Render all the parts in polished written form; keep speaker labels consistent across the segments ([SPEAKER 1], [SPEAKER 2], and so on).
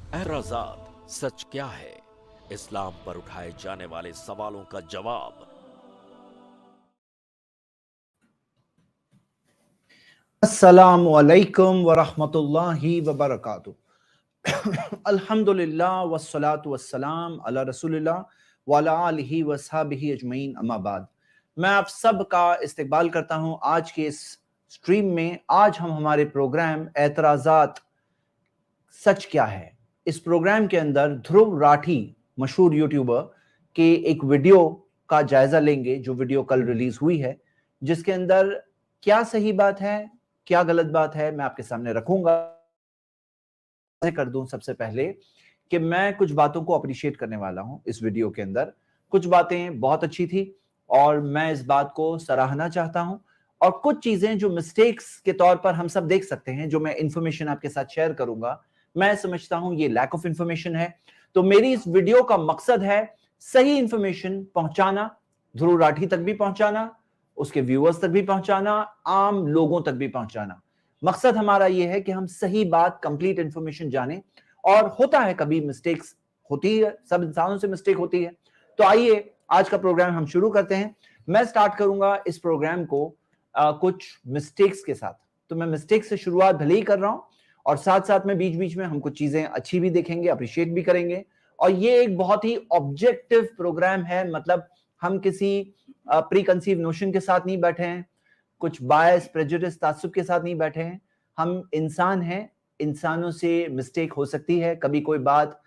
[SPEAKER 1] एतराज़ात सच क्या है? इस्लाम पर उठाए जाने वाले सवालों का जवाब।
[SPEAKER 2] अस्सलामु अलैकुम वरहमतुल्लाहि वबरकातुहू। अल्हम्दुलिल्लाह वस्सलातु वस्सलाम अला रसूलिल्लाह वअला आलिहि वसहबिहि अजमईन, अम्मा बाद। मैं आप सब का इस्तकबाल करता हूं आज के इस स्ट्रीम में। आज हम हमारे प्रोग्राम एतराज़ात सच क्या है, इस प्रोग्राम के अंदर ध्रुव राठी, मशहूर यूट्यूबर, के एक वीडियो का जायजा लेंगे जो वीडियो कल रिलीज हुई है, जिसके अंदर क्या सही बात है क्या गलत बात है मैं आपके सामने रखूंगा। कर दूं सबसे पहले कि मैं कुछ बातों को अप्रिशिएट करने वाला हूं इस वीडियो के अंदर। कुछ बातें बहुत अच्छी थी और मैं इस बात को सराहना चाहता हूं, और कुछ चीजें जो मिस्टेक्स के तौर पर हम सब देख सकते हैं, जो मैं इंफॉर्मेशन आपके साथ शेयर करूंगा, मैं समझता हूं ये लैक ऑफ इंफॉर्मेशन है। तो मेरी इस वीडियो का मकसद है सही इंफॉर्मेशन पहुंचाना, ध्रुव राठी तक भी पहुंचाना, उसके व्यूअर्स तक भी पहुंचाना, आम लोगों तक भी पहुंचाना। मकसद हमारा यह है कि हम सही बात, कंप्लीट इंफॉर्मेशन जाने। और होता है कभी मिस्टेक्स होती है, सब इंसानों से मिस्टेक होती है। तो आइए आज का प्रोग्राम हम शुरू करते हैं। मैं स्टार्ट करूंगा इस प्रोग्राम को कुछ मिस्टेक्स के साथ। तो मैं मिस्टेक से शुरुआत भले ही कर रहा हूं, और साथ साथ में बीच बीच में हम कुछ चीजें अच्छी भी देखेंगे, अप्रिशिएट भी करेंगे। और ये एक बहुत ही ऑब्जेक्टिव प्रोग्राम है, मतलब हम किसी प्री कंसीव नोशन के साथ नहीं बैठे हैं, कुछ बायस, प्रेजुडिस, तासुब के साथ नहीं बैठे हैं। हम इंसान हैं, इंसानों से मिस्टेक हो सकती है, कभी कोई बात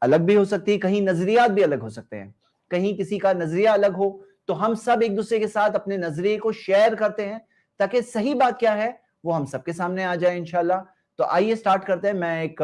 [SPEAKER 2] अलग भी हो सकती है, कहीं नजरियात भी अलग हो सकते हैं, कहीं किसी का नजरिया अलग हो। तो हम सब एक दूसरे के साथ अपने नजरिए को शेयर करते हैं ताकि सही बात क्या है वो हम सबके सामने आ जाए इंशाल्लाह। तो आइए स्टार्ट करते हैं। मैं एक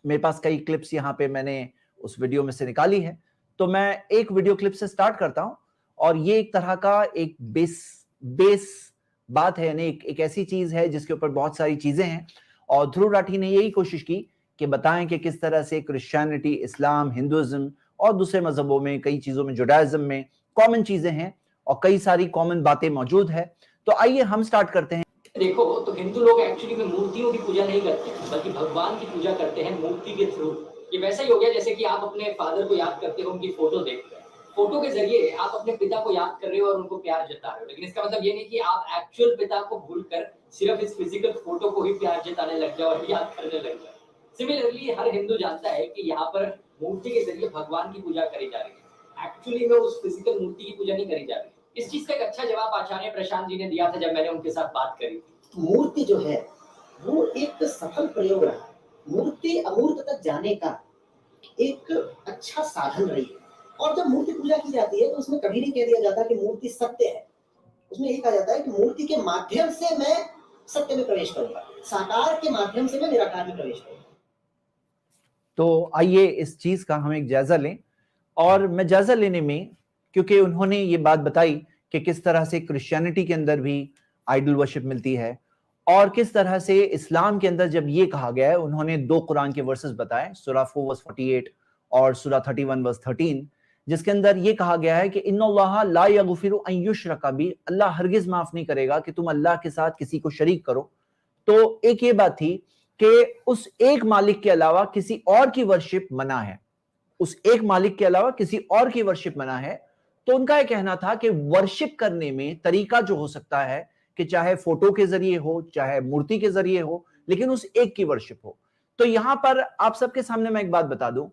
[SPEAKER 2] मेरे पास कई क्लिप्स यहाँ पे मैंने उस वीडियो में से निकाली है, तो मैं एक वीडियो क्लिप से स्टार्ट करता हूं। और ये एक तरह का एक बेस बात है, यानी एक ऐसी चीज है जिसके ऊपर बहुत सारी चीजें हैं। और ध्रुव राठी ने यही कोशिश की कि बताएं कि किस तरह से क्रिश्चियनिटी, इस्लाम, हिंदुइज्म और दूसरे मजहबों में, कई चीजों में, जुडाइज्म में कॉमन चीजें हैं और कई सारी कॉमन बातें मौजूद है। तो आइए हम स्टार्ट करते हैं।
[SPEAKER 3] देखो, तो हिंदू लोग एक्चुअली में मूर्तियों की पूजा नहीं करते हैं, बल्कि भगवान की पूजा करते हैं मूर्ति के थ्रू। ये वैसा ही हो गया जैसे कि आप अपने फादर को याद करते हो, उनकी फोटो देखते हैं। फोटो के जरिए आप अपने पिता को याद कर रहे हो और उनको प्यार जता रहे हो, लेकिन इसका मतलब ये नहीं कि आप एक्चुअल पिता को भूलकर सिर्फ इस फिजिकल फोटो को ही प्यार जताने लग जाओ और याद करने लग जाओ। सिमिलरली हर हिंदू जानता है कि यहाँ पर मूर्ति के जरिए भगवान की पूजा करी जा रही है, एक्चुअली में उस फिजिकल मूर्ति की पूजा नहीं करी जा रही। इस चीज का एक अच्छा जवाब आचार्य प्रशांत जी ने दिया था जब मैंने उनके साथ बात करी थी।
[SPEAKER 4] मूर्ति जो है वो एक सफल प्रयोग रहा, मूर्ति अमूर्त तक जाने का एक अच्छा साधन रही है। और जब मूर्ति पूजा की जाती है तो उसमें कभी नहीं कह दिया जाता कि मूर्ति सत्य है, उसमें ये कहा जाता है कि मूर्ति के माध्यम से मैं सत्य में प्रवेश करूंगा, साकार के माध्यम से मैं निराकार में प्रवेश करूंगा।
[SPEAKER 2] तो आइए इस चीज का हम एक जायजा लें। और मैं जायजा लेने में, क्योंकि उन्होंने ये बात बताई कि किस तरह से क्रिश्चियनिटी के अंदर भी आइडल वर्शिप मिलती है, और किस तरह से इस्लाम के अंदर जब ये कहा गया है, उन्होंने दो कुरान के वर्सेस बताए, सूरा 4 वर्स 48 और सूरा 31 वर्स 13, जिसके अंदर ये कहा गया है कि इन्नल्लाह ला यगफिरु अन युश्रका बिही, अल्लाह हरगिज माफ नहीं करेगा कि तुम अल्लाह के साथ किसी को शरीक करो। तो एक ये बात थी कि उस एक मालिक के अलावा किसी और की वर्शिप मना है, उस एक मालिक के अलावा किसी और की वर्शिप मना है। तो उनका यह कहना था कि वर्शिप करने में तरीका जो हो सकता है कि चाहे फोटो के जरिए हो, चाहे मूर्ति के जरिए हो, लेकिन उस एक की वर्शिप हो। तो यहां पर आप सबके सामने मैं एक बात बता दूं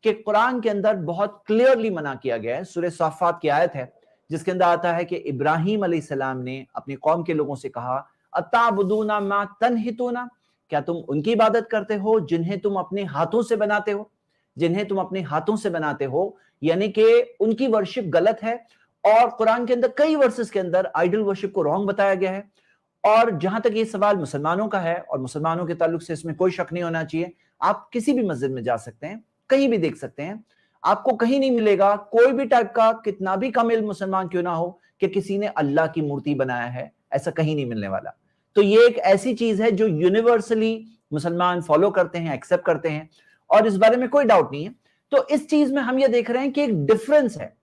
[SPEAKER 2] कि कुरान के अंदर बहुत क्लियरली मना किया गया है। सूरह साफात की आयत है जिसके अंदर आता है कि इब्राहिम अलैहिस्सलाम ने अपनी कौम के लोगों से कहा, अताबुदूना मा तनहितूना, क्या तुम उनकी इबादत करते हो जिन्हें तुम अपने हाथों से बनाते हो, जिन्हें तुम अपने हाथों से बनाते हो, यानी कि उनकी वर्शिप गलत है। और कुरान के अंदर कई वर्सेस के अंदर आइडल वर्शिप को रॉन्ग बताया गया है। और जहां तक ये सवाल मुसलमानों का है, और मुसलमानों के ताल्लुक से इसमें कोई शक नहीं होना चाहिए, आप किसी भी मस्जिद में जा सकते हैं, कहीं भी देख सकते हैं, आपको कहीं नहीं मिलेगा, कोई भी टाइप का कितना भी कम इल्म मुसलमान क्यों ना हो, कि किसी ने अल्लाह की मूर्ति बनाया है, ऐसा कहीं नहीं मिलने वाला। तो ये एक ऐसी चीज है जो यूनिवर्सली मुसलमान फॉलो करते हैं, एक्सेप्ट करते हैं, और इस बारे में कोई डाउट नहीं है। तो इस चीज में हम ये देख रहे हैं कि एक डिफरेंस है।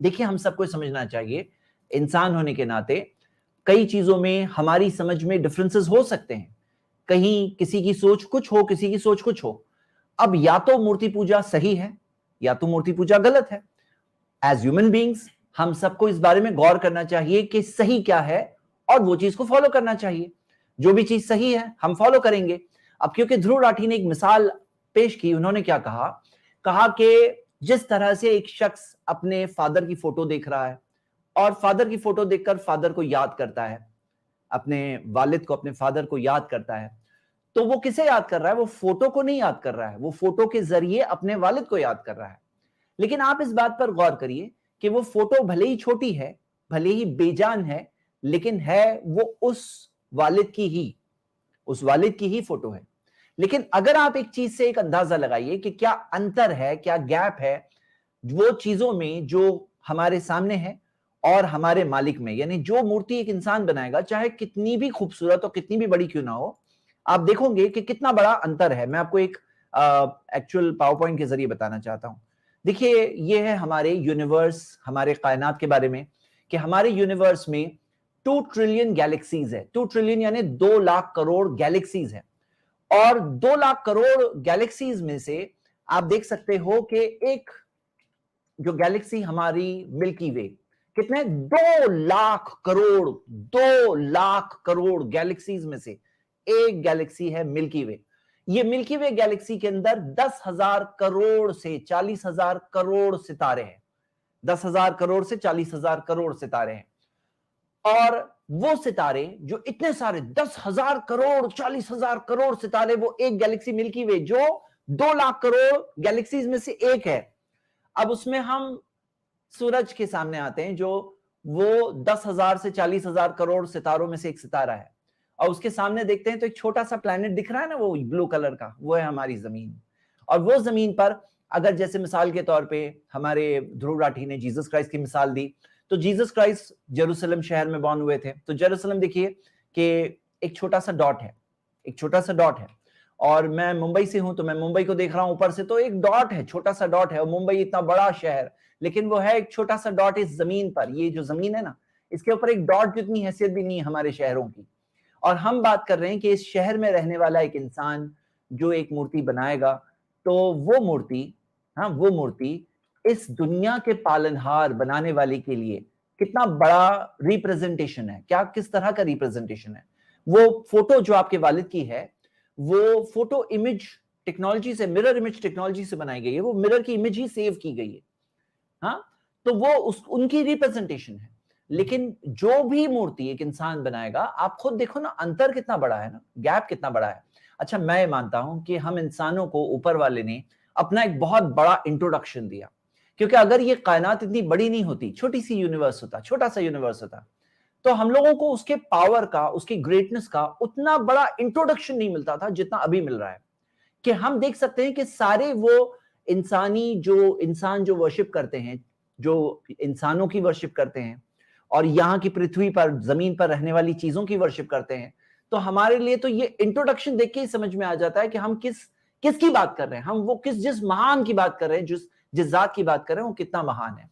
[SPEAKER 2] देखिए, हम सबको समझना चाहिए, इंसान होने के नाते कई चीजों में हमारी समझ में डिफरेंसेस हो सकते हैं, कहीं किसी की सोच कुछ हो, किसी की सोच कुछ हो। अब या तो मूर्ति पूजा सही है या तो मूर्ति पूजा गलत है। एज ह्यूमन बींग्स हम सबको इस बारे में गौर करना चाहिए कि सही क्या है और वो चीज को फॉलो करना चाहिए। जो भी चीज सही है हम फॉलो करेंगे। अब क्योंकि ध्रुव राठी ने एक मिसाल पेश की, उन्होंने क्या कहा कि जिस तरह से एक शख्स अपने फादर की फोटो देख रहा है और फादर की फोटो देखकर फादर को याद करता है, अपने वालिद को, अपने फादर को याद करता है, तो वो किसे याद कर रहा है? वो फोटो को नहीं याद कर रहा है, वो फोटो के जरिए अपने वालिद को याद कर रहा है। लेकिन आप इस बात पर गौर करिए कि वो फोटो भले ही छोटी है, भले ही बेजान है, लेकिन है वो उस वालिद की ही फोटो है। लेकिन अगर आप एक चीज से एक अंदाजा लगाइए कि क्या अंतर है, क्या गैप है वो चीजों में जो हमारे सामने है और हमारे मालिक में, यानी जो मूर्ति एक इंसान बनाएगा, चाहे कितनी भी खूबसूरत और कितनी भी बड़ी क्यों ना हो, आप देखोगे कि कितना बड़ा अंतर है। मैं आपको एक एक्चुअल पावर पॉइंट के जरिए बताना चाहता हूं। देखिए, ये है हमारे यूनिवर्स, हमारे कायनात के बारे में, कि हमारे यूनिवर्स में 2 ट्रिलियन गैलेक्सीज है। 2 ट्रिलियन यानी 2 लाख करोड़ गैलेक्सीज है। और 2 लाख करोड़ गैलेक्सीज में से आप देख सकते हो कि एक जो गैलेक्सी हमारी मिल्की वे, कितने 2 लाख करोड़ गैलेक्सीज में से एक गैलेक्सी है मिल्की वे। ये मिल्की वे गैलेक्सी के अंदर 10,000 करोड़ से 40,000 करोड़ सितारे हैं। 10,000 करोड़ से 40,000 करोड़ सितारे हैं। और वो सितारे जो इतने सारे 10,000 करोड़ 40,000 करोड़ सितारे, वो एक गैलेक्सी मिल्की वे जो 2 लाख करोड़ गैलेक्सीज में से एक है। अब उसमें हम सूरज के सामने आते हैं, जो वो 10,000 से 40,000 करोड़ सितारों में से एक सितारा है, और उसके सामने देखते हैं तो एक छोटा सा प्लैनेट दिख रहा है ना, वो ब्लू कलर का, वो है हमारी जमीन। और वो जमीन पर अगर जैसे मिसाल के तौर पे हमारे ध्रुव राठी ने जीसस क्राइस्ट की मिसाल दी, तो जीसस क्राइस्ट जेरूशलेम शहर में बॉर्न हुए थे। तो जेरूशलेम देखिए कि एक छोटा सा डॉट है, और मैं मुंबई से हूं तो मैं मुंबई को देख रहा हूं ऊपर से, तो एक डॉट है, छोटा सा डॉट है। और मुंबई इतना बड़ा शहर, लेकिन वो है एक छोटा सा डॉट इस जमीन पर। ये जो जमीन है ना, इसके ऊपर एक डॉट जितनी हैसियत भी नहीं है हमारे शहरों की। और हम बात कर रहे हैं कि इस शहर में रहने वाला एक इंसान जो एक मूर्ति बनाएगा, तो वो मूर्ति इस दुनिया के पालनहार बनाने वाले के लिए कितना बड़ा रिप्रेजेंटेशन है, क्या किस तरह का रिप्रेजेंटेशन है। वो फोटो जो आपके वालिद की है, वो फोटो इमेज टेक्नोलॉजी से, मिरर इमेज टेक्नोलॉजी से बनाई गई है। वो मिरर की इमेज ही सेव की गई है। हाँ, तो वो उनकी रिप्रेजेंटेशन है। लेकिन जो भी मूर्ति एक इंसान बनाएगा, आप खुद देखो ना, अंतर कितना बड़ा है ना, गैप कितना बड़ा है। अच्छा, मैं मानता हूं कि हम इंसानों को ऊपर वाले ने अपना एक बहुत बड़ा इंट्रोडक्शन दिया, क्योंकि अगर ये कायनात इतनी बड़ी नहीं होती, छोटा सा यूनिवर्स होता, तो हम लोगों को उसके पावर का, उसकी ग्रेटनेस का उतना बड़ा इंट्रोडक्शन नहीं मिलता था जितना अभी मिल रहा है। कि हम देख सकते हैं कि सारे वो इंसान जो वर्शिप करते हैं, जो इंसानों की वर्शिप करते हैं, और यहाँ की पृथ्वी पर, जमीन पर रहने वाली चीजों की वर्शिप करते हैं, तो हमारे लिए तो ये इंट्रोडक्शन देख के ही समझ में आ जाता है कि हम किसकी बात कर रहे हैं, हम वो जिस महान की बात कर रहे हैं, जिस जात की बात कर रहे हैं, वो कितना महान है।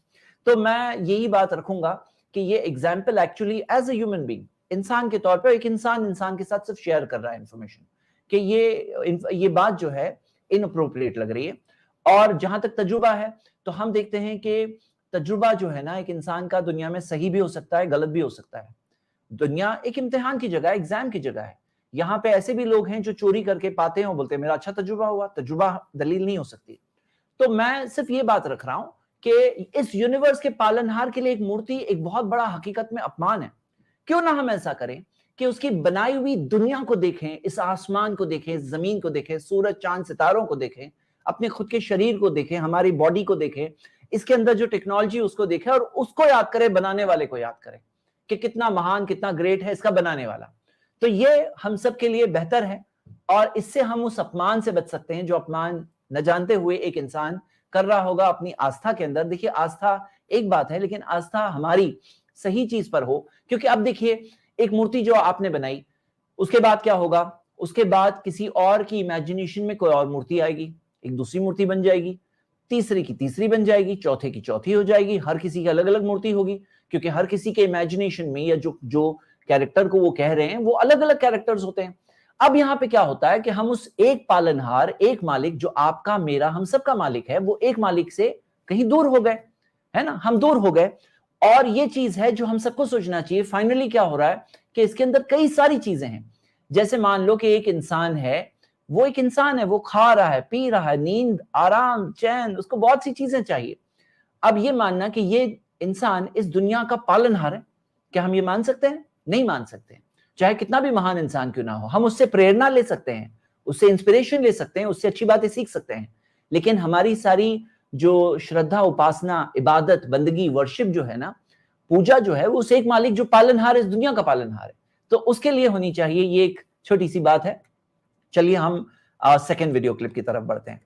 [SPEAKER 2] तो मैं यही बात रखूंगा कि ये example actually as a human being, इंसान के तौर पर, एक इंसान के साथ सिर्फ शेयर कर रहा है इंफॉर्मेशन, कि ये बात जो है इनअप्रोप्रिएट लग रही है। और जहां तक तजुर्बा है, तो हम देखते हैं कि तजुर्बा जो है ना, एक इंसान का दुनिया में सही भी हो सकता है, गलत भी हो सकता है। दुनिया एक इम्तिहान की जगह है, एग्जाम की जगह है। यहाँ पे ऐसे भी लोग हैं जो चोरी करके पाते हैं और बोलते हैं मेरा अच्छा तजुर्बा हुआ। तजुर्बा दलील नहीं हो सकती। तो मैं सिर्फ ये बात रख रहा हूं कि इस यूनिवर्स के पालनहार के लिए एक मूर्ति एक बहुत बड़ा हकीकत में अपमान है। क्यों ना हम ऐसा करें कि उसकी बनाई हुई दुनिया को देखें, इस आसमान को देखें, इस जमीन को देखें, सूरज चांद सितारों को देखें, अपने खुद के शरीर को देखें, हमारी बॉडी को देखें, इसके अंदर जो टेक्नोलॉजी उसको देखें, और उसको याद करें, बनाने वाले को याद करें कि कितना महान, कितना ग्रेट है इसका बनाने वाला। तो ये हम सब के लिए बेहतर है, और इससे हम उस अपमान से बच सकते हैं जो अपमान न जानते हुए एक इंसान कर रहा होगा अपनी आस्था के अंदर। देखिए, आस्था एक बात है, लेकिन आस्था हमारी सही चीज पर हो। क्योंकि अब देखिए, एक मूर्ति जो आपने बनाई, उसके बाद क्या होगा? उसके बाद किसी और की इमेजिनेशन में कोई और मूर्ति आएगी, एक दूसरी मूर्ति बन जाएगी, तीसरी की तीसरी बन जाएगी, चौथे की चौथी हो जाएगी। हर किसी की अलग अलग मूर्ति होगी, क्योंकि हर किसी के इमेजिनेशन में, या जो कैरेक्टर को वो कह रहे हैं, वो अलग अलग कैरेक्टर्स होते हैं। अब यहां पे क्या होता है कि हम उस एक पालनहार, एक मालिक जो आपका मेरा हम सबका मालिक है, वो एक मालिक से कहीं दूर हो गए, है ना, हम दूर हो गए। और ये चीज है जो हम सबको सोचना चाहिए। फाइनली क्या हो रहा है कि इसके अंदर कई सारी चीजें हैं। जैसे मान लो कि एक इंसान है, वो एक इंसान है, वो खा रहा है, पी रहा है, नींद, आराम, चैन, उसको बहुत सी चीजें चाहिए। अब ये मानना कि ये इंसान इस दुनिया का पालनहार है, क्या हम ये मान सकते हैं? नहीं मान सकते। चाहे कितना भी महान इंसान क्यों ना हो, हम उससे प्रेरणा ले सकते हैं, उससे इंस्पिरेशन ले सकते हैं, उससे अच्छी बातें सीख सकते हैं, लेकिन हमारी सारी जो श्रद्धा, उपासना, इबादत, बंदगी, वर्शिप जो है ना, पूजा जो है, वो उस एक मालिक जो पालनहार है, इस दुनिया का पालनहार है, तो उसके लिए होनी चाहिए। ये एक छोटी सी बात है। चलिए हम सेकेंड वीडियो क्लिप की तरफ बढ़ते हैं।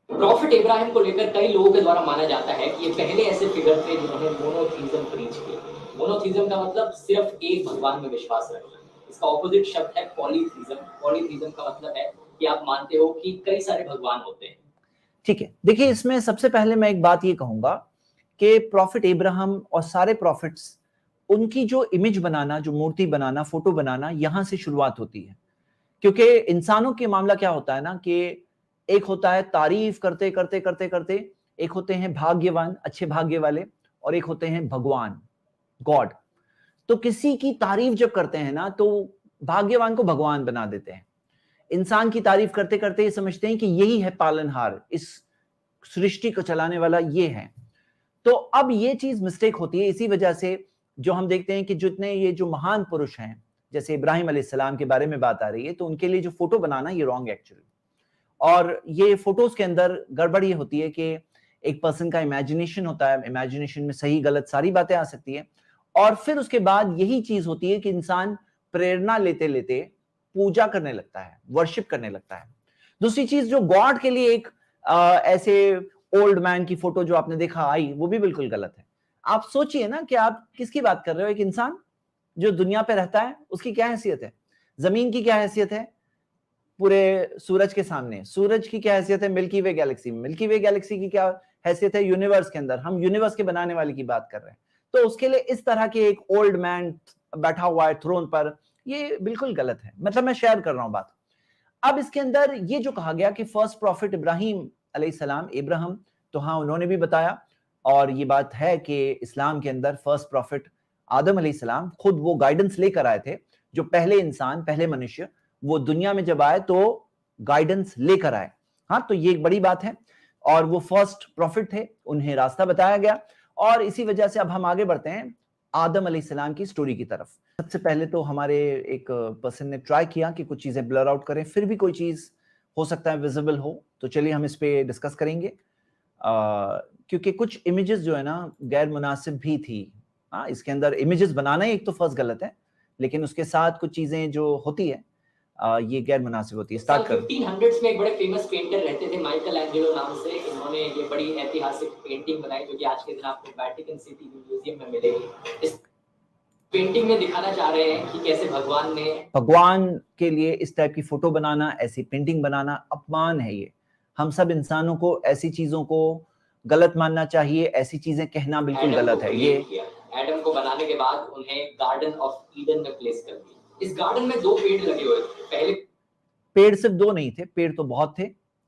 [SPEAKER 3] प्रॉफिट इब्राहिम को लेकर कई लोगों के द्वारा माना जाता है कि ये पहले ऐसे फिगर थे जिन्होंने मोनोथीज्म प्रीच किया। मोनोथीज्म का मतलब सिर्फ एक भगवान में विश्वास रखना। इसका ऑपोजिट शब्द है पॉलीथीज्म। पॉलीथीज्म का मतलब है कि आप मानते हो कि कई सारे भगवान होते हैं।
[SPEAKER 2] ठीक है, देखिए इसमें सबसे पहले मैं एक बात ये कहूंगा कि प्रॉफिट इब्राहिम और सारे प्रॉफिट्स, उनकी जो इमेज बनाना, जो मूर्ति बनाना, फोटो बनाना, यहां से शुरुआत होती है। क्योंकि इंसानों के मामला क्या होता है ना कि एक होता है तारीफ करते करते करते करते, एक होते हैं भाग्यवान, अच्छे भाग्य वाले, और एक होते हैं भगवान, गॉड। तो किसी की तारीफ जब करते हैं ना, तो भाग्यवान को भगवान बना देते हैं। इंसान की तारीफ करते करते ये समझते हैं कि यही है पालनहार, इस सृष्टि को चलाने वाला ये है। तो अब ये चीज मिस्टेक होती है। इसी वजह से जो हम देखते हैं कि जितने ये जो महान पुरुष हैं, जैसे इब्राहिम अलैहिस्सलाम के बारे में बात आ रही है, तो उनके लिए जो फोटो बनाना ये रॉन्ग है एक्चुअली। और ये फोटोज के अंदर गड़बड़ ये होती है कि एक पर्सन का इमेजिनेशन होता है, इमेजिनेशन में सही गलत सारी बातें आ सकती है, और फिर उसके बाद यही चीज होती है कि इंसान प्रेरणा लेते लेते पूजा करने लगता है, वर्शिप करने लगता है। दूसरी चीज, जो गॉड के लिए एक ऐसे ओल्ड मैन की फोटो जो आपने देखा आई, वो भी बिल्कुल गलत है। आप सोचिए ना कि आप किसकी बात कर रहे हो। एक इंसान जो दुनिया पे रहता है, उसकी क्या हैसियत है? जमीन की क्या हैसियत है पूरे सूरज के सामने? सूरज की क्या हैसियत है मिल्की वे गैलेक्सी में? मिल्की वे गैलेक्सी की क्या हैसियत है यूनिवर्स के अंदर? हम यूनिवर्स के बनाने वाले की बात कर रहे हैं। तो उसके लिए इस तरह के एक ओल्ड मैन बैठा हुआ है थ्रोन पर, ये बिल्कुल गलत है। मतलब मैं शेयर कर रहा हूं बात। अब इसके अंदर ये जो कहा गया कि फर्स्ट प्रॉफिट इब्राहिम अलैहिस्सलाम, इब्राहिम, तो हाँ उन्होंने भी बताया, और ये बात है कि इस्लाम के अंदर फर्स्ट प्रॉफिट आदम अलैहिस्सलाम खुद वो गाइडेंस लेकर आए थे। जो पहले इंसान, पहले मनुष्य, वो दुनिया में जब आए तो गाइडेंस लेकर आए। हाँ, तो ये एक बड़ी बात है, और वो फर्स्ट प्रॉफिट थे, उन्हें रास्ता बताया गया। और इसी वजह से अब हम आगे बढ़ते हैं आदम अलैहिस्सलाम की स्टोरी की तरफ। सबसे पहले तो हमारे एक पर्सन ने ट्राई किया कि कुछ चीजें ब्लर आउट करें, फिर भी कोई चीज हो सकता है विजिबल हो, तो चलिए हम इस पे डिस्कस करेंगे। क्योंकि कुछ इमेजेस जो है ना गैर मुनासिब भी थी। हाँ, इसके अंदर इमेजेस बनाना ही एक तो फर्स्ट गलत है, लेकिन उसके साथ कुछ चीजें जो होती है ये गैर मुनासिब होती है। स्टार्ट करो।
[SPEAKER 3] 1500s में एक बड़े फेमस पेंटर रहते थे माइकल एंजेलो नाम से। इन्होंने ये बड़ी ऐतिहासिक पेंटिंग बनाई जो कि आज के दिन आपको वेटिकन सिटी म्यूजियम में मिलेगी। इस पेंटिंग में दिखाना चाह रहे हैं कि कैसे भगवान के लिए इस टाइप की फोटो बनाना, ऐसी पेंटिंग बनाना अपमान है। ये हम सब इंसानों को ऐसी चीजों को गलत मानना चाहिए, ऐसी चीजें कहना बिल्कुल गलत है। ये एडम को बनाने के बाद उन्हें गार्डन ऑफ ईडन में प्लेस कर दिया। इस गार्डन में 2 पेड़ लगे हुए थे। पहले
[SPEAKER 2] पेड़ सिर्फ 2 नहीं थे, पेड़ तो बहुत थे।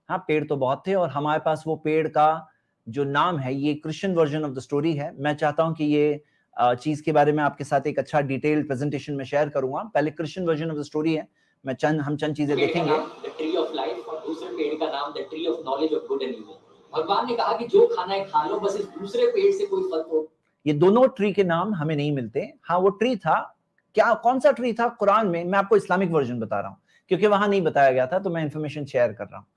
[SPEAKER 2] हाँ, पेड़ तो बहुत थे, और हमारे पास वो पेड़ का जो नाम है, ये Christian version of the story है। मैं चाहता हूं कि ये चीज के बारे में आपके साथ एक अच्छा डिटेल्ड प्रेजेंटेशन में शेयर करूंगा। पहले Christian version of the story है, हम चंद चीजें देखेंगे।
[SPEAKER 3] द ट्री ऑफ लाइफ, और दूसरे पेड़ का नाम the tree of knowledge of good and evil. भगवान ने कहा कि जो खाना है खा लो, बस इस दूसरे पेड़ से कोई फर्क हो।
[SPEAKER 2] ये दोनों ट्री के नाम हमें नहीं मिलते। हाँ, वो ट्री था, क्या कौन सा ट्री था कुरान में? मैं आपको इस्लामिक वर्जन बता रहा हूँ, क्योंकि वहां नहीं बताया गया था, तो मैं इंफॉर्मेशन शेयर कर रहा हूँ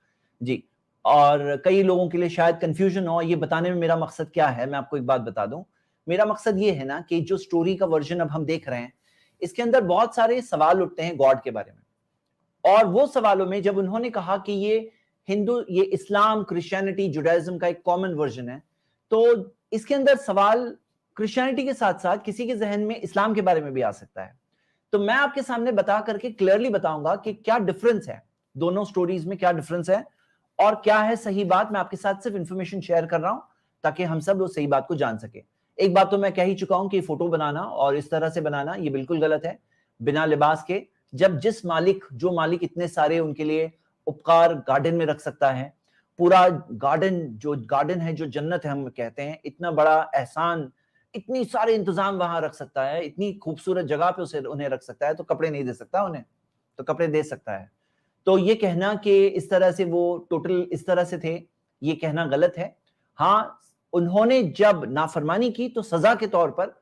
[SPEAKER 2] जी। और कई लोगों के लिए शायद कंफ्यूजन हो। ये बताने में मेरा मकसद क्या है, मैं आपको एक बात बता दूं। मेरा मकसद ये है ना कि जो स्टोरी का वर्जन अब हम देख रहे हैं, इसके अंदर बहुत सारे सवाल उठते हैं गॉड के बारे में। और वो सवालों में जब उन्होंने कहा कि ये इस्लाम, क्रिश्चियनिटी, जुडाइज्म का एक कॉमन वर्जन है, तो इसके अंदर सवाल क्रिश्चियनिटी के साथ साथ किसी के जहन में इस्लाम के बारे में भी आ सकता है। तो मैं आपके सामने बता करके क्लियरली बताऊंगा कि क्या डिफरेंस है दोनों स्टोरीज में, क्या डिफरेंस है और क्या है सही बात। मैं आपके साथ सिर्फ इंफॉर्मेशन शेयर कर रहा हूं ताकि हम सब लोग सही बात को जान सके। एक बात तो मैं कह ही चुका हूं कि फोटो बनाना और इस तरह से बनाना ये बिल्कुल गलत है। बिना लिबास के जब जो मालिक इतने सारे उनके लिए उपकार गार्डन में रख सकता है, पूरा गार्डन है जो जन्नत है हम कहते हैं, इतना बड़ा एहसान, इतनी सारे इंतजाम वहां रख सकता है, इतनी खूबसूरत जगह पे उन्हें रख सकता है, तो कपड़े नहीं दे सकता उन्हें? तो कपड़े दे सकता है। तो ये कहना कि इस तरह से वो टोटल इस तरह से थे, ये कहना गलत है। हाँ, उन्होंने जब नाफरमानी की तो सजा के तौर पर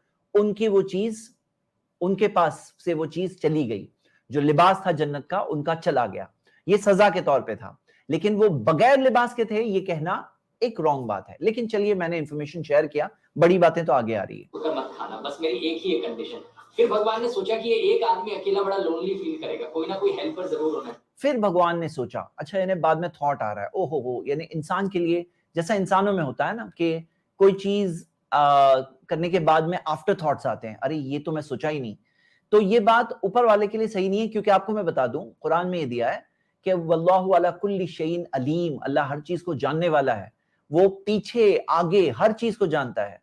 [SPEAKER 2] उनके पास से वो चीज चली गई, जो लिबास था जन्नत का उनका चला गया, ये सजा के तौर पे था। लेकिन वो बगैर लिबास के थे, ये कहना एक रॉन्ग बात है। लेकिन चलिए, मैंने इंफॉर्मेशन शेयर किया, बड़ी बातें तो आगे आ रही है।
[SPEAKER 3] मत खाना, बस मेरी एक ही कंडीशन। फिर भगवान ने सोचा कि ये एक आदमी अकेला बड़ा लोनली फील करेगा, कोई ना कोई हेल्पर जरूर होना है।
[SPEAKER 2] फिर भगवान ने सोचा, अच्छा यानी बाद में थॉट आ रहा है, ओहो हो, यानी इंसान के लिए जैसा इंसानों में होता है ना कि कोई चीज करने के बाद में आफ्टर थॉट्स आते हैं, अरे ये तो मैं सोचा ही नहीं। तो ये बात ऊपर वाले के लिए सही नहीं है, क्योंकि आपको मैं बता दूं, कुरान में ये दिया है कि वल्लाहु अला कुल्ली शैइन अलीम, अल्लाह हर चीज को जानने वाला है, वो पीछे आगे हर चीज को जानता है।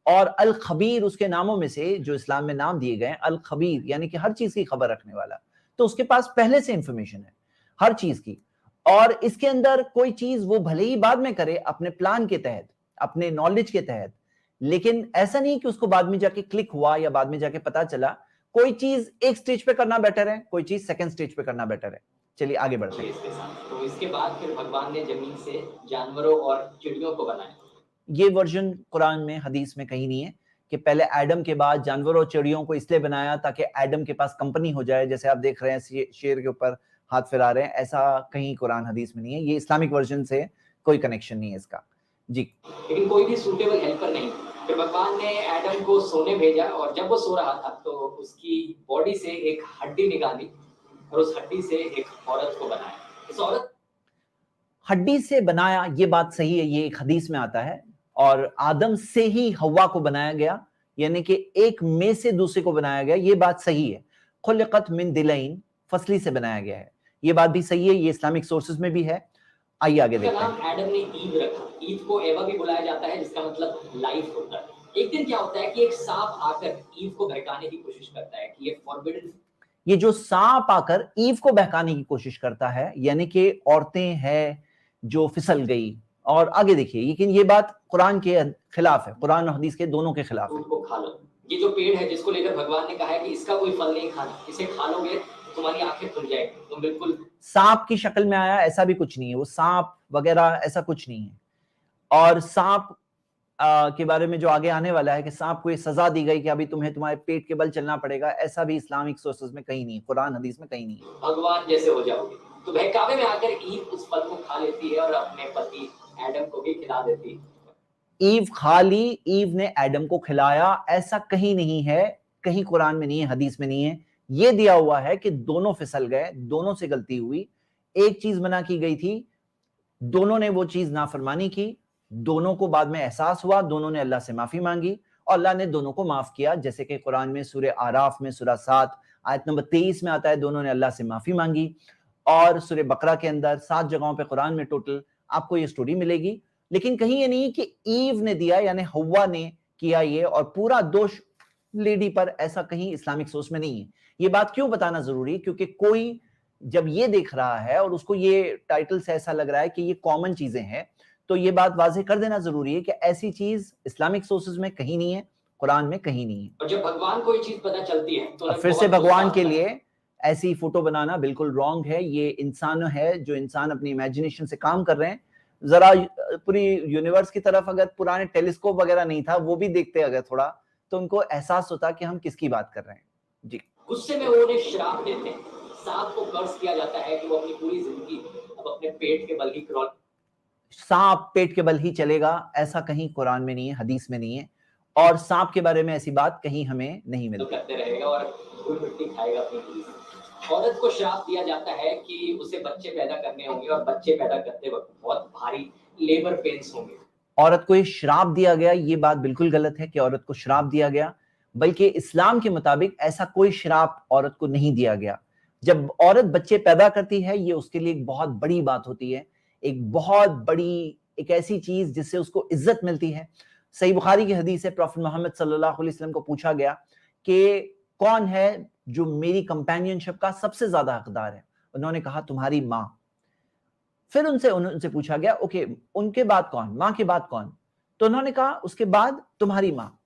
[SPEAKER 2] और अल खबीर उसके नामों में से जो इस्लाम में नाम दिए गए, अल खबीर यानी कि हर चीज की खबर रखने वाला, तो उसके पास पहले से इंफॉर्मेशन है हर चीज की। और इसके अंदर कोई चीज वो भले ही बाद में करे अपने प्लान के तहत, अपने नॉलेज के तहत, लेकिन ऐसा नहीं कि उसको बाद में जाके क्लिक हुआ या बाद में जाके पता चला। कोई चीज एक स्टेज पे करना बेटर है, कोई चीज सेकंड स्टेज पे करना बेटर है। चलिए आगे बढ़ते हैं।
[SPEAKER 3] तो इसके बाद फिर भगवान ने जमीन से जानवरों और चिड़ियों को बनाया।
[SPEAKER 2] ये वर्जन कुरान में, हदीस में कहीं नहीं है कि पहले एडम के बाद जानवरों और चिड़ियों को इसलिए बनाया ताकि एडम के पास कंपनी हो जाए, जैसे आप देख रहे हैं शेर के ऊपर हाथ फैला रहे हैं, ऐसा कहीं कुरान हदीस में नहीं है। ये इस्लामिक वर्जन से कोई कनेक्शन नहीं है इसका जी।
[SPEAKER 3] लेकिन कोई भी सूटेबल हेल्पर नहीं। फिर भगवान ने एडम को सोने भेजा, और जब वो सो रहा था तो उसकी बॉडी से एक हड्डी निकाली और उस हड्डी से एक औरत को बनाया। इस औरत
[SPEAKER 2] हड्डी से बनाया, ये बात सही है, ये एक हदीस में आता है। और आदम से ही हव्वा को बनाया गया, यानी कि एक में से दूसरे को बनाया गया, ये बात सही है। खुलिकत मिन दिलैन, फसली से बनाया गया है, ये बात भी सही है, ये इस्लामिक सोर्सेज में भी है। आइए आगे देखते हैं।
[SPEAKER 3] नाम एडम ने ईव रखा। ईव को एवा भी बुलाया जाता है, जिसका मतलब लाइफ होता है। एक दिन क्या होता है कि एक सांप आकर ईव को बहकाने की कोशिश करता है कि ये फॉरबिडन,
[SPEAKER 2] ये जो सांप आकर ईव को बहकाने की कोशिश करता है, यानी कि औरतें हैं जो फिसल गई। और आगे देखिए, लेकिन ये बात कुरान के खिलाफ है, कुरान और हदीस के दोनों के खिलाफ है।
[SPEAKER 3] उसको खा लो। ये जो पेड़ है जिसको लेकर भगवान ने कहा है कि इसका कोई फल नहीं खाना, इसे खा लोगे तुम्हारी आंखें खुल जाएगी, तुम बिल्कुल।
[SPEAKER 2] सांप की शक्ल में आया, ऐसा भी कुछ नहीं है, वो सांप वगैरह ऐसा कुछ नहीं है। और सांप के बारे में जो आगे आने वाला है कि सांप को ये सजा दी गई कि अभी तुम्हें तुम्हारे पेट के बल चलना पड़ेगा, ऐसा भी इस्लामिक सोर्सेज में कहीं नहीं है, कुरान हदीस में कहीं नहीं है।
[SPEAKER 3] भगवान जैसे हो जाओगे। तो बहकावे में आकर ईव उस फल को खा लेती है और अपने पति एडम को भी खिला देती है।
[SPEAKER 2] ईव खा ली, ईव ने एडम को खिलाया, ऐसा कहीं नहीं है, कहीं कुरान में नहीं है, हदीस में नहीं है। ये दिया हुआ है कि दोनों फिसल गए, दोनों से गलती हुई, एक चीज मना की गई थी, दोनों ने वो चीज नाफरमानी की, दोनों को बाद में एहसास हुआ, दोनों ने अल्लाह से माफी मांगी और अल्लाह ने दोनों को माफ किया। जैसे कि कुरान में सूरह आराफ में सूरह 7 आयत नंबर 23 में आता है, दोनों ने अल्लाह से माफी मांगी। और सूरह बकरा के अंदर 7 जगहों पे कुरान में टोटल आपको ये स्टोरी मिलेगी। लेकिन कहीं ये नहीं कि ईव ने दिया यानी हव्वा ने किया ये और पूरा दोष लेडी पर, ऐसा कहीं इस्लामिक सोच में नहीं है। ये बात क्यों बताना जरूरी है? क्योंकि कोई जब ये देख रहा है और उसको ये टाइटल से ऐसा लग रहा है कि ये कॉमन चीजें हैं, तो ये बात वाज़ेह कर देना जरूरी है कि ऐसी चीज इस्लामिक सोर्सेज में कहीं नहीं है, कुरान में कहीं नहीं है।
[SPEAKER 3] और जब भगवान को ये चीज पता चलती है तो
[SPEAKER 2] फिर से भगवान के लिए ऐसी फोटो बनाना बिल्कुल रॉन्ग है। ये इंसान है, जो इंसान अपनी इमेजिनेशन से काम कर रहे हैं। जरा पूरी यूनिवर्स की तरफ अगर पुराने टेलीस्कोप वगैरह नहीं था, वो भी देखते अगर थोड़ा, तो उनको एहसास होता कि हम किसकी बात कर रहे हैं जी।
[SPEAKER 3] गुस्से में वो उन्हें श्राप देते हैं। सांप को कर्ज किया जाता है कि वो अपनी पूरी जिंदगी अब अपने पेट के बल ही क्रॉल,
[SPEAKER 2] सांप पेट के बल ही चलेगा, ऐसा कहीं कुरान में नहीं है, हदीस में नहीं है। और सांप के बारे में ऐसी बात कहीं हमें नहीं मिलती।
[SPEAKER 3] करते रहेगा और धूल मिट्टी खाएगा अपनी पूरी। औरत को श्राप दिया जाता है कि उसे बच्चे पैदा करने होंगे और बच्चे पैदा करते वक्त बहुत भारी लेबर पेन्स होंगे।
[SPEAKER 2] औरत को ये श्राप दिया गया, ये बात बिल्कुल गलत है कि औरत को श्राप दिया गया, बल्कि इस्लाम के मुताबिक ऐसा कोई श्राप औरत को नहीं दिया गया। जब औरत बच्चे पैदा करती है, ये उसके लिए एक बहुत बड़ी बात होती है, एक बहुत बड़ी, एक ऐसी चीज जिससे उसको इज्जत मिलती है। सही बुखारी की हदीस है, प्रॉफेट मोहम्मद सल्लल्लाहु अलैहि वसल्लम को पूछा गया कि कौन है जो मेरी कंपेनियनशिप का सबसे ज्यादा हकदार है? उन्होंने कहा तुम्हारी माँ। फिर उनसे पूछा गया ओके उनके बाद कौन, माँ के बाद कौन? तो उन्होंने कहा उसके बाद तुम्हारी माँ।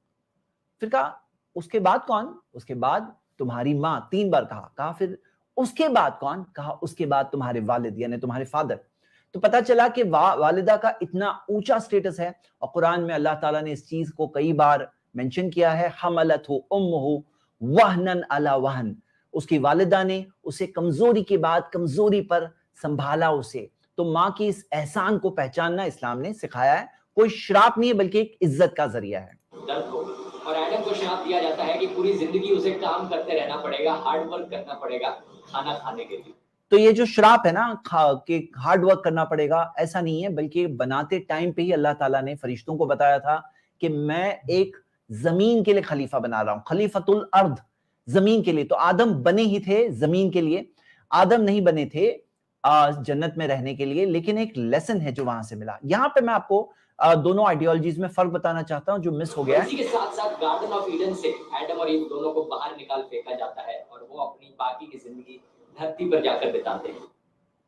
[SPEAKER 2] फिर कहा उसके बाद कौन? उसके बाद तुम्हारी माँ। 3 बार कहा फिर उसके बाद कौन? कहा उसके बाद तुम्हारे वालिद यानी तुम्हारे फादर। तो पता चला कि वालिदा का इतना ऊंचा स्टेटस है और कुरान में अल्लाह ताला ने इस चीज को कई बार मेंशन किया है, हमलतहु उम्मुहु वहनन अला वहन। उसकी वालिदा ने उसे कमजोरी के बाद कमजोरी पर संभाला उसे। तो माँ की इस एहसान को पहचानना इस्लाम ने सिखाया है, कोई श्राप नहीं है बल्कि एक इज्जत का जरिया है।
[SPEAKER 3] दर्द को, और एडम को श्राप दिया जाता है कि पूरी जिंदगी उसे काम करते रहना पड़ेगा, हार्ड वर्क करना पड़ेगा खाना खाने के लिए।
[SPEAKER 2] तो ये जो श्राप है ना कि हार्ड वर्क करना पड़ेगा, ऐसा नहीं है, बल्कि बनाते टाइम पे ही अल्लाह ताला ने फरिश्तों को बताया था कि मैं एक जमीन के लिए खलीफा बना रहा हूं, खलीफतुल अर्द, जमीन के लिए। तो आदम बने ही थे जमीन के लिए, आदम नहीं बने थे जन्नत में रहने के लिए। लेकिन एक लेसन है जो वहां से मिला। यहाँ पे मैं आपको दोनों आइडियोलॉजीज में फर्क बताना चाहता हूं जो मिस हो गया है।
[SPEAKER 3] इसी के साथ साथ गार्डन ऑफ ईडन से एडम और ईव दोनों को बाहर निकाल फेंका जाता है और वो अपनी बाकी की जिंदगी धरती पर जाकर बिताते हैं।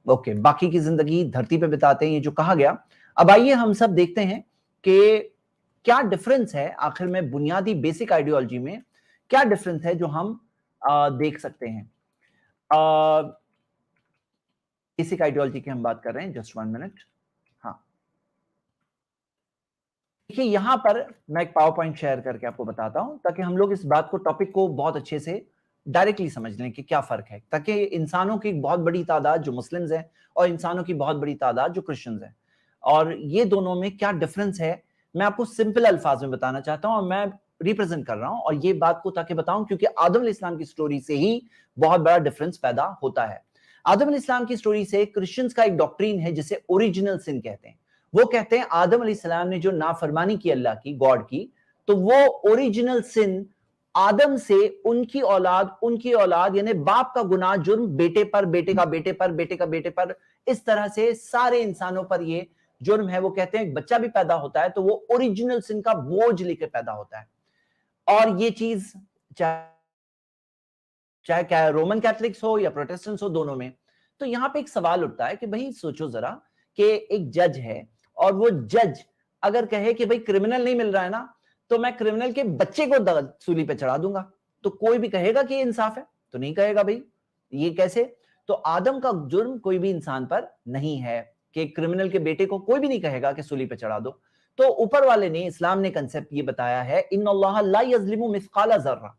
[SPEAKER 2] ओके, बाकी की जिंदगी धरती पे बिताते हैं, ये जो कहा गया। अब आइए हम सब देखते हैं कि क्या डिफरेंस है आखिर में बुनियादी बेसिक आइडियोलॉजी में, क्या डिफरेंस है जो हम देख सकते हैं। बेसिक आइडियोलॉजी की हम बात कर रहे हैं, जस्ट 1 मिनट। हाँ, देखिए यहां पर मैं एक पावर पॉइंट शेयर करके आपको बताता हूं ताकि हम लोग इस बात को, टॉपिक को बहुत अच्छे से डायरेक्टली समझ लें कि क्या फर्क है, ताकि इंसानों की एक बहुत बड़ी तादाद जो मुस्लिम्स हैं और इंसानों की बहुत बड़ी तादाद जो क्रिश्चियंस हैं, और ये दोनों में क्या डिफरेंस है मैं आपको सिंपल अल्फाज में बताना चाहता हूं। और मैं रिप्रेजेंट कर रहा हूं और ये बात को ताकि बताऊं क्योंकि आदम अलैहिस्सलाम की स्टोरी से ही बहुत बड़ा डिफरेंस पैदा होता है। आदम अलैहिस्सलाम की स्टोरी से क्रिश्चियंस का एक डॉक्ट्रीन है जिसे ओरिजिनल सिन कहते हैं। वो कहते हैं आदम अलैहिस्सलाम ने जो नाफरमानी की अल्लाह की, गॉड की, तो वो ओरिजिनल सिन आदम से उनकी औलाद यानी बाप का गुनाह, जुर्म बेटे पर, बेटे का बेटे पर, बेटे का बेटे पर, इस तरह से सारे इंसानों पर ये जुर्म है। वो कहते हैं एक बच्चा भी पैदा होता है तो वो ओरिजिनल सिन का बोझ लेकर पैदा होता है। और ये चीज चाहे क्या रोमन कैथलिक्स हो या प्रोटेस्टेंट्स हो, दोनों में। तो यहाँ पे एक सवाल उठता है कि भाई सोचो जरा कि एक जज है और वो जज अगर कहे कि भाई क्रिमिनल नहीं मिल रहा है ना, तो मैं क्रिमिनल के बच्चे को सूली पे चढ़ा दूंगा, तो कोई भी कहेगा कि ये इंसाफ है? तो नहीं कहेगा भाई, ये कैसे? तो आदम का जुर्म कोई भी इंसान पर नहीं है कि क्रिमिनल के बेटे को कोई भी नहीं कहेगा कि सूली पे चढ़ा दो। तो ऊपर वाले ने, इस्लाम ने कंसेप्ट ये बताया है, इन्नल्लाह ला यज़लिमु मिस्काला ज़र्रा,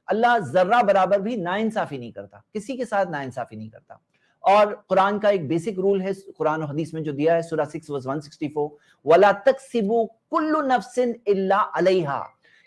[SPEAKER 2] अल्लाह जर्रा बराबर भी नाइंसाफी नहीं करता, किसी के साथ नाइंसाफी नहीं करता। और कुरान का एक बेसिक रूल है कुरान और हदीस में जो दिया है, सूरा 6 वर्स 164, वला तक्सिबु कुल्लु नफ्सिन इल्ला अलैहा,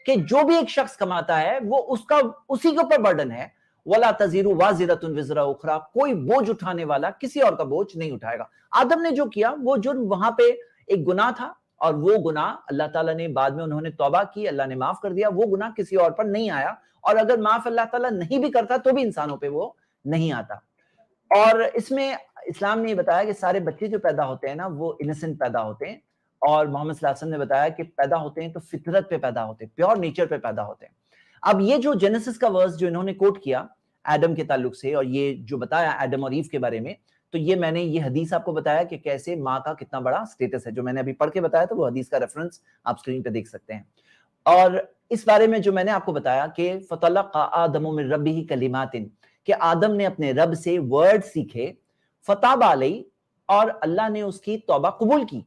[SPEAKER 2] कि जो भी एक शख्स कमाता है वो उसका उसी के ऊपर बर्डन है। वला तजीरु वाजिरतुन विज़रा उखरा, कोई बोझ उठाने वाला किसी और का बोझ नहीं उठाएगा। आदम ने जो किया वो जुर्म, वहां पे एक गुनाह था और वो गुनाह अल्लाह ताला ने बाद में, उन्होंने तौबा की, अल्लाह ने माफ कर दिया, वो गुनाह किसी और पर नहीं आया। और अगर माफ अल्लाह ताला नहीं भी करता तो भी इंसानों पे वो नहीं आता। और इसमें इस्लाम ने बताया कि सारे बच्चे जो पैदा होते हैं ना वो इनोसेंट पैदा होते हैं, और मोहम्मद सल्लल्लाहु अलैहि वसल्लम ने बताया कि पैदा होते हैं तो फितरत पे पैदा होते हैं, प्योर नेचर पे पैदा होते हैं। अब ये जो जेनेसिस का वर्स जो इन्होंने कोट किया एडम के ताल्लुक से, और ये जो बताया एडम और ईव के बारे में, तो ये मैंने ये हदीस आपको बताया कि कैसे माँ का कितना बड़ा स्टेटस है, जो मैंने अभी पढ़ के बताया था वो हदीस का रेफरेंस आप स्क्रीन पे देख सकते हैं। और इस बारे में जो मैंने आपको बताया कि फतलक़ा आदमु मिन रब्बिही कलिमातिन, कि आदम ने अपने रब से वर्ड सीखे, फताब अलैहि, और अल्लाह ने उसकी तौबा कबूल की।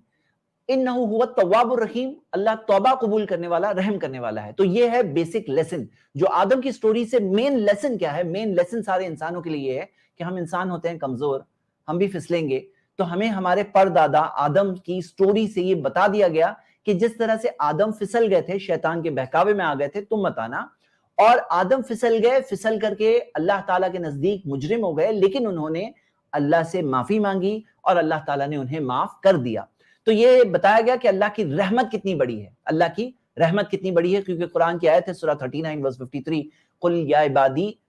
[SPEAKER 2] इन्नहु हुवा तव्वाबुर रहीम, अल्लाह तौबा कबूल करने वाला, रहम करने वाला है। तो ये है बेसिक लेसन जो आदम की स्टोरी से। मेन लेसन क्या है? मेन लेसन सारे इंसानों के लिए है कि हम इंसान होते हैं कमजोर, हम भी फिसलेंगे, तो हमें हमारे परदादा आदम की स्टोरी से ये बता दिया गया कि जिस तरह से आदम फिसल गए थे, शैतान के बहकावे में आ गए थे, तुम मत आना। और आदम फिसल गए, फिसल करके अल्लाह ताला के नजदीक मुजरिम हो गए, लेकिन उन्होंने अल्लाह से माफी मांगी और अल्लाह ताला ने उन्हें माफ कर दिया। तो ये बताया गया कि अल्लाह की रहमत कितनी बड़ी है, अल्लाह की रहमत कितनी बड़ी है, क्योंकि कुरान की आयत है सूरा 39 वर्स 53, कुल या इबादी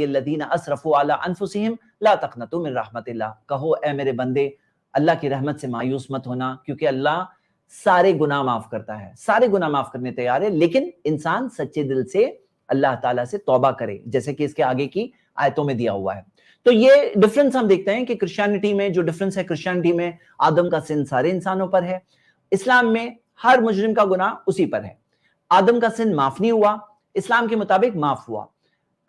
[SPEAKER 2] अल्लज़ीना असरफू अला अनफुसिहिम ला तक़नतू मिन रहमतिल्लाह, कहो ए मेरे बंदे अल्लाह की रहमत से मायूस मत होना, क्योंकि अल्लाह सारे गुनाह माफ करता है, सारे गुनाह माफ करने तैयार है, लेकिन इंसान सच्चे दिल से अल्लाह ताला से तौबा करे, जैसे कि इसके आगे की आयतों में दिया हुआ है। तो ये डिफरेंस हम देखते हैं कि क्रिश्चियनिटी में जो डिफरेंस है, क्रिश्चियनिटी में आदम का सिन सारे इंसानों पर है, इस्लाम में हर मुजरिम का गुनाह उसी पर है। आदम का सिन माफ नहीं हुआ, इस्लाम के मुताबिक माफ हुआ।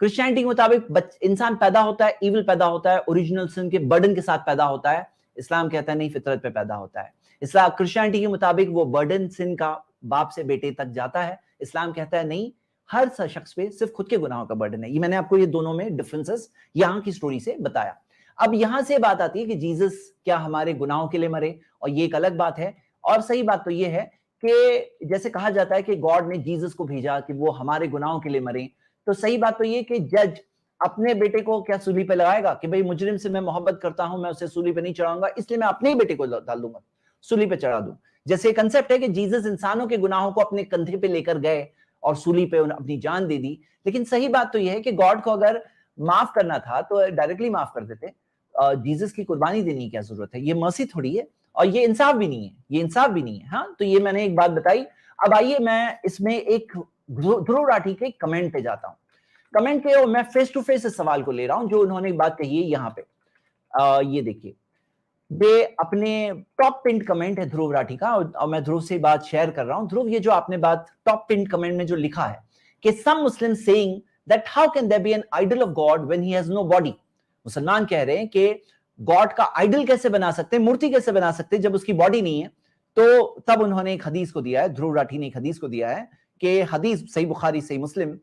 [SPEAKER 2] क्रिश्चियनिटी के मुताबिक इंसान पैदा होता है, इविल पैदा होता है, ओरिजिनल सिन के बर्डन के साथ पैदा होता है। इस्लाम कहता है नहीं, फितरत पे पैदा होता है। इस्लाम क्रिश्चियनिटी के मुताबिक वो बर्डन सिन का बाप से बेटे तक जाता है। इस्लाम कहता है नहीं, हर शख्स पे सिर्फ खुद के गुनाहों का बर्डन है। ये मैंने आपको ये दोनों में डिफरेंसेस यहाँ की स्टोरी से बताया। अब यहां से बात आती है कि जीसस क्या हमारे गुनाहों के लिए मरे, और ये एक अलग बात है। और सही बात तो ये है कि जैसे कहा जाता है कि गॉड ने जीसस को भेजा कि वो हमारे गुनाहों के लिए मरे, तो सही बात तो ये कि जज अपने बेटे को क्या सूली पे लगाएगा कि भाई मुजरिम से मैं मोहब्बत करता हूं, मैं उसे सूली पे नहीं चढ़ाऊंगा, इसलिए मैं अपने ही बेटे को डाल दूंगा, सूली पे चढ़ा दूं। जैसे कंसेप्ट है कि जीसस इंसानों के गुनाहों को अपने कंधे पे लेकर गए और सूली पे अपनी जान दे दी। लेकिन सही बात तो यह है कि गॉड को अगर माफ करना था तो डायरेक्टली माफ कर देते। जीसस की कुर्बानी देने की क्या जरूरत है? ये मर्सी थोड़ी है, और ये इंसाफ भी नहीं है, ये इंसाफ भी नहीं है। हाँ, तो ये मैंने एक बात बताई। अब आइए मैं इसमें एक ध्रुव राठी के कमेंट पे जाता हूँ। कमेंट पे मैं फेस टू फेस इस सवाल को ले रहा हूं जो उन्होंने एक बात कही है यहाँ पे। ये देखिए, ये अपने टॉप पिंड कमेंट है ध्रुव राठी का, और मैं ध्रुव से बात शेयर कर रहा हूं। ध्रुव, ये जो आपने बात टॉप पिंड कमेंट में जो लिखा है कि some Muslim saying that how can there be an idol of God when he has no body. मुसलमान कह रहे हैं कि गॉड का आइडल कैसे बना सकते हैं, मूर्ति कैसे बना सकते हैं जब उसकी बॉडी नहीं है। तो तब उन्होंने एक हदीस को दिया है, ध्रुव राठी ने एक हदीस को दिया है कि हदीस सही बुखारी सही मुस्लिम,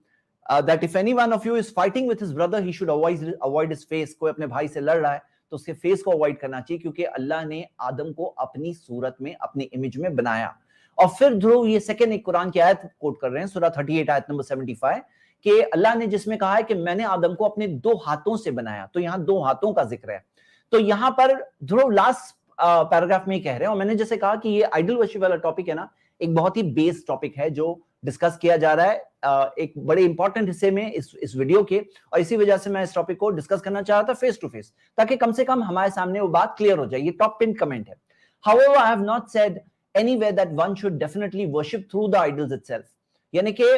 [SPEAKER 2] that if any one of you is fighting with his brother he should avoid his face। कोई अपने भाई से लड़ रहा है तो उसके फेस को अवॉइड करना चाहिए, क्योंकि अल्लाह ने आदम को अपनी सूरत में, अपनी इमेज में बनाया। और फिर ध्रुव ये सेकंड एक कुरान की आयत कोट कर रहे हैं, सूरह 38 आयत नंबर 75, कि अल्लाह ने जिसमें कहा है कि मैंने आदम को अपने 2 हाथों से बनाया। तो यहाँ 2 हाथों का जिक्र है। तो यहाँ पर ध्रुव लास्ट पैराग्राफ में ही कह रहे हैं, और मैंने जैसे कहा कि ये आइडल वर्शिप वाला टॉपिक है ना, एक बहुत ही बेस टॉपिक है जो डिस्कस किया जा रहा है एक बड़े इंपॉर्टेंट हिस्से में इस वीडियो के, और इसी वजह से मैं इस टॉपिक को डिस्कस करना चाह रहा था फेस टू फेस, ताकि कम से कम हमारे सामने वो बात क्लियर हो जाए। ये टॉप पिन कमेंट है। However, I have not said anywhere that one should definitely worship through the idols itself। यानी कि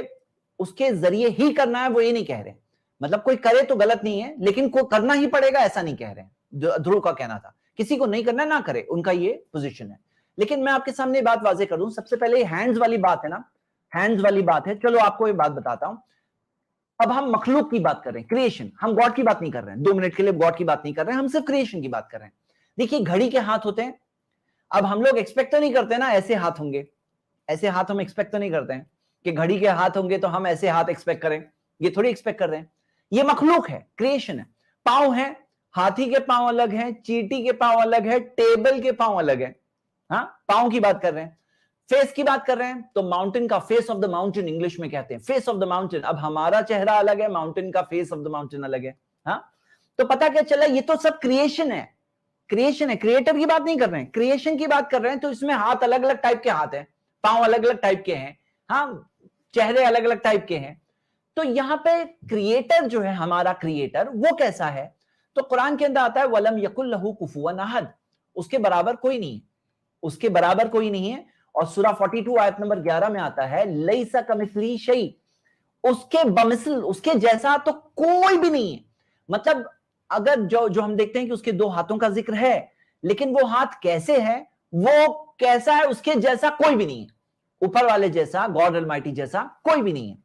[SPEAKER 2] उसके जरिए ही करना है, वो ये नहीं कह रहे। मतलब कोई करे तो गलत नहीं है, लेकिन को करना ही पड़ेगा ऐसा नहीं कह रहे हैं। ध्रुव का कहना था किसी को नहीं करना ना करे, उनका ये पोजीशन है। लेकिन मैं आपके सामने बात वाजे कर दूं। सबसे पहले हैंड्स वाली बात है ना, हैंड्स वाली बात है। चलो आपको एक बात बताता हूं। अब हम मखलूक की बात कर रहे हैं, क्रिएशन। हम गॉड की बात नहीं कर रहे हैं, 2 मिनट के लिए गॉड की बात नहीं कर रहे हैं, हम सिर्फ क्रिएशन की बात कर रहे हैं। देखिए, घड़ी के हाथ होते हैं। अब हम लोग एक्सपेक्ट तो नहीं करते ना ऐसे हाथ होंगे, ऐसे हाथ हम एक्सपेक्ट तो नहीं करते हैं कि घड़ी के हाथ होंगे तो हम ऐसे हाथ एक्सपेक्ट करें। ये थोड़ी एक्सपेक्ट कर रहे हैं। ये मखलूक है, क्रिएशन है। पांव है, हाथी के पांव अलग है, चींटी के पांव अलग है, टेबल के पांव अलग है। हाँ, पांव की बात कर रहे हैं। फेस की बात कर रहे हैं तो माउंटेन का face of the mountain English में कहते हैं, फेस ऑफ द माउंटेन। अब हमारा चेहरा अलग है, माउंटेन का फेस ऑफ द माउंटेन अलग है। हाँ, तो पता क्या चला, ये तो सब क्रिएशन है। क्रिएशन है, क्रिएटर की बात नहीं कर रहे हैं, क्रिएशन की बात कर रहे हैं। तो इसमें हाथ अलग अलग टाइप के हाथ हैं, पांव अलग अलग टाइप के हैं, हाँ, चेहरे अलग अलग टाइप के हैं। तो यहाँ पे क्रिएटर जो है, हमारा क्रिएटर, वो कैसा है? तो कुरान के अंदर आता है वलम यकुल लहू कुफुवन अहद, उसके बराबर कोई नहीं है, उसके बराबर कोई नहीं है। और सूरा 42 आयत नंबर 11 में आता है लैसा कमिस्ली शै, उसके बमिसल, उसके जैसा तो कोई भी नहीं है। मतलब अगर जो हम देखते हैं कि उसके 2 हाथों का जिक्र है, लेकिन वो हाथ कैसे है, वो कैसा है, उसके जैसा कोई भी नहीं है। ऊपर वाले जैसा, गॉड अलमाइटी जैसा कोई भी नहीं है।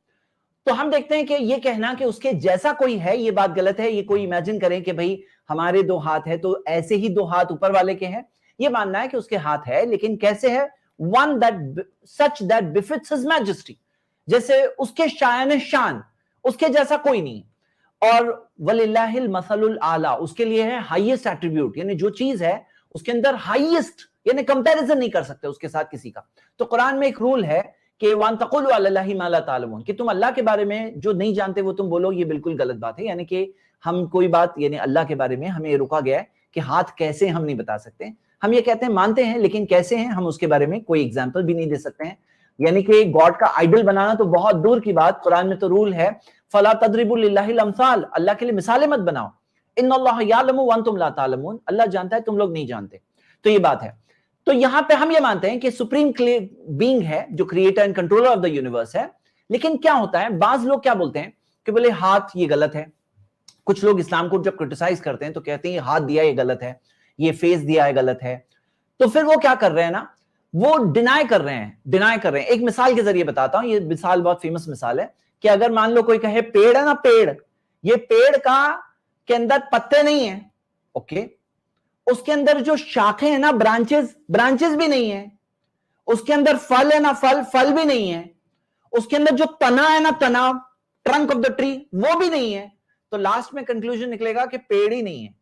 [SPEAKER 2] तो हम देखते हैं कि ये कहना कि उसके जैसा कोई है, ये बात गलत है। ये कोई इमेजिन करें कि भाई हमारे 2 हाथ है तो ऐसे ही 2 हाथ ऊपर वाले के हैं, ये मानना है कि उसके हाथ है, लेकिन कैसे है? One that such that befits his majesty, जैसे उसके शान शान, उसके जैसा कोई नहीं। और वलिल्लाहिल मसलुल आला, उसके लिए है हाईएस्ट एट्रीब्यूट, यानी जो चीज है उसके अंदर हाईएस्ट, यानी कंपैरिजन नहीं कर सकते उसके साथ किसी का। तो कुरान में एक रूल है कि वान तकुलु अलल्लाहि मा ला तालमून, कि तुम अल्लाह के बारे में जो नहीं जानते वो तुम बोलो, ये बिल्कुल गलत बात है। यानी कि हम कोई बात, यानी अल्लाह के बारे में हमें रोका गया है कि हाथ कैसे हम नहीं बता सकते। हम ये कहते हैं मानते हैं, लेकिन कैसे हैं हम उसके बारे में कोई एग्जाम्पल भी नहीं दे सकते हैं। यानी कि गॉड का आइडल बनाना तो बहुत दूर की बात, कुरान में तो रूल है फला तदरिबु लिल्लाहिल अमसाल, अल्लाह के लिए मिसालें मत बनाओ। इन्नल्लाह यालमु व अंतुम ला तालमून, अल्लाह जानता है तुम लोग नहीं जानते। तो ये बात है। तो यहां पे हम ये मानते हैं कि सुप्रीम बीइंग है जो creator and controller of the universe है, लेकिन क्या होता है, बाज लोग क्या बोलते हैं कि बोले हाथ ये गलत है। कुछ लोग इस्लाम को जब क्रिटिसाइज करते हैं तो कहते हैं ये हाथ दिया ये गलत है, ये फेस दिया है गलत है। तो फिर वो क्या कर रहे हैं ना, वो डिनाई कर रहे हैं। एक मिसाल के जरिए बताता हूं, ये मिसाल बहुत फेमस मिसाल है कि अगर मान लो कोई कहे पेड़ है ना, पेड़, ये पेड़ का के अंदर पत्ते नहीं है, ओके, उसके अंदर जो शाखें हैं ना, ब्रांचेस भी नहीं है, उसके अंदर फल है ना, फल भी नहीं है, उसके अंदर जो तना है ना, तना, ट्रंक ऑफ द ट्री, वो भी नहीं है, तो लास्ट में कंक्लूजन निकलेगा कि पेड़ ही नहीं है।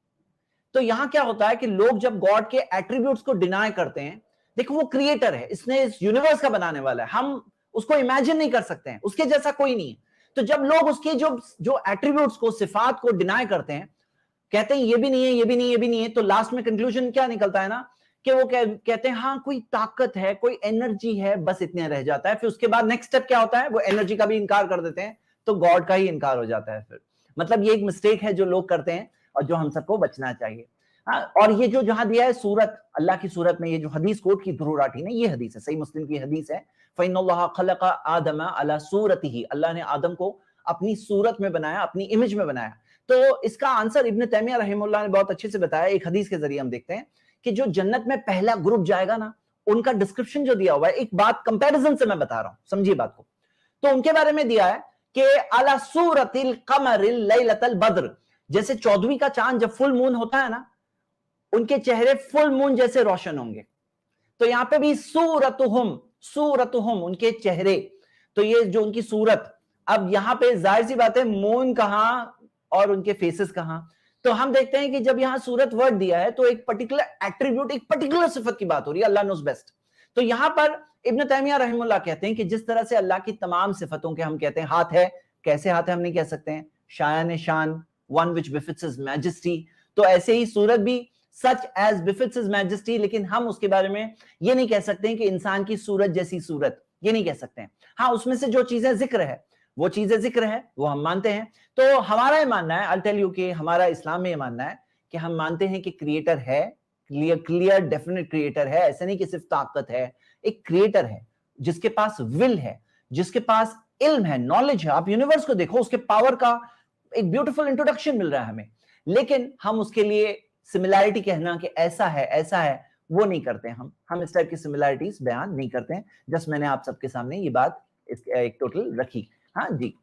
[SPEAKER 2] तो यहां क्या होता है कि लोग जब गॉड के एट्रीब्यूट्स को डिनाई करते हैं, देखो वो क्रिएटर है, इसने इस यूनिवर्स का बनाने वाला है, हम उसको इमेजिन नहीं कर सकते हैं, उसके जैसा कोई नहीं है। तो जब लोग उसके जो एट्रीब्यूट्स को, सिफात को डिनाई करते हैं, कहते हैं ये भी नहीं है, ये भी नहीं है, ये भी नहीं है, तो लास्ट में कंक्लूजन क्या निकलता है ना कि वो कहते हैं हाँ कोई ताकत है, कोई एनर्जी है, बस इतना रह जाता है। फिर उसके बाद नेक्स्ट स्टेप क्या होता है, वो एनर्जी का भी इनकार कर देते हैं, तो गॉड का ही इनकार हो जाता है फिर। मतलब ये एक मिस्टेक है जो लोग करते हैं और जो हम सबको बचना चाहिए। हाँ, और ये जो जहां दिया है सूरत, अल्लाह की सूरत में, ये जो हदीस कोट की ध्रुव राठी ने, ये हदीस है, सही मुस्लिम की हदीस है, फ़इन्नल्लाह खलक़ आदम अला सूरतिही, अल्लाह ने आदम को अपनी सूरत में बनाया, अपनी इमेज में बनाया। तो इसका आंसर इब्न तैमिया रहमतुल्लाह ने बहुत अच्छे से बताया। एक हदीस के जरिए हम देखते हैं कि जो जन्नत में पहला ग्रुप जाएगा ना, उनका डिस्क्रिप्शन जो दिया हुआ है, एक बात कंपैरिजन से मैं बता रहा हूं, समझिए बात को। तो उनके बारे में दिया है कि अला सूरतिल कमरिल लैलतल बद्र, जैसे 14वीं का चांद जब फुल मून होता है ना, उनके चेहरे फुल मून जैसे रोशन होंगे। तो यहां पे भी सूरतुहुम उनके चेहरे, तो ये जो उनकी सूरत, अब यहां पे जाहिर सी बात है मून कहां और उनके फेसेस कहां। तो हम देखते हैं कि जब यहां सूरत वर्ड दिया है तो एक पर्टिकुलर एट्रीब्यूट, एक पर्टिकुलर सिफत की बात हो रही है, अल्लाह नोस बेस्ट। तो यहां पर इब्न तैमिया रहमतुल्लाह कहते हैं कि जिस तरह से अल्लाह की तमाम सिफतों के हम कहते हैं हाथ है, कैसे हाथ है हम नहीं कह सकते हैं, शायान शान, वन विच बिफिट्स हिज मैजेस्टी, तो ऐसे ही सूरत भी सच एज बिफिट्स हिज मैजेस्टी, लेकिन हम उसके बारे में ये नहीं कह सकते हैं कि इंसान की सूरत जैसी सूरत, ये नहीं कह सकते हैं। हाँ, उसमें से जो चीजें जिक्र है, वो चीजें जिक्र है, वो हम मानते हैं। तो हमारा ये मानना है, आई टेल यू कि हमारा इस्लाम में ये मानना है कि हम मानते हैं कि क्रिएटर है, क्लियर डेफिनेट क्रिएटर है, ऐसे नहीं कि सिर्फ ताकत है, एक क्रिएटर है जिसके पास विल है, जिसके पास इल्म है, नॉलेज है। आप यूनिवर्स को देखो, उसके पावर का एक ब्यूटीफुल इंट्रोडक्शन मिल रहा है हमें, लेकिन हम उसके लिए सिमिलैरिटी कहना कि ऐसा है वो नहीं करते हैं। हम इस टाइप की सिमिलैरिटीज बयान नहीं करते हैं। जस्ट मैंने आप सबके सामने ये बात एक टोटल रखी। हाँ जी,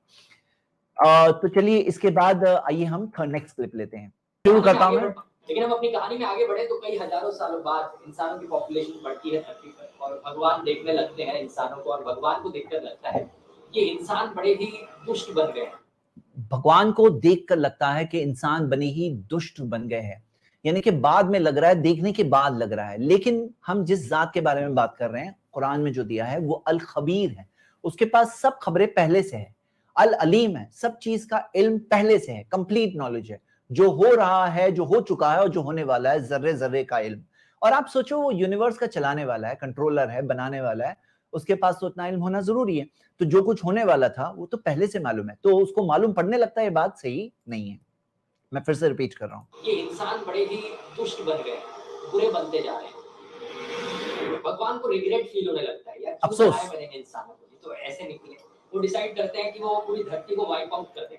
[SPEAKER 2] तो चलिए इसके बाद आइए हम नेक्स्ट क्लिप लेते हैं, शुरू करता हूं मैं।
[SPEAKER 3] लेकिन हम अपनी कहानी में आगे बढ़े तो कई हजारों सालों बाद इंसानों की पॉपुलेशन बढ़ती है धरती पर, और भगवान देखने लगते हैं इंसानों को, और भगवान को देखकर लगता है कि इंसान बड़े ही दुष्ट बन गए हैं।
[SPEAKER 2] भगवान को देखकर लगता है कि इंसान बने ही दुष्ट बन गए हैं, यानी कि बाद में लग रहा है, देखने के बाद लग रहा है। लेकिन हम जिस जात के बारे में बात कर रहे हैं, कुरान में जो दिया है वो अल खबीर है, उसके पास सब खबरें पहले से है। अल अलीम है, सब चीज का इल्म पहले से है, कंप्लीट नॉलेज है, जो हो रहा है, जो हो चुका है और जो होने वाला है, जर्रे जर्रे का इल्म। और आप सोचो, वो यूनिवर्स का चलाने वाला है, कंट्रोलर है, बनाने वाला है, उसके पास तो उतना इल्म होना जरूरी है। तो जो कुछ होने वाला था वो तो पहले से मालूम है, तो उसको मालूम पड़ने लगता है, ये बात सही नहीं है। मैं फिर से रिपीट कर रहा हूँ,
[SPEAKER 3] ये इंसान बड़े ही दुष्ट बन गए, बुरे बनते जा रहे हैं। भगवान को रिग्रेट फील होने लगता है, यार क्यों बनाया मैंने इंसानों को, तो ऐसे निकले। वो डिसाइड करते हैं कि वो पूरी धरती को वाइप आउट कर दें।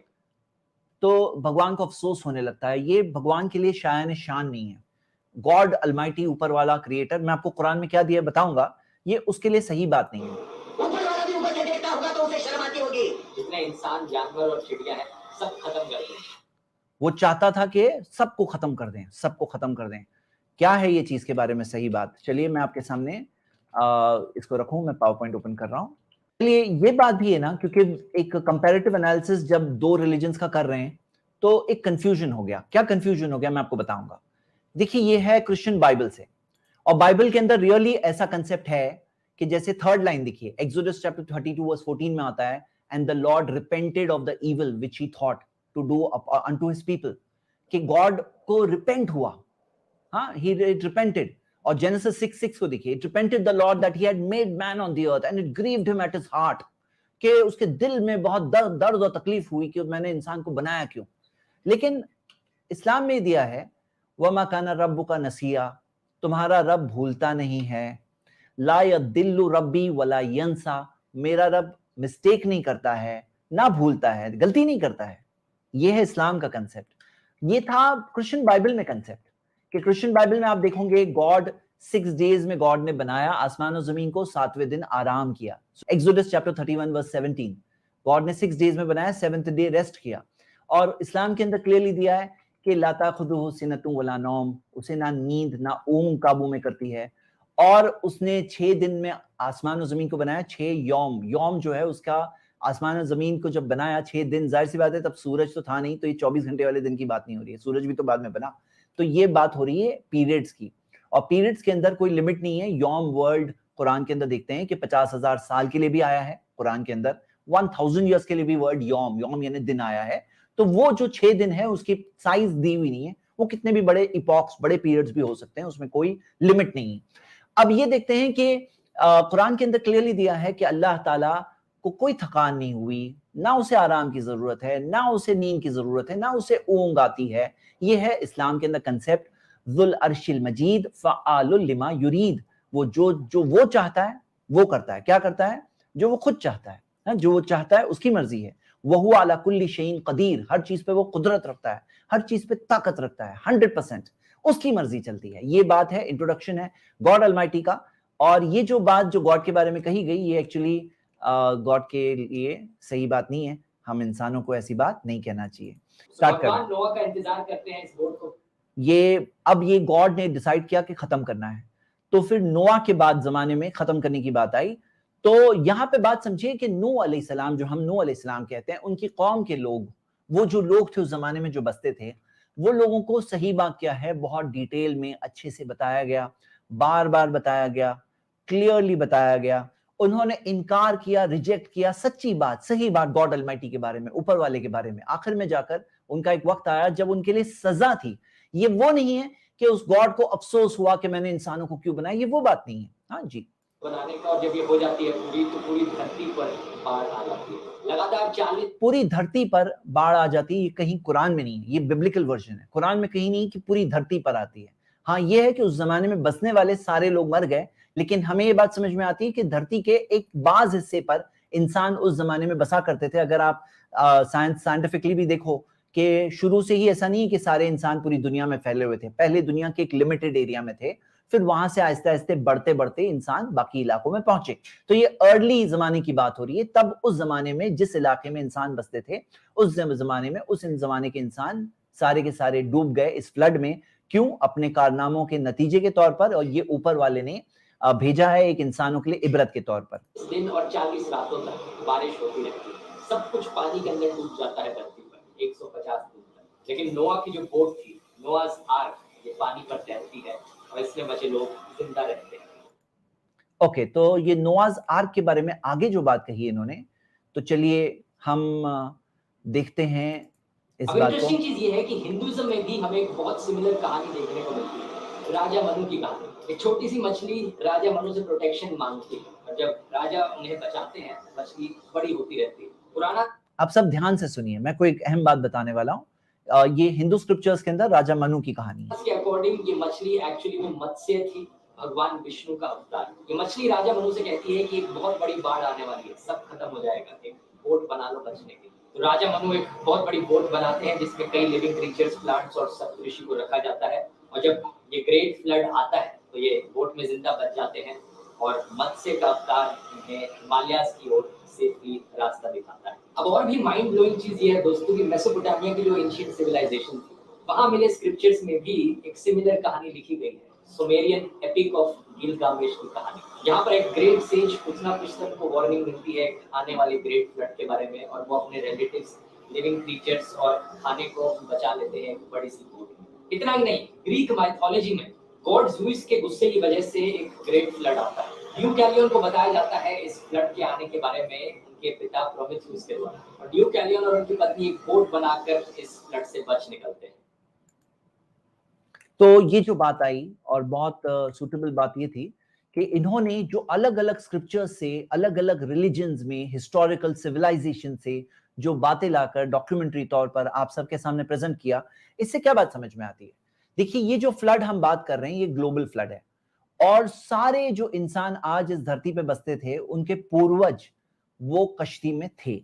[SPEAKER 2] तो भगवान को अफसोस होने लगता है। ये भगवान के लिए शायान शान नहीं है। गॉड अलमाइटी, ऊपर वाला क्रिएटर, मैं आपको कुरान में क्या दिया बताऊंगा, ये उसके लिए सही बात नहीं है।
[SPEAKER 4] ऊपर वाला भी ऊपर से देखता होगा तो उसे शर्म आती होगी।
[SPEAKER 3] जितने इंसान, जानवर और चिड़िया हैं, सब खत्म कर दें।
[SPEAKER 2] वो चाहता था कि सबको खत्म कर दें, सबको खत्म कर दें। क्या है ये चीज के बारे में सही बात? चलिए मैं आपके सामने इसको रखूं, मैं पावर पॉइंट ओपन कर रहा हूं। चलिए ये बात भी है ना, क्योंकि एक कंपैरेटिव एनालिसिस जब दो रिलीजन्स का कर रहे हैं तो एक कंफ्यूजन हो गया। क्या कंफ्यूजन हो गया मैं आपको बताऊंगा। देखिए ये है क्रिश्चियन बाइबल से, और बाइबल के अंदर रियली ऐसा कंसेप्ट है कि जैसे थर्ड लाइन देखिए, एक्सोडस चैप्टर 32 वर्स 14 में आता है, and the Lord repented of the evil which he thought to do unto his people, कि गॉड को रिपेंट हुआ, हाँ, he repented। और जेनेसिस 6:6 को देखिए, it repented the Lord that he had made man on the earth and it grieved him at his heart, कि उसके दिल में बहुत दर्द और तकलीफ हुई कि मैंने इंसान को बनाया क्यों। लेकिन इस्लाम में दिया है, वमा काना रब्बुका नसिया, तुम्हारा रब भूलता नहीं है, ला यदिल्लु रब्बी वला यंसा, मेरा रब मिस्टेक नहीं करता है, ना भूलता है, गलती नहीं करता है। ये है इस्लाम का कंसेप्ट। ये था क्रिश्चियन बाइबल में कंसेप्ट कि क्रिश्चियन बाइबल में आप देखोगे गॉड 6 डेज में गॉड ने बनाया आसमान और जमीन को, 7वें दिन आराम किया। एक्सोडस चैप्टर 31 वर्स 17, गॉड ने 6 डेज में बनाया, 7th डे रेस्ट किया। और इस्लाम के अंदर क्लियरली दिया है कि ला ताखुदुहु सिनतुन वला नौम, उसे ना नींद ना ऊंग काबू में करती है। और उसने 6 दिन में आसमान और जमीन को बनाया, 6 यौम, यौम जो है उसका आसमान और जमीन को जब बनाया 6 दिन, जाहिर सी बात है तब सूरज तो था नहीं, तो ये 24 घंटे वाले दिन की बात नहीं हो रही है, सूरज भी तो बाद में बना। तो ये बात हो रही है पीरियड्स की, और पीरियड्स के अंदर कोई लिमिट नहीं है। यौम वर्ड कुरान के अंदर देखते हैं कि 50,000 साल के लिए भी आया है कुरान के अंदर, 1000 ईयर्स के लिए भी वर्ड यौम, यौम यानी दिन आया है। तो वो जो 6 दिन है उसकी साइज दी हुई नहीं है, वो कितने भी बड़े इपॉक्स, बड़े पीरियड्स भी हो सकते हैं, उसमें कोई लिमिट नहीं है। अब ये देखते हैं कि कुरान के अंदर क्लियरली दिया है कि अल्लाह ताला को कोई थकान नहीं हुई, ना उसे आराम की जरूरत है, ना उसे नींद की जरूरत है, ना उसे ऊंग आती है। ये है इस्लाम के अंदर कंसेप्ट जुल अर्शिल मजीद फ़आलुल लिमा युरीद। वो जो वो चाहता है वो करता है। क्या करता है? जो वो खुद चाहता है, जो वो चाहता है उसकी मर्जी है। वहु अला कुल्ली शैइन कदीर, हर चीज पे वो कुदरत रखता है, हर चीज पे ताकत रखता है, 100% उसकी मर्जी चलती है। ये बात है, इंट्रोडक्शन है गॉड अलमाइटी का। और ये जो बात जो गॉड के बारे में कही गई, ये एक्चुअली गॉड के लिए सही बात नहीं है। हम इंसानों को ऐसी बात नहीं कहना चाहिए। स्टार्ट करना है।
[SPEAKER 3] नोआ का इंतजार करते हैं इस बोर्ड को।
[SPEAKER 2] ये गॉड ने डिसाइड किया कि खत्म करना है, तो फिर नोआ के बाद जमाने में खत्म करने की बात आई। तो यहां पे बात समझिए कि नूह अलैहिस्सलाम, जो हम नूह अलैहिस्सलाम कहते हैं, उनकी कौम के लोग, वो जो लोग थे उस जमाने में जो बसते थे, वो लोगों को सही बात क्या है बहुत डिटेल में अच्छे से बताया गया, बार बार बताया गया, क्लियरली बताया गया। उन्होंने इनकार किया, रिजेक्ट किया सच्ची बात, सही बात गॉड अलमाइटी के बारे में, ऊपर वाले के बारे में। आखिर में जाकर उनका एक वक्त आया जब उनके लिए सजा थी। ये वो नहीं है कि उस गॉड को अफसोस हुआ कि मैंने इंसानों को क्यों बनाया, ये वो बात नहीं है। हाँ जी,
[SPEAKER 3] बनाने का, और जब ये हो जाती है पूरी, तो पूरी धरती पर बाढ़ आ जाती है। लगातार 40
[SPEAKER 2] पूरी धरती पर बाढ़ आ जाती है। ये कहीं कुरान में नहीं है, ये बिब्लिकल वर्जन है। कुरान में कहीं नहीं कि पूरी धरती पर आती है। हाँ, ये है कि उस जमाने में बसने वाले सारे लोग मर गए, लेकिन हमें ये बात समझ में आती है कि धरती के एक बाज हिस्से पर इंसान उस जमाने में बसा करते थे। अगर आप साइंटिफिकली भी देखो कि शुरू से ही ऐसा नहीं है कि सारे इंसान पूरी दुनिया में फैले हुए थे। पहले दुनिया के एक लिमिटेड एरिया में थे, फिर वहां से आहिस्ते आहिस्ते बढ़ते बढ़ते इंसान बाकी इलाकों में पहुंचे। तो ये अर्ली जमाने की बात हो रही है। तब उस जमाने में जिस इलाके में इंसान बसते थे, उस जमाने में उस जमाने के इंसान सारे के सारे डूब गए इस फ्लड में। क्यों? अपने कारनामों के नतीजे के तौर पर, और ये ऊपर वाले ने भेजा है एक इंसानों के लिए इबरत के तौर पर।
[SPEAKER 3] दिन और 40 रातों तक बारिश होती रहती है, सब कुछ पानी के अंदर डूब जाता है धरती पर 150 फुट तक। लेकिन नोआ की जो बोट थी, नोआस आर्क, ये पानी पर तैरती है और इसमें बचे लोग जिंदा रहते हैं।
[SPEAKER 2] ओके, तो ये नोआज आर्क के बारे में आगे जो बात कही है इन्होंने, तो चलिए हम देखते हैं इस
[SPEAKER 3] अब
[SPEAKER 2] बात को।
[SPEAKER 3] इंटरेस्टिंग चीज ये है कि हिंदुइज्म में भी हमें एक बहुत सिमिलर कहानी देखने को मिलती है, राजा मनु की कहानी। एक छोटी सी मछली राजा मनु से प्रोटेक्शन मांगती है, और जब राजा उन्हें बचाते हैं, मछली बड़ी होती रहती है। पुराना,
[SPEAKER 2] आप सब ध्यान से सुनिए, मैं कोई एक अहम बात बताने वाला हूँ। ये हिंदू स्क्रिप्चर्स के अंदर राजा मनु की कहानी है।
[SPEAKER 3] इसके अकॉर्डिंग ये मछली एक्चुअली में मत्स्य थी, भगवान विष्णु का अवतार। ये मछली राजा मनु से कहती है कि एक बहुत बड़ी बाढ़ आने वाली है, सब खत्म हो जाएगा, एक बोट बना लो बचने के लिए। तो राजा मनु एक बहुत बड़ी बोट बनाते हैं जिसमें कई लिविंग क्रीचर्स, प्लांट्स और सप्तऋषि को रखा जाता है। और जब ये ग्रेट फ्लड आता है तो ये बोट में जिंदा बच जाते हैं, और मत्स्य का अवतार इन्हें हिमालयाज की ओर सेफली रास्ता दिखाता है। अब और भी माइंड ब्लोइंग चीज ये है दोस्तों कि मेसोपोटामिया की जो एंशिएंट सिविलाइजेशन थी, वहां मिले स्क्रिप्चर्स में भी एक सिमिलर कहानी लिखी गई है, सुमेरियन एपिक ऑफ गिलगामेश की कहानी। यहाँ पर एक ग्रेट सेज कुछ ना कुछ तक को वार्निंग मिलती है आने वाले ग्रेट फ्लड के बारे में, और वो अपने रिलेटिव्स, लिविंग क्रीचर्स और खाने को बचा लेते हैं एक बड़ी सी बोट में। इतना ही नहीं, ग्रीक माइथोलॉजी में गॉड ज़्यूस के गुस्से की वजह से एक ग्रेट फ्लड आता है। ड्यूकैलियन को बताया जाता है इस फ्लड के आने के बारे में उनके पिता प्रोमेथियस के द्वारा, और ड्यूकैलियन और उनकी पत्नी एक बोट बनाकर इस फ्लड से बच निकलते हैं।
[SPEAKER 2] तो ये जो बात आई, और बहुत सूटेबल बात ये थी कि इन्होंने जो अलग अलग स्क्रिप्चर्स से, अलग अलग रिलीजन्स में, हिस्टोरिकल सिविलाइजेशन से जो बातें लाकर डॉक्यूमेंट्री तौर पर आप सबके सामने प्रेजेंट किया, इससे क्या बात समझ में आती है? देखिए, ये जो फ्लड हम बात कर रहे हैं, ये ग्लोबल फ्लड है, और सारे जो इंसान आज इस धरती पे बसते थे, उनके पूर्वज वो कश्ती में थे।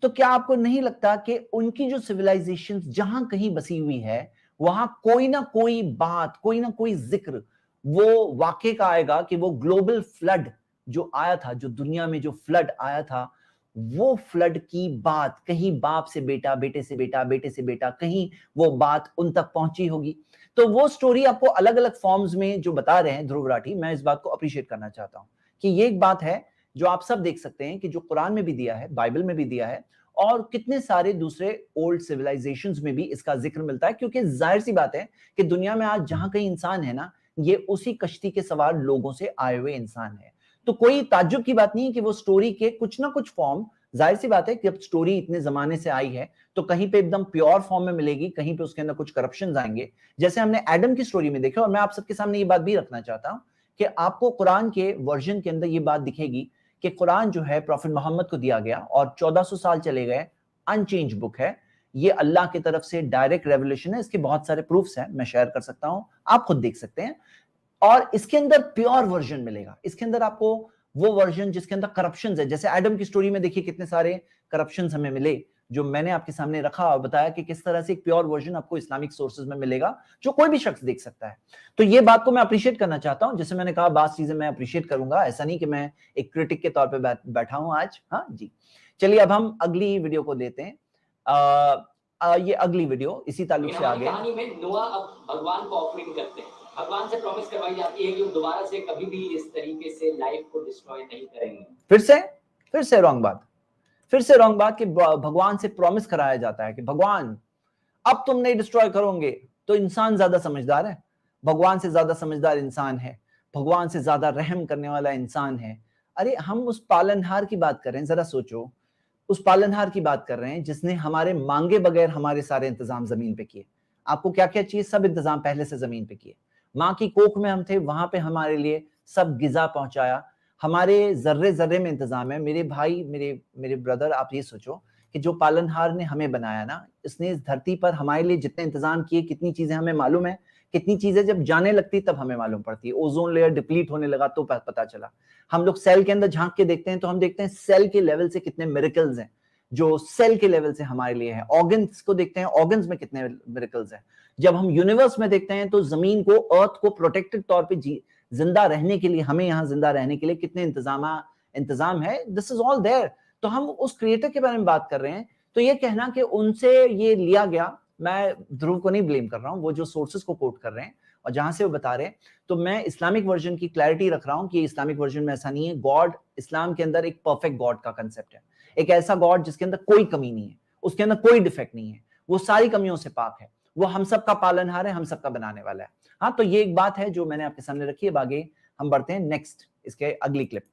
[SPEAKER 2] तो क्या आपको नहीं लगता कि उनकी जो सिविलाइजेशन जहां कहीं बसी हुई है वहां कोई ना कोई बात, कोई ना कोई जिक्र वो वाकई का आएगा कि वो ग्लोबल फ्लड जो आया था, जो दुनिया में जो फ्लड आया था, वो फ्लड की बात कहीं बाप से बेटा, बेटे से बेटा, बेटे से बेटा, कहीं वो बात उन तक पहुंची होगी। तो वो स्टोरी आपको अलग अलग फॉर्म्स में जो बता रहे हैं ध्रुव राठी, मैं इस बात को अप्रिशिएट करना चाहता हूं कि ये एक बात है जो आप सब देख सकते हैं कि जो कुरान में भी दिया है, बाइबल में भी दिया है, और कितने सारे दूसरे ओल्ड सिविलाइजेशंस में भी इसका जिक्र मिलता है। क्योंकि जाहिर सी बात है कि दुनिया में आज जहां कहीं इंसान है ना, ये उसी कश्ती के सवार लोगों से आए हुए इंसान है। तो कोई ताज्जुब की बात नहीं है कि वो स्टोरी के कुछ ना कुछ फॉर्म, जाहिर सी बात है कि अब स्टोरी इतने जमाने से आई है तो कहीं पे एकदम प्योर फॉर्म में मिलेगी, कहीं पे उसके अंदर कुछ करप्शन आएंगे, जैसे हमने एडम की स्टोरी में देखा। और मैं आप सबके सामने ये बात भी रखना चाहता हूं कि आपको कुरान के वर्जन के अंदर ये बात दिखेगी कि कुरान जो है प्रॉफिट मोहम्मद को दिया गया और 1400 साल चले गए, अनचेंज बुक है, ये अल्लाह की तरफ से डायरेक्ट रेवलेशन है। इसके बहुत सारे प्रूफ्स हैं, मैं शेयर कर सकता हूं, आप खुद देख सकते हैं। और इसके अंदर प्योर वर्जन मिलेगा, इसके अंदर आपको वो वर्जन जिसके अंदर करप्शन है, जैसे एडम की स्टोरी में देखिए कितने सारे करप्शन हमें मिले, जो मैंने आपके सामने रखा और बताया कि किस तरह से एक प्योर वर्जन आपको इस्लामिक सोर्सेज में मिलेगा जो कोई भी शख्स देख सकता है। तो ये बात को मैं अप्रिशिएट करना चाहता हूं। जैसे मैंने कहा, बात चीजें मैं अप्रिशिएट करूंगा, ऐसा नहीं कि मैं एक क्रिटिक के तौर पर बैठा हूं आज। हाँ जी, चलिए अब हम अगली वीडियो को देते हैं। ये अगली वीडियो इसी ताल्लुक से आगे।
[SPEAKER 3] कहानी में नोआ अब भगवान को ऑफरिंग करते हैं, भगवान से प्रॉमिस करवाई जाती है कि वो दोबारा से कभी भी इस तरीके से लाइफ को डिस्ट्रॉय नहीं करेंगे।
[SPEAKER 2] फिर से रॉन्ग बात, फिर से रॉन्ग बात कि भगवान से प्रॉमिस कराया जाता है कि भगवान अब तुम नहीं डिस्ट्रॉय करोगे। तो इंसान ज्यादा समझदार है, भगवान से ज्यादा समझदार इंसान है, भगवान से ज्यादा रहम करने वाला इंसान है। अरे हम उस पालनहार की बात कर रहे हैं, जरा सोचो, उस पालनहार की बात कर रहे हैं जिसने हमारे मांगे बगैर हमारे सारे इंतजाम जमीन पे किए। आपको क्या क्या चाहिए, सब इंतजाम पहले से जमीन पे किए। माँ की कोख में हम थे, वहां पे हमारे लिए सब गिजा पहुंचाया, हमारे जर्रे जर्रे में इंतजाम है। मेरे भाई, मेरे ब्रदर, आप ये सोचो कि जो पालनहार ने हमें बनाया ना, इसने इस धरती पर हमारे लिए जितने इंतजाम किए, कितनी चीजें हमें मालूम है, कितनी चीजें जब जाने लगती तब हमें मालूम पड़ती है। ओजोन लेयर डिप्लीट होने लगा तो पता चला। हम लोग सेल के अंदर झांक के देखते हैं तो हम देखते हैं सेल के लेवल से कितने मिरेकल्स हैं जो सेल के लेवल से हमारे लिए है। ऑर्गन्स को देखते हैं, ऑर्गन्स में कितने मिरेकल्स हैं। जब हम यूनिवर्स में देखते हैं तो जमीन को, अर्थ को प्रोटेक्टेड तौर पे जिंदा रहने के लिए, हमें यहाँ जिंदा रहने के लिए कितने इंतजाम है। This is all there. तो हम उस क्रिएटर के बारे में बात कर रहे हैं। तो ये कहना कि उनसे ये लिया गया, मैं ध्रुव को नहीं ब्लेम कर रहा हूँ, वो जो सोर्सेस को कोट कर रहे हैं और जहां से वो बता रहे हैं, तो मैं इस्लामिक वर्जन की क्लैरिटी रख रहा हूँ कि इस्लामिक वर्जन में ऐसा नहीं है। गॉड, इस्लाम के अंदर एक परफेक्ट गॉड का कंसेप्ट है, एक ऐसा गॉड जिसके अंदर कोई कमी नहीं है, उसके अंदर कोई डिफेक्ट नहीं है, वो सारी कमियों से पाक है, वो हम सबका पालनहार है, हम सबका बनाने वाला है। हाँ, तो ये एक बात है जो मैंने आपके सामने रखी है। आगे हम बढ़ते हैं नेक्स्ट, इसके अगली क्लिप।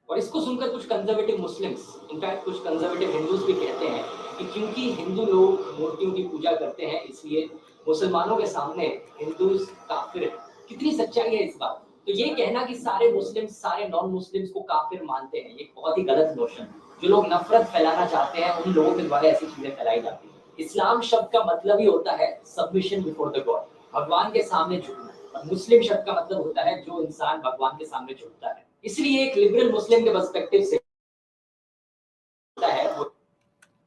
[SPEAKER 3] और इसको सुनकर कुछ कंजर्वेटिव मुस्लिम्स, इनफैक्ट कुछ कंजर्वेटिव हिंदूज भी कहते हैं कि क्योंकि हिंदू लोग मूर्तियों की पूजा करते हैं इसलिए मुसलमानों के सामने हिंदूज काफिर हैं। कितनी सच्चाई है इस बात? तो ये कहना कि सारे मुस्लिम सारे नॉन मुस्लिम्स को काफिर मानते हैं, ये बहुत ही गलत नोशन है। जो लोग नफरत फैलाना चाहते हैं उन लोगों के द्वारा ऐसी चीजें फैलाई जाती है। इस्लाम शब्द का मतलब ही होता है सबमिशन बिफोर द गॉड, भगवान के सामने झुकना। और मुस्लिम शब्द का मतलब होता है जो इंसान भगवान के सामने झुकता है। इसलिए एक लिबरल मुस्लिम के पर्सपेक्टिव से है।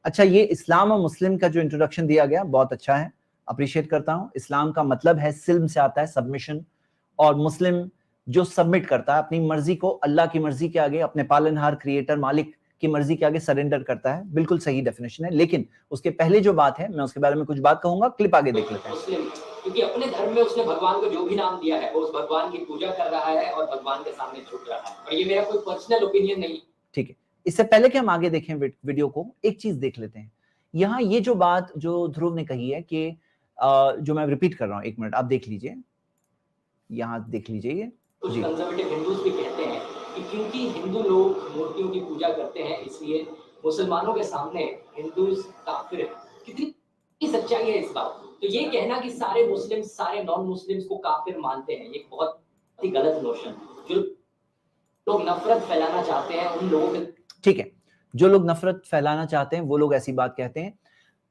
[SPEAKER 2] अच्छा, ये इस्लाम और मुस्लिम का जो इंट्रोडक्शन दिया गया बहुत अच्छा है, अप्रिशिएट करता हूं। इस्लाम का मतलब है, सिल्म से आता है, सबमिशन, और मुस्लिम जो सबमिट करता है, अपनी मर्जी को अल्लाह की मर्जी के आगे, अपने पालनहार क्रिएटर मालिक की मर्जी के आगे सरेंडर करता है। बिल्कुल सही डेफिनेशन है। लेकिन उसके पहले जो बात है, मैं उसके बारे में कुछ बात कहूंगा, क्लिप आगे देख लेते हैं।
[SPEAKER 3] मुस्लिम क्योंकि अपने धर्म में उसने भगवान को जो भी नाम दिया है वो उस भगवान की पूजा कर रहा है और भगवान के सामने झुक रहा है। और ये मेरा कोई पर्सनल ओपिनियन नहीं।
[SPEAKER 2] ठीक है, इससे पहले कि हम आगे देखें वीडियो को, एक चीज देख लेते हैं। यहाँ ये जो बात जो ध्रुव ने कही है कि जो मैं रिपीट कर रहा हूँ, एक मिनट आप देख लीजिए, यहाँ देख लीजिए। ये
[SPEAKER 3] कुछ कंजर्वेटिव हिंदूज भी कहते हैं कि क्योंकि हिंदू लोग मूर्तियों की पूजा करते हैं इसलिए मुसलमानों के सामने हिंदूज काफिर हैं। कितनी सच्चाई है इस बात? तो ये कहना कि सारे मुस्लिम सारे नॉन मुस्लिम्स को काफिर मानते हैं, ये बहुत ही गलत नोशन है। जो लोग नफरत फैलाना चाहते हैं उन लोगों के, ठीक है,
[SPEAKER 2] जो लोग नफरत फैलाना चाहते हैं वो लोग ऐसी बात कहते हैं।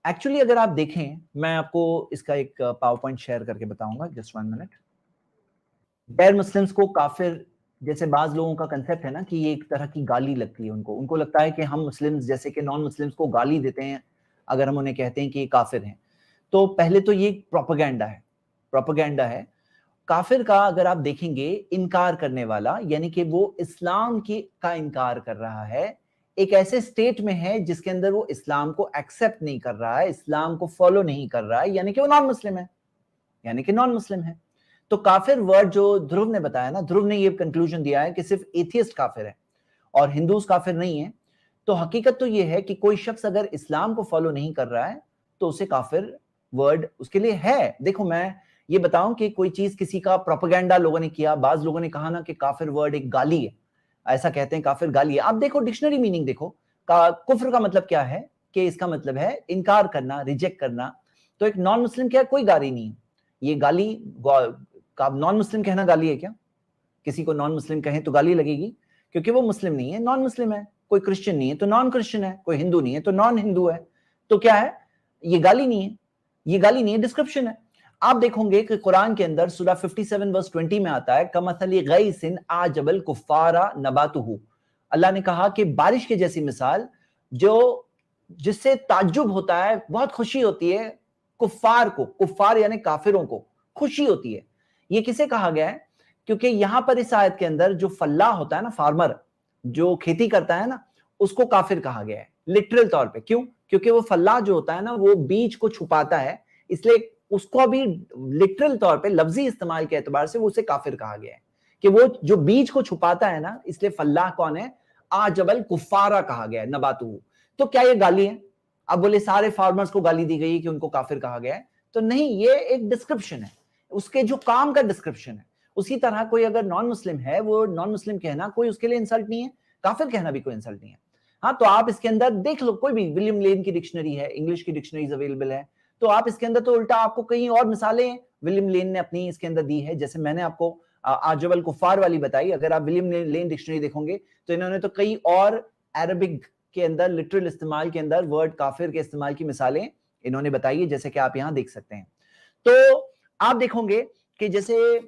[SPEAKER 2] एक्चुअली अगर आप देखें, मैं आपको इसका एक पावर पॉइंट शेयर करके बताऊंगा, जस्ट 1 मिनट। गैर मुस्लिम्स को काफिर जैसे बाज लोगों का कंसेप्ट है ना कि ये एक तरह की गाली लगती है उनको लगता है कि हम मुस्लिम्स जैसे कि नॉन मुस्लिम्स को गाली देते हैं अगर हम उन्हें कहते हैं कि ये काफिर हैं। तो पहले तो ये प्रोपेगेंडा है। काफिर का अगर आप देखेंगे इनकार करने वाला, यानी कि वो इस्लाम का इनकार कर रहा है, एक ऐसे स्टेट में है जिसके अंदर वो इस्लाम को एक्सेप्ट नहीं कर रहा है, इस्लाम को फॉलो नहीं कर रहा है, यानी कि वो नॉन मुस्लिम है। तो काफिर वर्ड जो ध्रुव ने बताया ना, ध्रुव ने ये कंक्लूजन दिया है कि सिर्फ एथियस्ट काफिर है और हिंदूज काफिर नहीं है। तो हकीकत तो ये है कि कोई शख्स अगर इस्लाम को फॉलो नहीं कर रहा है तो उसे काफिर वर्ड उसके लिए है। देखो मैं ये बताऊं कि कोई चीज किसी का प्रोपेगेंडा लोगों ने किया, बाज लोगों ने कहा ना कि काफिर वर्ड एक गाली है, ऐसा कहते हैं काफिर गाली है। आप देखो डिक्शनरी मीनिंग देखो, कुफ्र का मतलब क्या है कि इसका मतलब है इनकार करना, रिजेक्ट करना। तो एक नॉन मुस्लिम क्या है, कोई गाली नहीं है, ये गाली नॉन मुस्लिम कहना गाली है क्या? किसी को नॉन मुस्लिम कहें तो गाली लगेगी, क्योंकि वो मुस्लिम नहीं है, नॉन मुस्लिम है। कोई क्रिश्चियन नहीं है तो नॉन क्रिश्चियन है, कोई हिंदू नहीं है तो नॉन हिंदू है। तो क्या है, ये गाली नहीं है, डिस्क्रिप्शन है। आप देखोगे कि कुरान के अंदर सूरा 57 वर्स 20 में आता है कमथली गैसिन आजबल कुफ्फारा नबातुहु। अल्लाह ने कहा कि बारिश की जैसी मिसाल जिससे ताज्जुब होता है, बहुत खुशी होती है कुफ्फार यानी काफिरों को खुशी होती है। ये किसे कहा गया है? क्योंकि यहां पर इस आयत के अंदर जो फल्लाह होता है ना, फार्मर जो खेती करता है ना, उसको काफिर कहा गया है लिटरल तौर पे। क्यों? क्योंकि वो फल्लाह जो होता है ना, वो बीज को छुपाता है, इसलिए उसको अभी लिटरल तौर पे लफ्जी इस्तेमाल के एतबार से वो उसे काफिर कहा गया है कि वो जो बीज को छुपाता है ना, इसलिए फल्लाह कौन है? आजबल कुफ्फारा कहा गया है नबातुहु। तो क्या ये गाली है? अब बोले सारे फार्मर्स को गाली दी गई कि उनको काफिर कहा गया है, तो नहीं, ये एक डिस्क्रिप्शन है, उसके जो काम का डिस्क्रिप्शन है। उसी तरह कोई अगर नॉन मुस्लिम है, वो नॉन मुस्लिम कहना कोई उसके लिए इंसल्ट नहीं है, काफिर कहना भी कोई इंसल्ट नहीं है। हाँ, तो आप इसके अंदर देख लो, कोई भी विलियम लेन की डिक्शनरी है, इंग्लिश की डिक्शनरीज अवेलेबल है, तो आप इसके अंदर तो उल्टा आपको कई और मिसालें विलियम लेन ने अपनी इसके अंदर दी है। जैसे मैंने आपको आजबल कुफार वाली बताई, अगर आप विलियम लेन डिक्शनरी देखोगे तो इन्होंने तो कई और अरबिक के अंदर लिटरल इस्तेमाल के अंदर वर्ड काफिर के इस्तेमाल की मिसालें इन्होंने बताई है, जैसे कि आप यहां देख सकते हैं। तो आप देखोगे कि जैसे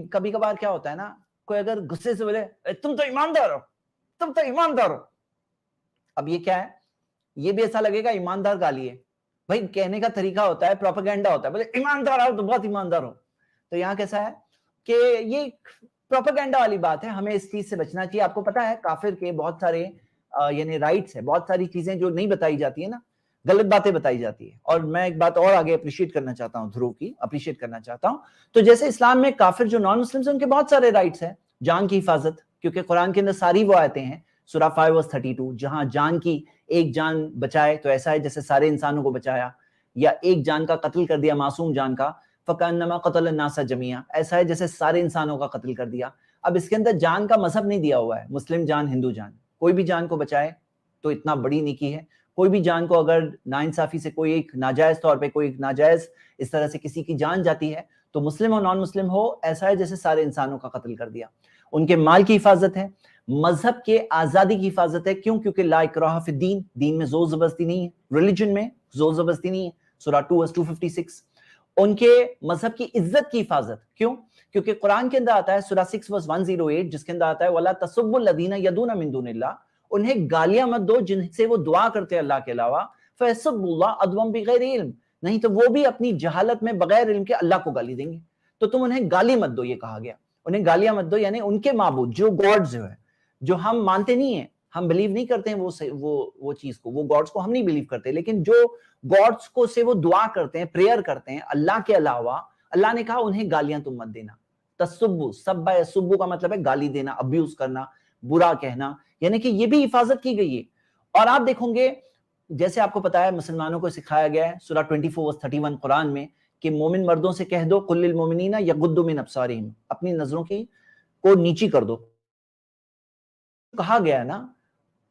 [SPEAKER 2] कभी कभार क्या होता है ना, कोई अगर गुस्से से बोले तुम तो ईमानदार हो, अब ये क्या है? ये भी ऐसा लगेगा ईमानदार गाली है भाई, कहने का तरीका होता है, प्रोपेगेंडा होता है, बोले ईमानदार हो तो बहुत ईमानदार हो। तो यहाँ कैसा है कि ये प्रोपेगेंडा वाली बात है, हमें इस चीज से बचना चाहिए। आपको पता है काफिर के बहुत सारे यानी राइट्स है, बहुत सारी चीजें जो नहीं बताई जाती है ना, गलत बातें बताई जाती है। और मैं एक बात और आगे अप्रिशिएट करना चाहता हूँ, ध्रुव की अप्रिशिएट करना चाहता हूँ। तो जैसे इस्लाम में काफिर जो नॉन मुस्लिम है उनके बहुत सारे राइट्स है, जान की हिफाजत, क्योंकि कुरान के अंदर सारी वो आयतें हैं, सूरा 5 वर्स 32, जहां जान की एक जान बचाए तो ऐसा है जैसे सारे इंसानों को बचाया, या एक जान का कत्ल कर दिया, मासूम जान का, फकान्नमा क़तल अन्नास जमीआ, ऐसा है जैसे सारे इंसानों का कत्ल कर दिया। अब इसके अंदर जान का मजहब नहीं दिया हुआ है, मुस्लिम जान, हिंदू जान, कोई भी जान को बचाए तो इतना बड़ी नेकी है। कोई भी जान को अगर नाइंसाफी से कोई एक नाजायज तौर पे कोई नाजायज इस तरह से किसी की जान जाती है तो मुस्लिम हो नॉन मुस्लिम हो, ऐसा है जैसे सारे इंसानों का कत्ल कर दिया। उनके माल की हिफाजत है, मजहब के आजादी की हिफाजत है। क्यों? क्योंकि ला इकराह फिद्दीन, दीन में जोर जबरदस्ती नहीं है, रिलीजन में जोर जबरदस्ती नहीं है, सूरा 2 वर्स 256। उनके मजहब की इज्जत की हिफाजत, क्यों? क्योंकि कुरान के अंदर आता है सूरा 6 वर्स 108, जिसके अंदर आता है वला तसुब्बुल लदीना यदूना मिन दुनिल्लाह, उन्हें गालियां मत दो जिनसे वो दुआ करते हैं अल्लाह के अलावा, फयसुब्बुल्लाह अदवम बिगैर इल्म, नहीं तो वो भी अपनी जहालत में बगैर इल्म के अल्लाह को गाली देंगे। तो तुम उन्हें गाली मत दो, ये कहा गया, उन्हें गालियां मत दो, यानी उनके माबूद जो गॉड्स है, जो हम मानते नहीं है, हम बिलीव नहीं करते हैं वो चीज को, वो गॉड्स को हम नहीं बिलीव करते, लेकिन जो गॉड्स को से वो दुआ करते हैं, प्रेयर करते हैं अल्लाह के अलावा, अल्लाह ने कहा उन्हें गालियां तुम मत देना। तसुब्बु, सब्बा यसुब्बु का मतलब है गाली देना, अब्यूज करना, बुरा कहना, यानी कि ये भी हिफाजत की गई है। और आप देखोगे जैसे आपको पता है मुसलमानों को सिखाया गया है सूरा 24 वर्स 31 कुरान में कि मोमिन मर्दों से कह दो कुल्लिल मोमिनीना यगुद्दु मिन अब्सारिहिम, अपनी नजरों की को नीची कर दो। कहा गया है ना,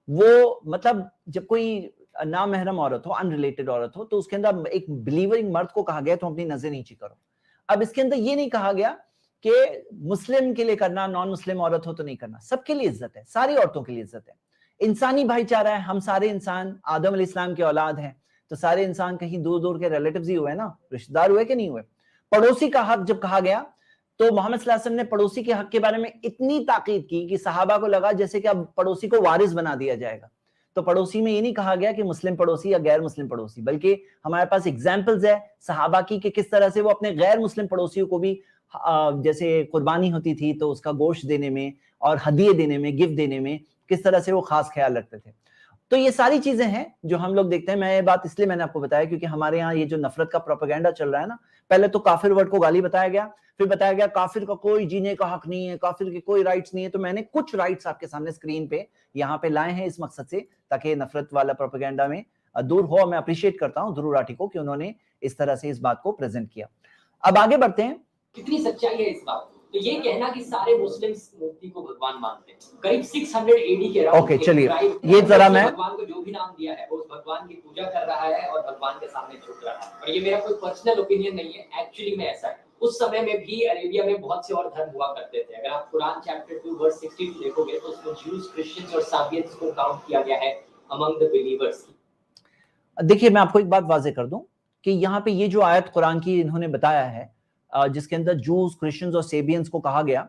[SPEAKER 2] वो मतलब जब कोई नामहरम औरत हो, अनरिलेटेड औरत हो, तो उसके अंदर एक बिलीवरिंग मर्द को कहा गया तो अपनी नजर नीची करो। अब इसके अंदर ये नहीं कहा गया कि मुस्लिम के लिए करना, नॉन मुस्लिम औरत हो तो नहीं करना, सबके लिए इज्जत है, सारी औरतों के लिए इज्जत है। इंसानी भाईचारा है, हम सारे इंसान आदम अलैहिस्सलाम के औलाद हैं, तो सारे इंसान कहीं दूर दूर के रिलेटिव्स ही हुए ना, रिश्तेदार हुए कि नहीं हुए। पड़ोसी का हक जब कहा गया तो मोहम्मद सल्लल्लाहु अलैहि वसल्लम ने पड़ोसी के हक के बारे में इतनी ताकीद की कि सहाबा को लगा जैसे कि अब पड़ोसी को वारिस बना दिया जाएगा। तो पड़ोसी में ये नहीं कहा गया कि मुस्लिम पड़ोसी या गैर मुस्लिम पड़ोसी, बल्कि हमारे पास एग्जाम्पल्स है सहाबा की कि किस तरह से वो अपने गैर मुस्लिम पड़ोसियों को भी जैसे कुर्बानी होती थी तो उसका गोश्त देने में और हदिये देने में, गिफ्ट देने में किस तरह से वो खास ख्याल रखते थे। तो ये सारी चीजें हैं जो हम लोग देखते हैं। मैं ये बात इसलिए मैंने आपको बताया क्योंकि हमारे यहाँ ये जो नफरत का प्रोपेगेंडा चल रहा है ना, पहले तो काफिर वर्ड को गाली बताया गया, फिर बताया गया काफिर का कोई जीने का हक नहीं है, काफिर के कोई राइट्स नहीं है। तो मैंने कुछ राइट्स आपके सामने स्क्रीन पे यहाँ पे लाए हैं इस मकसद से ताकि नफरत वाला प्रोपेगेंडा में दूर हो। मैं अप्रिशिएट करता हूँ ध्रुव राठी को कि उन्होंने इस तरह से इस बात को प्रेजेंट किया। अब आगे बढ़ते हैं।
[SPEAKER 3] कितनी सच्चाई है इस बात। तो ये कहना कि सारे मुस्लिम्स मूर्ति को भगवान मानते हैं, करीब 600 एडी के अराउंड।
[SPEAKER 2] ओके, चलिए ये जरा मैं
[SPEAKER 3] भगवान को जो भी नाम दिया है वो उस भगवान की पूजा कर रहा है और भगवान के सामने झुक रहा है। और ये मेरा कोई पर्सनल ओपिनियन नहीं है, एक्चुअली में ऐसा है। उस समय में भी अरेबिया में बहुत से और धर्म हुआ करते थे। अगर आप कुरान चैप्टर 2 वर्स 62 देखोगे तो उसमें ज्यूज, क्रिश्चियंस और साबियंस को काउंट किया गया है अमंग द बिलीवर्स।
[SPEAKER 2] देखिए मैं आपको एक बात वाजे कर दूं कि यहाँ पे ये जो आयत कुरान की इन्होंने बताया है जिसके अंदर जूस, क्रिश्चियंस और सेबियंस को कहा गया,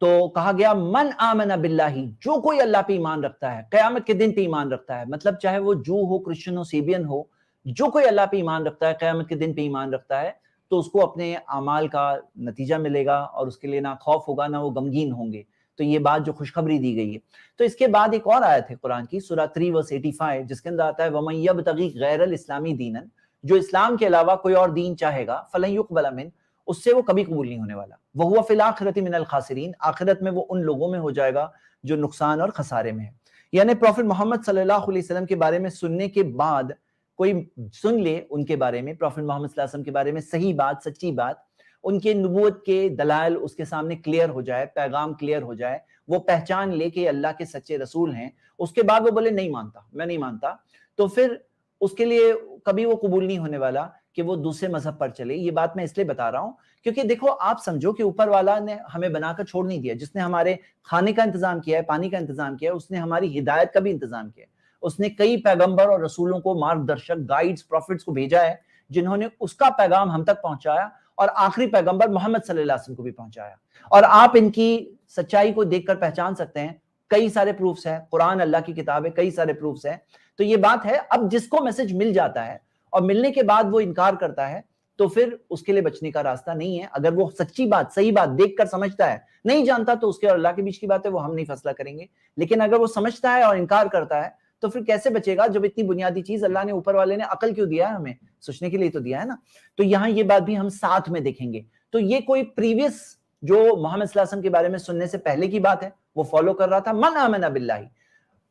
[SPEAKER 2] तो कहा गया मन आमना बिल्लाही, जो कोई अल्लाह पे ईमान रखता है, क़यामत के दिन पे ईमान रखता है। मतलब चाहे वो जू हो, क्रिश्चियन हो, सेबियन हो, जो कोई अल्लाह पे ईमान रखता है, क़यामत के दिन पे ईमान रखता है, तो उसको अपने अमाल का नतीजा मिलेगा और उसके लिए ना खौफ होगा ना वो गमगीन होंगे। तो ये बात जो खुशखबरी दी गई है। तो इसके बाद एक और आयत है कुरान की, सूरह 3 वर्स 85, जिसके अंदर आता है वमन यब्तगी गैरल इस्लामी दीनन, जो इस्लाम के अलावा कोई और दीन चाहेगा फलन युक़बल मिन, उससे वो कभी कबूल नहीं होने वाला। वहुवा फिल आखिरति मिनल खासिरीन, आखिरत में वो उन लोगों में हो जाएगा जो नुकसान और खसारे में है। यानी प्रॉफिट मोहम्मद सल्लल्लाहु अलैहि वसल्लम के बारे में सुनने के बाद कोई सुन ले उनके बारे में, प्रॉफिट मोहम्मद सल्लल्लाहु अलैहि वसल्लम के बारे में सही बात, सच्ची बात, उनके नबूवत के दलाइल उसके सामने क्लियर हो जाए, पैगाम क्लियर हो जाए, वो पहचान ले कि अल्लाह के सच्चे रसूल हैं, उसके बाद वो बोले नहीं मानता, मैं नहीं मानता, तो फिर उसके लिए कभी वो कबूल नहीं होने वाला कि वो दूसरे मजहब पर चले। ये बात मैं इसलिए बता रहा हूं क्योंकि देखो आप समझो कि ऊपर वाला ने हमें बनाकर छोड़ नहीं दिया, जिसने हमारे खाने का इंतजाम किया है, पानी का इंतजाम किया है, उसने हमारी हिदायत का भी इंतजाम किया है। उसने कई पैगंबर और रसूलों को, मार्गदर्शक, गाइड्स, प्रॉफिट्स को भेजा है जिन्होंने उसका पैगाम हम तक पहुंचाया और आखिरी पैगंबर मोहम्मद सल्लल्लाहु अलैहि वसल्लम को भी पहुंचाया। और आप इनकी सच्चाई को देखकर पहचान सकते हैं, कई सारे प्रूफ्स हैं, कुरान अल्लाह की किताब है, कई सारे प्रूफ्स हैं। तो ये बात है, अब जिसको मैसेज मिल जाता है और मिलने के बाद वो इनकार करता है तो फिर उसके लिए बचने का रास्ता नहीं है। अगर वो सच्ची बात, सही बात देखकर समझता है, नहीं जानता तो उसके और अल्लाह के बीच की बात है, वो हम नहीं फैसला करेंगे। लेकिन अगर वो समझता है और इनकार करता है तो फिर कैसे बचेगा, जब इतनी बुनियादी चीज अल्लाह ने, ऊपर वाले ने अकल क्यों दिया है, हमें सोचने के लिए तो दिया है ना। तो यहाँ ये बात भी हम साथ में देखेंगे। तो ये कोई प्रीवियस जो मोहम्मद सल्लल्लाहु अलैहि वसल्लम के बारे में सुनने से पहले की बात है, वो फॉलो कर रहा था। मन आमना बिल्लाही,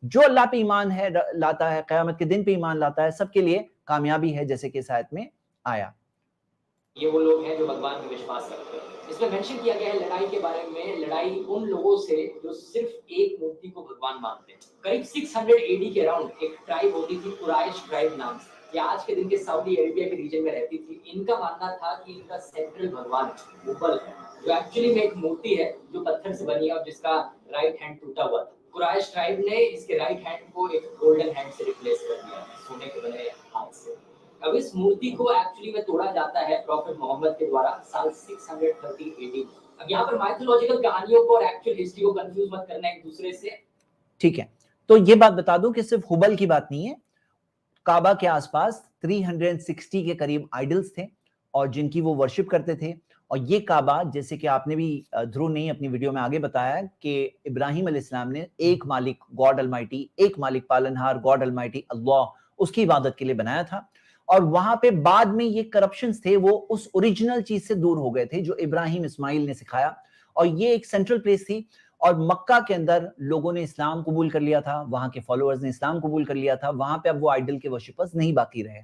[SPEAKER 2] जो अल्लाह पे ईमान है लाता है, क़यामत के दिन पे ईमान लाता है, सबके लिए कामयाबी है, जैसे कि इस आयत में आया।
[SPEAKER 3] ये वो लोग हैं जो भगवान में विश्वास करते हैं। इसमें मेंशन किया गया है लड़ाई के बारे में, लड़ाई उन लोगों से जो सिर्फ एक मूर्ति को भगवान मानते हैं। करीब 600 एडी के अराउंड एक ट्राइब होती थी कुरैश ट्राइब नाम से, ये आज के दिन के सऊदी अरेबिया के रीजन में रहती थी। इनका मानना था कि इनका सेंट्रल भगवान हुबल है, जो एक्चुअली में एक मूर्ति है जो पत्थर से बनी है और जिसका राइट हैंड टूटा हुआ था। कुरैश ट्राइब ने इसके राइट हैंड को एक गोल्डन हैंड से रिप्लेस कर दिया, सोने के बने हाथ से। अब इस मूर्ति को एक्चुअली में तोड़ा जाता है प्रॉफिट मोहम्मद के द्वारा साल 630 एडी। अब यहाँ पर माइथोलॉजिकल कहानियों को और एक्चुअल हिस्ट्री को कंफ्यूज मत करना एक दूसरे से, ठीक है।
[SPEAKER 2] तो ये बात बता दूं कि सिर्फ हुबल की बात नहीं है, काबा के आसपास 360 के करीब आइडल्स थे और जिनकी वो वर्शिप करते थे। और ये काबा, जैसे कि आपने भी ध्रुव ने अपनी वीडियो में आगे बताया कि इब्राहिम अलैहिस्सलाम ने एक मालिक गॉड अलमाइटी, एक मालिक पालनहार गॉड अलमाइटी अल्लाह, उसकी इबादत के लिए बनाया था। और वहां पे बाद में ये करप्शंस थे, वो उस ओरिजिनल चीज से दूर हो गए थे जो इब्राहिम इस्माइल ने सिखाया। और ये एक सेंट्रल प्लेस थी और मक्का के अंदर लोगों ने इस्लाम कबूल कर लिया था, वहां के फॉलोअर्स ने इस्लाम कबूल कर लिया था, वहां पे अब वो आइडल के वर्शिपर्स नहीं बाकी रहे।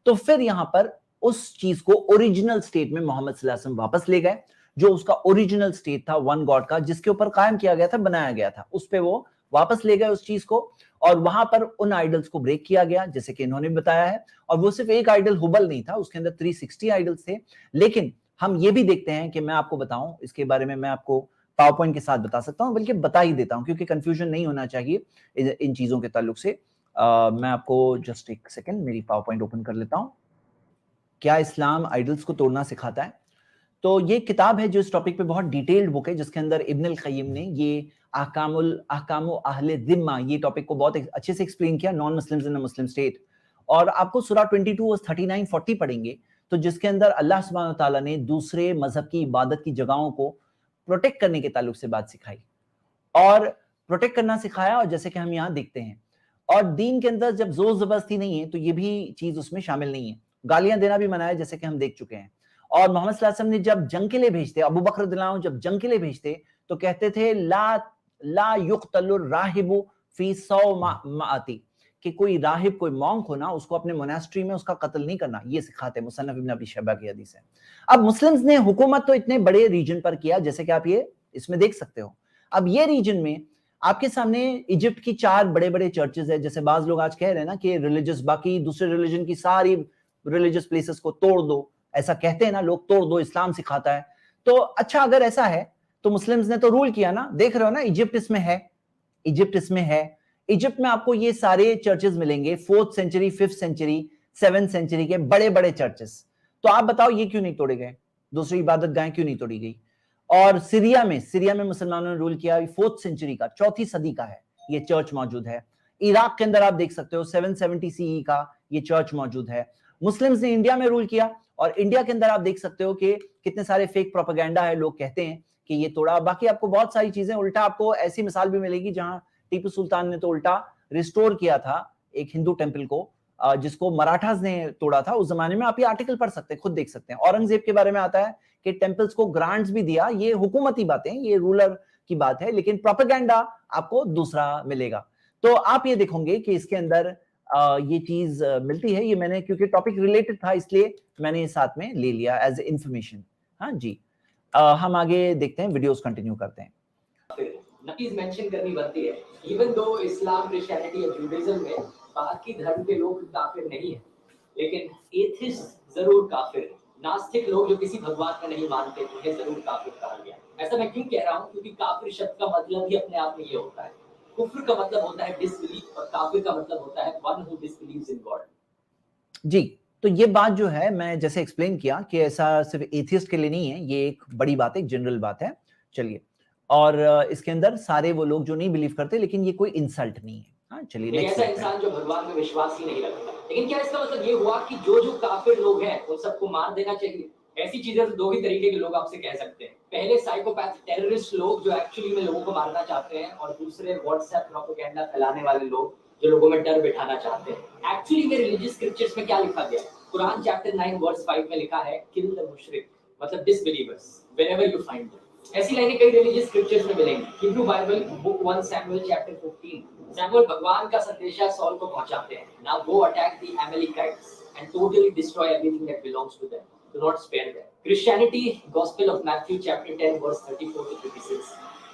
[SPEAKER 2] तो फिर यहाँ पर उस चीज को ओरिजिनल स्टेट में मोहम्मद सल्लल्लाहु अलैहि वसल्लम वापस ले गए, जो उसका ओरिजिनल स्टेट था वन गॉड का, जिसके ऊपर कायम किया गया था, बनाया गया था, उस पे वो वापस ले गए उस चीज को। और वहां पर उन आइडल्स को ब्रेक किया गया, जैसे कि इन्होंने बताया है। और वो सिर्फ एक आइडल हुबल नहीं था, उसके अंदर 360 आइडल्स थे। लेकिन हम ये भी देखते हैं कि मैं आपको बताऊं इसके बारे में, मैं आपको पावर पॉइंट के साथ बता सकता हूं, बल्कि बता ही देता हूं क्योंकि कंफ्यूजन नहीं होना चाहिए इन चीजों के ताल्लुक से। मैं आपको जस्ट एक सेकेंड मेरी पावर पॉइंट ओपन कर लेता हूं। क्या इस्लाम आइडल्स को तोड़ना सिखाता है? तो ये किताब है जो इस टॉपिक पे बहुत डिटेल्ड बुक है, जिसके अंदर इब्न अल क़य्यिम ने ये अहकामु अहले ज़िम्मा ये टॉपिक को बहुत अच्छे से एक्सप्लेन किया, non Muslims in a Muslim state. और आपको सूरा 22 वर्स 39-40 पढ़ेंगे तो जिसके अंदर अल्लाह सुब्हानहू व तआला ने दूसरे मजहब की इबादत की जगहों को प्रोटेक्ट करने के ताल्लुक से बात सिखाई और प्रोटेक्ट करना सिखाया, और जैसे कि हम यहाँ देखते हैं। और दीन के अंदर जब जोर जबरदस्ती नहीं है तो ये भी चीज उसमें शामिल नहीं है। गालियां देना भी मना है, जैसे कि हम देख चुके हैं। और मोहम्मद सल्लल्लाहु अलैहि वसल्लम ने जब जंग के लिए भेजते, अबू बकर रज़ियल्लाहु अन्हु जब जंग के लिए भेजते तो कहते थे ला युक़तलुर राहिबु फी सौमाअती, कि कोई राहिब कोई मॉन्क हो ना, उसको अपने मोनास्ट्री में उसका कत्ल नहीं करना। ये सिखाते मुसन्नफ इब्न अबी शैबा की हदीस है। अब मुस्लिम्स ने हुकूमत तो इतने बड़े रीजन पर किया, जैसे कि आप ये इसमें देख सकते हो। अब ये रीजन में आपके सामने इजिप्ट की 4 बड़े बड़े चर्चेस है। जैसे बाज लोग आज कह रहे हैं ना कि रिलीजियस, बाकी दूसरे रिलीजन की सारी रिलीजियस प्लेसेस को तोड़ दो, ऐसा कहते हैं ना लोग, तोड़ दो, इस्लाम सिखाता है। तो अच्छा, अगर ऐसा है तो मुस्लिम्स ने तो रूल किया ना, देख रहे हो ना, इजिप्ट इसमें है, इजिप्ट इसमें है। इजिप्ट में आपको ये सारे चर्चेस मिलेंगे, 4th century, 5th century, 7th century के बड़े बड़े चर्चेस। तो आप बताओ ये क्यों नहीं तोड़े गए, दूसरी इबादत गाहें क्यों नहीं तोड़ी गई? और सीरिया में मुसलमानों ने रूल किया, 4th सेंचुरी का, 4वीं सदी का है ये चर्च मौजूद है। इराक के अंदर आप देख सकते हो 770 CE का ये चर्च मौजूद है। मुस्लिम्स ने इंडिया में रूल किया, और इंडिया के अंदर आप देख सकते हो कि कितने सारे फेक प्रोपेगेंडा है, लोग कहते हैं कि ये तोड़ा। बाकी आपको बहुत सारी चीजें उल्टा, आपको ऐसी मिसाल भी मिलेगी जहां टीपू सुल्तान ने तो उल्टा रिस्टोर किया था एक हिंदू टेंपल को, जिसको मराठास ने तोड़ा था उस जमाने में। आप ये आर्टिकल पढ़ सकते हैं, खुद देख सकते हैं। औरंगजेब के बारे में आता है कि टेंपल्स को ग्रांट्स भी दिया। ये हुकूमती बातें, ये रूलर की बात है, लेकिन प्रोपेगेंडा आपको दूसरा मिलेगा। तो आप ये देखोगे कि इसके अंदर ये चीज मिलती है। ये मैंने, क्योंकि टॉपिक रिलेटेड था इसलिए मैंने साथ में ले लिया एज इंफॉर्मेशन। हाँ जी, हम आगे देखते हैं, वीडियोस कंटिन्यू करते हैं।
[SPEAKER 3] नकीज मेंशन करनी बनती है, इवन दो इस्लाम, क्रिश्चियनिटी और जूडाइज्म में बाकी धर्म के लोग काफिर नहीं है, लेकिन एथिस्ट जरूर काफिर है। नास्तिक लोग जो किसी भगवान को नहीं मानते उन्हें जरूर काफिर कहा गया। ऐसा मैं क्यों कह रहा हूँ? क्योंकि काफिर शब्द का मतलब ही अपने आप में ये होता है। कुफ्र का मतलब होता है डिसबिलीफ, और काफिर का मतलब होता है वन हु डिसबिलीव्स इन गॉड।
[SPEAKER 2] जी, तो ये बात जो है, मैं जैसे एक्सप्लेन किया कि ऐसा सिर्फ एथियस्ट के लिए नहीं है, ये एक बड़ी बात है, एक जनरल बात है। चलिए, और इसके अंदर सारे वो लोग जो नहीं बिलीव करते, लेकिन ये कोई इंसल्ट नहीं है। हाँ, चलिए नेक्स्ट।
[SPEAKER 3] ऐसा इंसान जो भगवान में विश्वास ही नहीं रखता। लेकिन क्या इसका मतलब ये हुआ कि जो काफिर लोग हैं उन सबको मार देना चाहिए? ऐसी चीजें तो 2 ही तरीके के लोग आपसे कह सकते हैं। पहले साइकोपैथ, टेररिस्ट लोग जो एक्चुअली में लोगों को मारना चाहते हैं, और दूसरे व्हाट्सएप प्रोपेगेंडा फैलाने वाले लोग जो लोगों में डर बिठाना चाहते हैं। एक्चुअली में रिलीजियस स्क्रिप्चर्स में क्या लिखा गया है? कुरान चैप्टर 9 वर्स 5 में लिखा है, किल द मुशरिक, मतलब disbelievers wherever you find them. ऐसी लाइनें कई रिलीजियस स्क्रिप्चर्स में मिलेंगी। Hebrew Bible book 1 Samuel chapter 15, Samuel भगवान का संदेशा सॉल को पहुंचाते हैं। Now go attack the Amalekites and totally destroy everything that belongs to them, do not spare them. Christianity, Gospel of Matthew chapter 10 verse 34 to 36,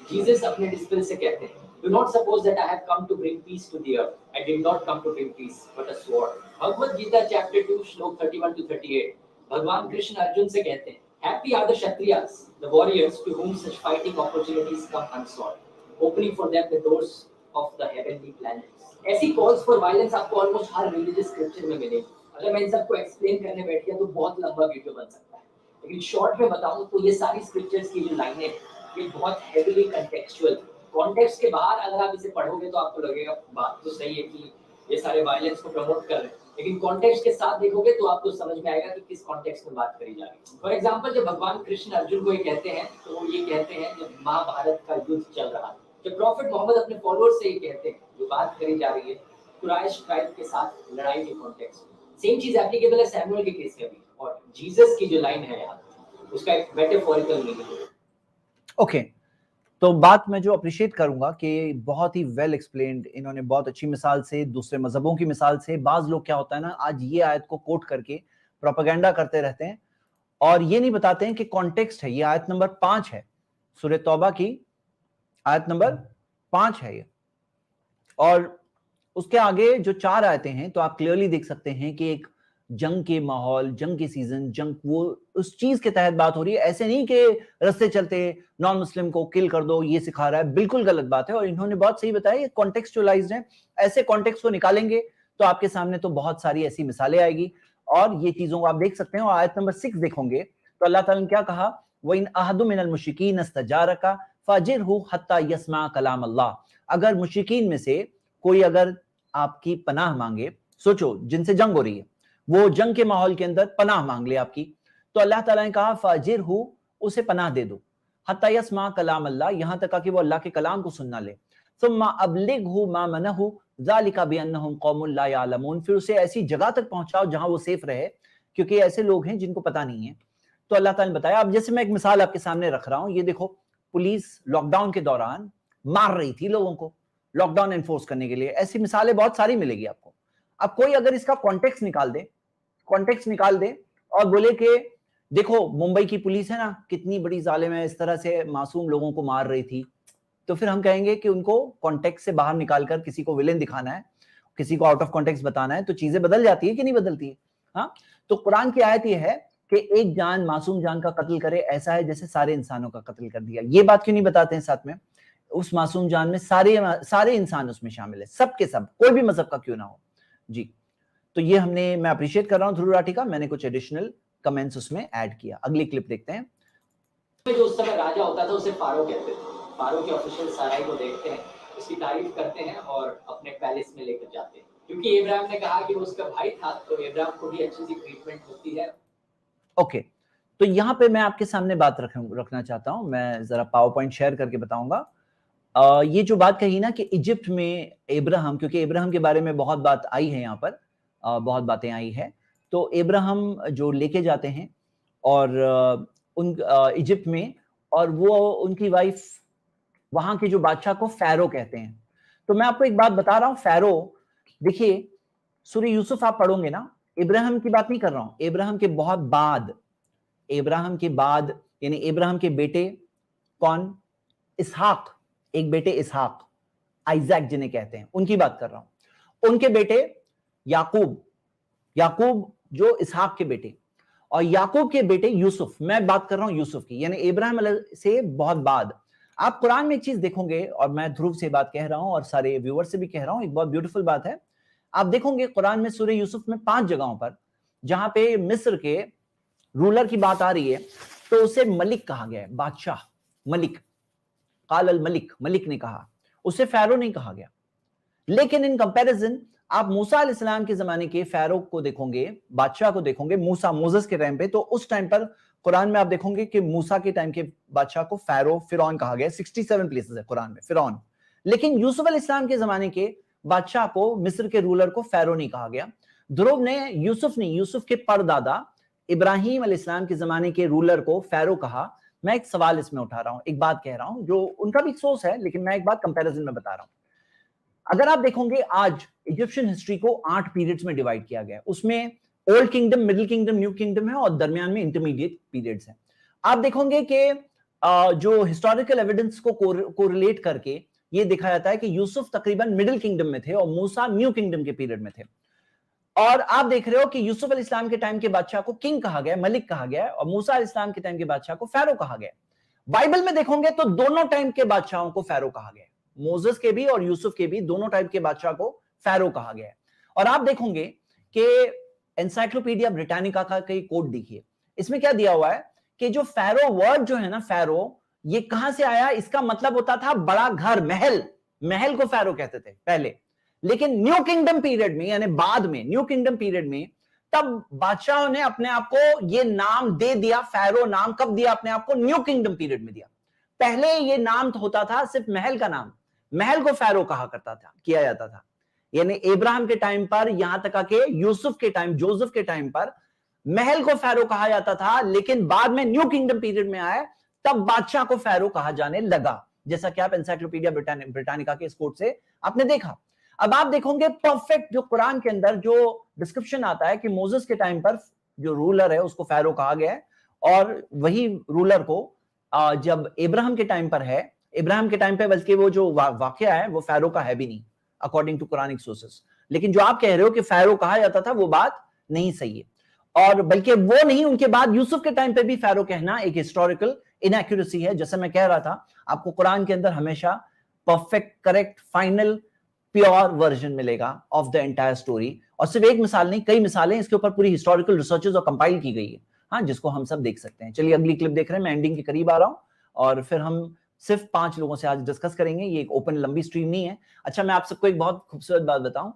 [SPEAKER 3] Jesus अपने disciple से कहते हैं, do not suppose that I have come to bring peace to the earth. I did not come to bring peace but a sword. Bhagavad Gita chapter 2 श्लोक 31 to 38, भगवान कृष्ण अर्जुन से कहते हैं, happy are the kshatriyas, the warriors to whom such fighting opportunities come unsought, opening for them the doors of the heavenly planets. ऐसी calls for violence आपको almost हर religious scripture में मिलेगी। अगर मैं इन सबको एक्सप्लेन करने बैठ गया तो बहुत लंबा वीडियो बन सकता है, लेकिन शॉर्ट में बताऊं तो ये सारी स्क्रिप्चर्स की जो लाइनें ये बहुत हेवीली कंटेक्चुअल, कॉन्टेक्स्ट के बाहर अगर आप इसे पढ़ोगे तो आपको लगेगा बात तो सही है कि ये सारे वायलेंस को प्रमोट कर रहे हैं, लेकिन कॉन्टेक्स्ट के साथ देखोगे तो आपको समझ में आएगा कि किस कॉन्टेक्स्ट में बात करी जा रही है। फॉर एग्जांपल, जब भगवान कृष्ण अर्जुन को ये कहते हैं तो ये कहते हैं जब महाभारत का युद्ध चल रहा है, जब प्रॉफिट मोहम्मद अपने फॉलोअर्स से ये कहते हैं, जो बात करी जा रही है कुरैश ट्राइब के साथ लड़ाई के कॉन्टेक्स्ट में। सेम चीज एप्लीकेबल है सैमुअल के केस में भी, और जीसस की जो लाइन है यहाँ उसका एक मेटाफोरिकल मीनिंग है।
[SPEAKER 2] ओके, तो बात मैं जो अप्रिशिएट करूंगा कि बहुत ही वेल एक्सप्लेन्ड, इन्होंने बहुत अच्छी मिसाल से, दूसरे मजहबों की मिसाल से। बाज लोग क्या होता है ना, आज ये आयत को कोट करके प्रोपेगेंडा करते रहते हैं और ये नहीं बताते हैं कि कॉन्टेक्स्ट है। ये आयत नंबर 5 है, सूरह तौबा की आयत नंबर 5 है ये, और उसके आगे जो 4 आयतें हैं तो आप क्लियरली देख सकते हैं कि एक जंग के माहौल, जंग के सीजन, जंग वो उस चीज के तहत बात हो रही है। ऐसे नहीं कि रास्ते चलते नॉन मुस्लिम को किल कर दो, ये सिखा रहा है, बिल्कुल गलत बात है। और इन्होंने बहुत सही बताया, ये कॉन्टेक्चुअलाइज्ड है। ऐसे कॉन्टेक्स्ट को निकालेंगे तो आपके सामने तो बहुत सारी ऐसी मिसालें आएगी और ये चीजों को आप देख सकते हैं। और आयत नंबर 6 देखोगे तो अल्लाह ताला ने क्या कहा, व इन अहदु मिनल मुश्रिकीन इस्तजारका फाजिरहु हत्ता यस्मा कलाम अल्लाह। अगर मुश्रिकीन में से कोई अगर आपकी पनाह मांगे, सोचो जिनसे जंग हो रही है, वो जंग के माहौल के अंदर पनाह मांग ले आपकी, तो अल्लाह ताला ने कहा फाजिरहु, उसे पनाह दे दो, हत्ता यस्मा कलाम अल्लाह, यहां तक कि वो अल्लाह के कलाम को सुनना ले। सुम्मा अबलिगहु मा मनहु ज़ालिका बिअन्नहुम कौमुन ला यअलमून, फिर उसे ऐसी जगह तक पहुंचाओ जहां वो सेफ रहे, क्योंकि ऐसे लोग हैं जिनको पता नहीं है। तो अल्लाह ताला ने बताया। अब जैसे मैं एक मिसाल आपके सामने रख रहा हूं, ये देखो, पुलिस लॉकडाउन के दौरान मार रही थी लोगों को लॉकडाउन एनफोर्स करने के लिए, ऐसी मिसालें बहुत सारी मिलेगी आपको। अब कोई अगर इसका कॉन्टेक्स्ट निकाल दे और बोले कि देखो मुंबई की पुलिस है ना, कितनी बड़ी जालिम है, इस तरह से मासूम लोगों को मार रही थी, तो फिर हम कहेंगे कि उनको कॉन्टेक्स्ट से बाहर निकालकर किसी को विलेन दिखाना है, किसी को आउट ऑफ कॉन्टेक्स्ट बताना है, तो चीजें बदल जाती है कि नहीं बदलती है? हाँ, तो कुरान की आयत यह है कि एक जान मासूम जान का कत्ल करे ऐसा है जैसे सारे इंसानों का कत्ल कर दिया। ये बात क्यों नहीं बताते हैं साथ में? उस मासूम जान में सारे इंसान उसमें शामिल है, सब के सब, कोई भी मजहब का क्यों ना हो जी। तो ये मैं अप्रिशिएट कर रहा हूं ध्रुव राठी का, मैंने कुछ एडिशनल कमेंट्स उसमें ऐड किया। अगली क्लिप देखते हैं।
[SPEAKER 3] जो उस समय राजा होता था उसे फारो कहते थे। फारो के ऑफिशियल सराय को देखते हैं, उसकी तारीफ करते हैं और अपने पैलेस में लेकर जाते हैं, क्योंकि इब्राहिम ने कहा कि वो उसका भाई था, तो इब्राहिम को भी अच्छी सी ट्रीटमेंट होती है। ओके,
[SPEAKER 2] तो यहाँ पे मैं आपके सामने बात रखना चाहता हूँ, मैं जरा पावर पॉइंट शेयर करके बताऊंगा। ये जो बात कही ना कि इजिप्ट में इब्राहिम, क्योंकि इब्राहिम के बारे में बहुत बात आई है यहाँ पर, बहुत बातें आई है, तो इब्राहिम जो लेके जाते हैं और उन इजिप्ट में, और वो उनकी वाइफ वहां के जो बादशाह को फैरो कहते हैं। तो मैं आपको एक बात बता रहा हूं, फैरो, देखिए सूरह यूसुफ आप पढ़ोगे ना, इब्राहिम की बात नहीं कर रहा हूं, इब्राहिम के बहुत बाद, इब्राहिम के बाद यानी इब्राहिम के बेटे कौन? इसहाक, एक बेटे इसहाक, आइजैक जिन्हें कहते हैं, उनकी बात कर रहा हूं। उनके बेटे याकूब, याकूब जो इसहाक के बेटे, और याकूब के बेटे यूसुफ, मैं बात कर रहा हूं यूसुफ की, यानी इब्राहिम से बहुत बाद। आप कुरान में एक चीज देखोगे, और मैं ध्रुव से बात कह रहा हूं और सारे व्यूअर से भी कह रहा हूं, एक बहुत ब्यूटीफुल बात है। आप देखोगे कुरान में सूरह यूसुफ में 5 जगहों पर जहां पे मिस्र के रूलर की बात आ रही है, तो उसे मलिक कहा गया है, बादशाह, मलिक, काल अल मलिक, मलिक ने कहा, उसे फैरो नहीं कहा गया। लेकिन इन कंपैरिजन आप मूसा अलैहिस्सलाम के जमाने के फैरो को देखोगे, बादशाह को देखोगे, मूसा, मोसेस के टाइम पे, तो उस टाइम पर कुरान में आप देखोगे कि मूसा के टाइम के बादशाह को फैरो, फिरौन कहा गया। 67 प्लेसेस है कुरान में फिरौन। लेकिन यूसुफ अलैहिस्सलाम के जमाने के बादशाह को, मिस्र के रूलर को फैरो नहीं कहा गया। ध्रुव ने यूसुफ के परदादा इब्राहिम अलैहिस्सलाम के जमाने के रूलर को फैरो कहा। मैं एक सवाल इसमें उठा रहा हूं, एक बात कह रहा हूं, जो उनका भी सोच है, लेकिन मैं एक बात कंपैरिजन में बता रहा हूं। अगर आप देखोगे आज इजिप्शियन हिस्ट्री को 8 पीरियड्स में डिवाइड किया गया है, उसमें old kingdom, middle kingdom, new kingdom है, और दरमियान में इंटरमीडिएट पीरियड्स हैं। आप देखोगे कि जो हिस्टोरिकल एविडेंस को कोरिलेट करके ये देखा जाता है कि यूसुफ तकरीबन मिडिल किंगडम में थे और मूसा न्यू किंगडम के पीरियड में थे। और आप देख रहे हो कि यूसुफ अलैहिस्सलाम के टाइम के बादशाह को किंग कहा गया, मलिक कहा गया, और मूसा अलैहिस्सलाम के टाइम के बादशाह को फैरो कहा गया। बाइबल में देखोगे तो दोनों टाइम के बादशाहों को फैरो कहा गया, मोसेस के भी और यूसुफ के भी, दोनों टाइप के बादशाह को फैरो कहा गया है। और आप देखोगे कि एनसाइक्लोपीडिया ब्रिटानिका का कई कोड देखिए, इसमें क्या दिया हुआ है कि जो फैरो वर्ड जो है ना, फैरो, ये कहां से आया? इसका मतलब होता था बड़ा घर, महल, महल को फैरो कहते थे पहले। लेकिन न्यू किंगडम पीरियड में, यानी बाद में, न्यू किंगडम पीरियड में, तब बादशाहों ने अपने आप को ये नाम दे दिया, फैरो नाम कब दिया अपने आप को? न्यू किंगडम पीरियड में दिया। पहले ये नाम तो होता था सिर्फ महल का नाम, महल को फैरो कहा करता था, किया जाता था। यानी इब्राहिम के टाइम पर, यहां तक कि यूसुफ के टाइम, जोसेफ के टाइम पर महल को फैरो कहा जाता था, लेकिन बाद में न्यू किंगडम पीरियड में आए तब बादशाह को फैरो कहा जाने लगा, जैसा कि आप एनसाइक्लोपीडिया ब्रिटानिका के इस कोड से आपने देखा। अब आप देखोगे परफेक्ट जो कुरान के अंदर जो डिस्क्रिप्शन आता है कि मोसेस के टाइम पर जो रूलर है उसको फैरो कहा गया है, और वही रूलर को जब इब्राहिम के टाइम पर है, इब्राहिम के टाइम पे बल्कि वो जो वाकया है वो फैरो का है भी नहीं अकॉर्डिंग टू कुरानिक सोर्सेस। लेकिन जो आप कह रहे हो कि फैरो कहा जाता था, वो बात नहीं सही है, और बल्कि वो नहीं, उनके बाद यूसुफ के टाइम पे भी फैरो कहना एक हिस्टोरिकल इनएक्यूरेसी है। जैसे मैं कह रहा था, आपको कुरान के अंदर हमेशा perfect, correct, final, pure version मिलेगा ऑफ द एंटायर स्टोरी, और सिर्फ एक मिसाल नहीं, कई मिसालें, इसके ऊपर पूरी हिस्टोरिकल रिसर्चेस और कंपाइल की गई है। हाँ, जिसको हम सब देख सकते हैं। चलिए अगली क्लिप देख रहे हैं, मैं एंडिंग के करीब आ रहा हूँ और फिर हम सिर्फ 5 लोगों से आज डिस्कस करेंगे। ये एक ओपन लंबी स्ट्रीम नहीं है। अच्छा, मैं आप सबको एक बहुत खूबसूरत बात बताऊं,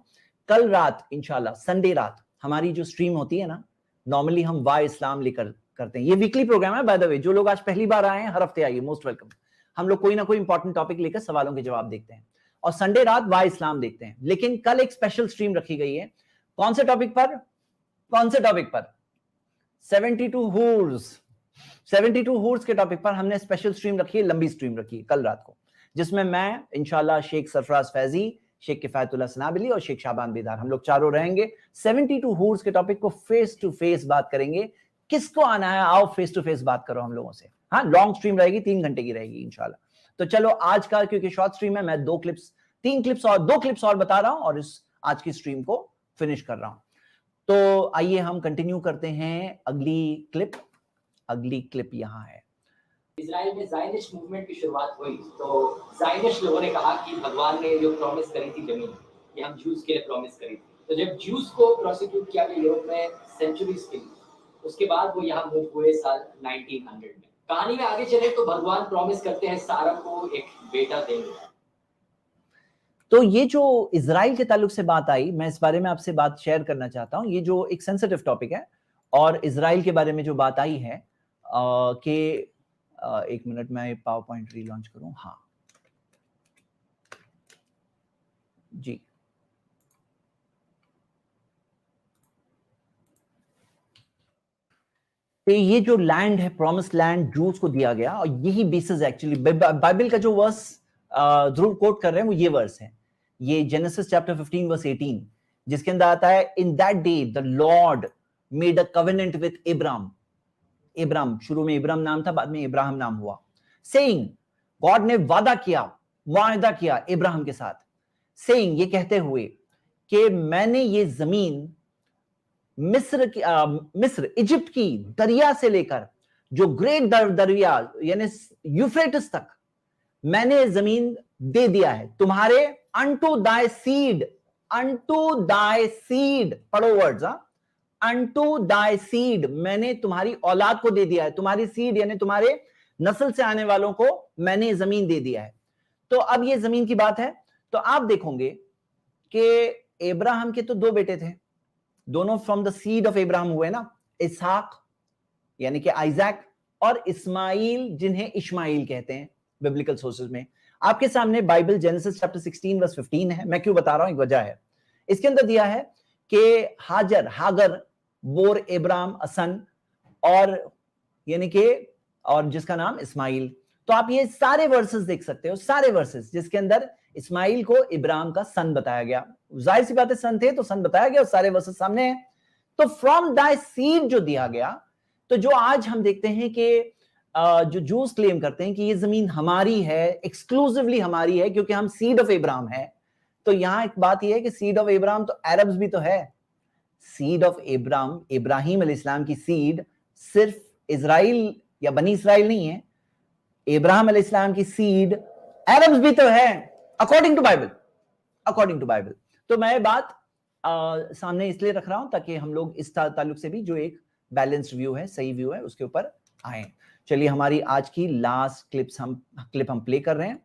[SPEAKER 2] कल रात इंशाल्लाह संडे रात हमारी जो स्ट्रीम होती है ना, नॉर्मली हम वाह इस्लाम लेकर करते हैं। ये वीकली प्रोग्राम है बाय द वे। जो लोग आज पहली बार आए हैं, हर हफ्ते आइए, मोस्ट वेलकम। हम लोग कोई ना कोई इंपॉर्टेंट टॉपिक लेकर सवालों के जवाब देखते हैं और संडे रात वाह इस्लाम देखते हैं। लेकिन कल एक स्पेशल स्ट्रीम रखी गई है। कौन से टॉपिक पर? 72 हूर्स। 72 हूर्स के टॉपिक पर हमने स्पेशल स्ट्रीम रखी है, लंबी स्ट्रीम रखी है कल रात को, जिसमें मैं इंशाल्लाह शेख सरफराज फैजी, शेख किफायतुल्लाह सनाबिली और शेख शाबान बेदार, हम लोग चारों रहेंगे। 72 हूर्स के टॉपिक को फेस टू फेस बात करेंगे। किसको आना है, आओ फेस टू फेस बात करो हम लोगों से। हाँ, लॉन्ग स्ट्रीम रहेगी, 3 घंटे की रहेगी इंशाल्लाह। तो चलो आज का, क्योंकि शॉर्ट स्ट्रीम है, मैं 2 क्लिप्स और बता रहा हूं और इस आज की स्ट्रीम को फिनिश कर रहा हूं। तो आइए हम कंटिन्यू करते हैं। अगली क्लिप यहां है।
[SPEAKER 3] इजराइल में ज़ायनिस्ट मूवमेंट की शुरुआत हुई तो ज़ायनिस्ट लोगों ने कहा कि भगवान ने जो प्रॉमिस करी थी जमीन, ये हम ज्यूज के लिए प्रॉमिस करी थी। तो जब ज्यूज को प्रोसिक्यूट किया गया यूरोप में सेंचुरीज के लिए, उसके बाद वो यहाँ मूव हुए साल 1900 में। कहानी में आगे चले तो भगवान प्रॉमिस करते हैं सारा को एक बेटा देंगे।
[SPEAKER 2] तो ये जो इजराइल के ताल्लुक से बात आई, मैं इस बारे में आपसे बात शेयर करना चाहता हूं। ये जो एक सेंसिटिव टॉपिक है और इजराइल के बारे में जो बात आई है कि एक मिनट में पावर पॉइंट रीलॉन्च करूं। हाँ जी, तो ये जो लैंड है, प्रॉमिस लैंड, जूस को दिया गया और यही बेसिस एक्चुअली बाइबल का जो वर्स ध्रुव कोट कर रहे हैं वो ये वर्स है। ये जेनेसिस चैप्टर 15 वर्स 18, जिसके अंदर आता है, in that day the Lord made a covenant with Abram, शुरू में इब्राम नाम था, बाद में इब्राहिम नाम हुआ। सेइंग, गॉड ने वादा किया इब्राहिम के साथ, सेइंग, ये कहते हुए कि मैंने ये जमीन मिस्र इजिप्ट की दरिया से लेकर जो ग्रेट दरिया यानी यूफ्रेटिस तक मैंने जमीन दे दिया है तुम्हारे, unto thy seed, पढ़ो वर्ड्स, unto thy seed, मैंने तुम्हारी औलाद को दे दिया है, तुम्हारी सीड यानी तुम्हारे नस्ल से आने वालों को मैंने जमीन दे दिया है। तो अब ये जमीन की बात है, तो आप देखोगे कि इब्राहिम के तो 2 बेटे थे, दोनों from the seed of Ibrahim हुए ना, इसहाक यानी कि आइजैक और इस्माइल जिन्हें इश्माइल कहते हैं बिब्लिकल सोर्सेज में। आपके सामने बाइबल जेनेसिस चैप्टर 16 वर्स 15 है। मैं क्यों बता रहा हूं, एक वजह है। इसके अंदर दिया है कि हागर बोर इब्राहिम असन और यानी कि और जिसका नाम इस्माइल। तो आप ये सारे वर्सेस देख सकते हो, सारे वर्सेस जिसके अंदर इस्माइल को इब्राहिम का सन बताया गया। जाहिर सी बात है, सन थे तो सन बताया गया और सारे वर्सेस सामने हैं। तो फ्रॉम दाई सीड जो दिया गया, तो जो आज हम देखते हैं कि जो जूस क्लेम करते हैं कि ये जमीन हमारी है, एक्सक्लूसिवली हमारी है क्योंकि हम सीड ऑफ इब्राहिम है। तो यहां एक बात यह है कि सीड ऑफ इब्राहिम तो अरब्स भी तो है। सीड ऑफ इब्राहिम, इब्राहिम अलैहिस्सलाम की सीड सिर्फ इजराइल या बनी इसराइल नहीं है, इब्राहिम अलैहिस्सलाम की सीड अरब्स भी तो है, अकॉर्डिंग टू बाइबल। तो मैं बात सामने इसलिए रख रहा हूं ताकि हम लोग इस ताल्लुक से भी जो एक बैलेंस्ड व्यू है, सही व्यू है, उसके ऊपर आए। चलिए हमारी आज की लास्ट क्लिप हम प्ले कर रहे हैं।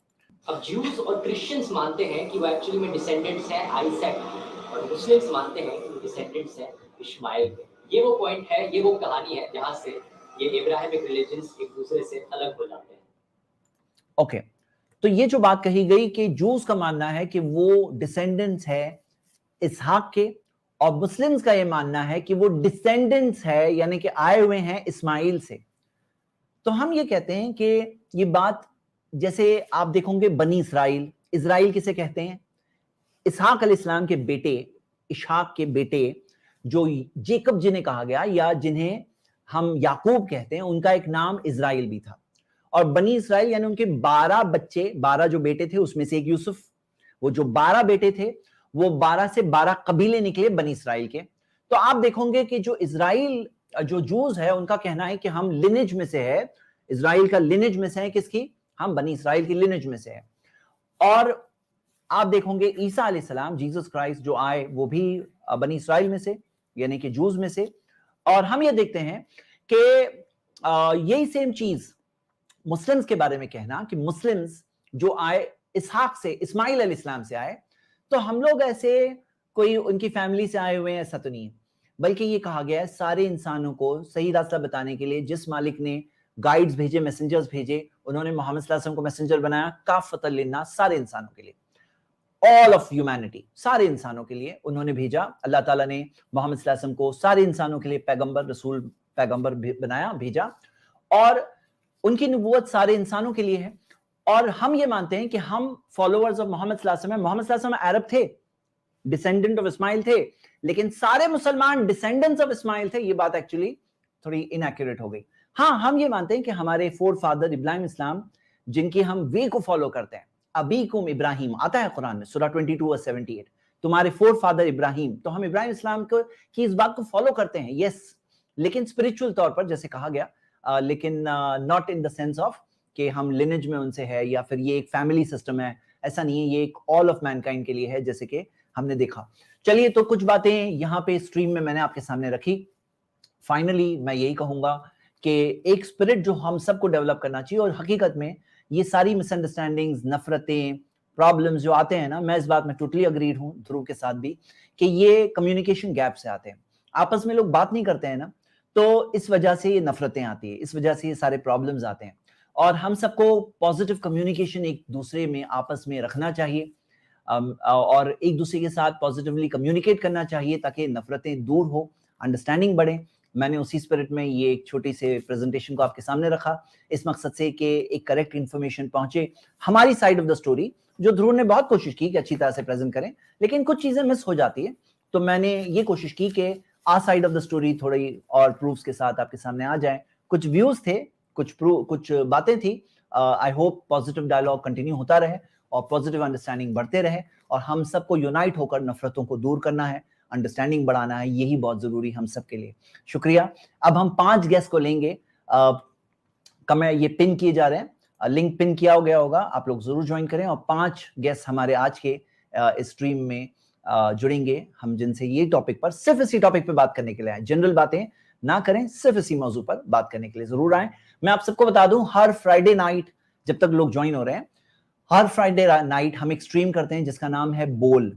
[SPEAKER 3] अब ज्यूज और क्रिश्चियंस मानते हैं कि वो एक्चुअली में डिसेंडेंट्स हैं आइजैक के, और मुस्लिम्स मानते हैं कि वो डिसेंडेंट्स हैं इश्माइल के। ये वो पॉइंट है, ये वो कहानी है जहां से ये इब्राहिमिक रिलीजन्स एक दूसरे से अलग हो जाते हैं।
[SPEAKER 2] ओके, तो ये जो बात कही गई कि जूस का मानना है कि वो डिसेंडेंट्स है इसहाक के, और मुस्लिम्स का ये मानना है कि वो डिसेंडेंट्स है यानी कि आए हुए हैं इस्माइल से। तो हम ये कहते हैं कि ये बात, जैसे आप देखोगे बनी इजराइल किसे कहते हैं? इसहाक अलैहिस्सलाम के बेटे, इशहाक के बेटे जो जेकब जिन्हें कहा गया या जिन्हें हम याकूब कहते हैं, उनका एक नाम इजराइल भी था। और बनी इसराइल यानी उनके 12 बच्चे, 12 जो बेटे थे उसमें से एक यूसुफ, वो जो 12 बेटे थे वो 12 से 12 कबीले निकले बनी इसराइल के। तो आप देखोगे कि जो इजराइल, जो जूस है, उनका कहना है कि हम लिनेज में से है, इजराइल का लिनेज में से है, किसकी? हम बनी इसराइल की लिनेज में से है। और आप देखोगे ईसा अलैहिस्सलाम, जीसस क्राइस्ट जो आए वो भी बनी इसराइल में से यानी कि जूस में से। और हम ये देखते हैं कि यही सेम चीज मुस्लिम्स के बारे में कहना कि मुस्लिम्स जो आए इसहाक से, इस्माइल अलैहिस्सलाम से आए, तो हम लोग ऐसे कोई उनकी फैमिली से आए हुए हैं, ऐसा तो नहीं है। बल्कि ये कहा गया है सारे इंसानों को सही रास्ता बताने के लिए जिस मालिक ने गाइड्स भेजे, मैसेंजर्स भेजे, उन्होंने मोहम्मद सल्लल्लाहु अलैहि वसल्लम को मैसेंजर बनाया काफतल लिन्नास, सारे इंसानों के लिए, ऑल ऑफ ह्यूमैनिटी, सारे इंसानों के लिए उन्होंने भेजा। अल्लाह ताला ने मोहम्मद सल्लल्लाहु अलैहि वसल्लम को सारे इंसानों के लिए पैगंबर, रसूल, पैगंबर बनाया, भेजा, और उनकी नबूवत सारे इंसानों के लिए है। और हम ये मानते हैं कि हम फॉलोअर्स ऑफ मोहम्मद सल्लल्लाहु अलैहि वसल्लम। मोहम्मद सल्लल्लाहु अलैहि वसल्लम अरब थे, डिसेंडेंट ऑफ इस्माइल थे, लेकिन सारे मुसलमान डिसेंडेंट्स ऑफ इस्माइल थे। ये बात एक्चुअली थोड़ी इनएक्यूरेट हो गई। हाँ, हम ये मानते हैं कि हमारे फोर फादर इब्राहिम इस्लाम, जिनकी हम वे को फॉलो करते हैं, अबीकुम इब्राहिम आता है कुरान में, सूरह 22:78, तुम्हारे फोर फादर इब्राहिम, तो हम इब्राहिम इस्लाम को की इस बात को फॉलो करते हैं, यस, लेकिन स्पिरिचुअल तौर पर जैसे कहा गया, लेकिन not in the sense of कि हम लिनेज में उनसे है या फिर ये एक फैमिली सिस्टम है, ऐसा नहीं है। ये एक ऑल ऑफ मैनकाइंड के लिए है, जैसे कि हमने देखा। चलिए, तो कुछ बातें यहाँ पे स्ट्रीम में मैंने आपके सामने रखी। फाइनली मैं यही कहूंगा कि एक स्पिरिट जो हम सबको डेवलप करना चाहिए, और हकीकत में ये सारी मिसअंडरस्टैंडिंग्स, नफरतें, प्रॉब्लम्स जो आते हैं ना, मैं इस बात में टोटली अग्रीड हूँ ध्रुव के साथ भी, कि ये कम्युनिकेशन गैप से आते हैं। आपस में लोग बात नहीं करते हैं ना, तो इस वजह से ये नफरतें आती है, इस वजह से ये सारे प्रॉब्लम्स आते हैं। और हम सबको पॉजिटिव कम्युनिकेशन एक दूसरे में आपस में रखना चाहिए, और एक दूसरे के साथ पॉजिटिवली कम्युनिकेट करना चाहिए, ताकि नफरतें दूर हो, अंडरस्टैंडिंग बढ़े। मैंने उसी स्पिरिट में ये एक छोटी से प्रेजेंटेशन को आपके सामने रखा, इस मकसद से कि एक करेक्ट इन्फॉर्मेशन पहुंचे, हमारी साइड ऑफ द स्टोरी, जो ध्रुव ने बहुत कोशिश की कि अच्छी तरह से प्रेजेंट करें, लेकिन कुछ चीजें मिस हो जाती है। तो मैंने ये कोशिश की कि आ साइड ऑफ द स्टोरी थोड़ी और प्रूफ्स के साथ आपके सामने आ जाए। कुछ व्यूज थे, कुछ बातें थी। I hope positive dialogue continue होता रहे और पॉजिटिव अंडरस्टैंडिंग बढ़ते रहे, और हम सबको यूनाइट होकर नफरतों को दूर करना है, अंडरस्टैंडिंग बढ़ाना है, यही बहुत जरूरी हम सबके लिए। शुक्रिया। अब हम 5 गेस्ट को लेंगे। कमेंट ये पिन किए जा रहे हैं, लिंक पिन किया गया होगा, आप लोग जरूर ज्वाइन करें। और 5 गेस्ट हमारे आज के स्ट्रीम में जुड़ेंगे, हम जिनसे ये टॉपिक पर, सिर्फ इसी टॉपिक पे बात करने के लिए आए। जनरल बातें ना करें, सिर्फ इसी मौजू पर बात करने के लिए जरूर आए। मैं आप सबको बता दूं, हर फ्राइडे नाइट, जब तक लोग ज्वाइन हो रहे हैं, हर फ्राइडे नाइट हम एक स्ट्रीम करते हैं जिसका नाम है बोल,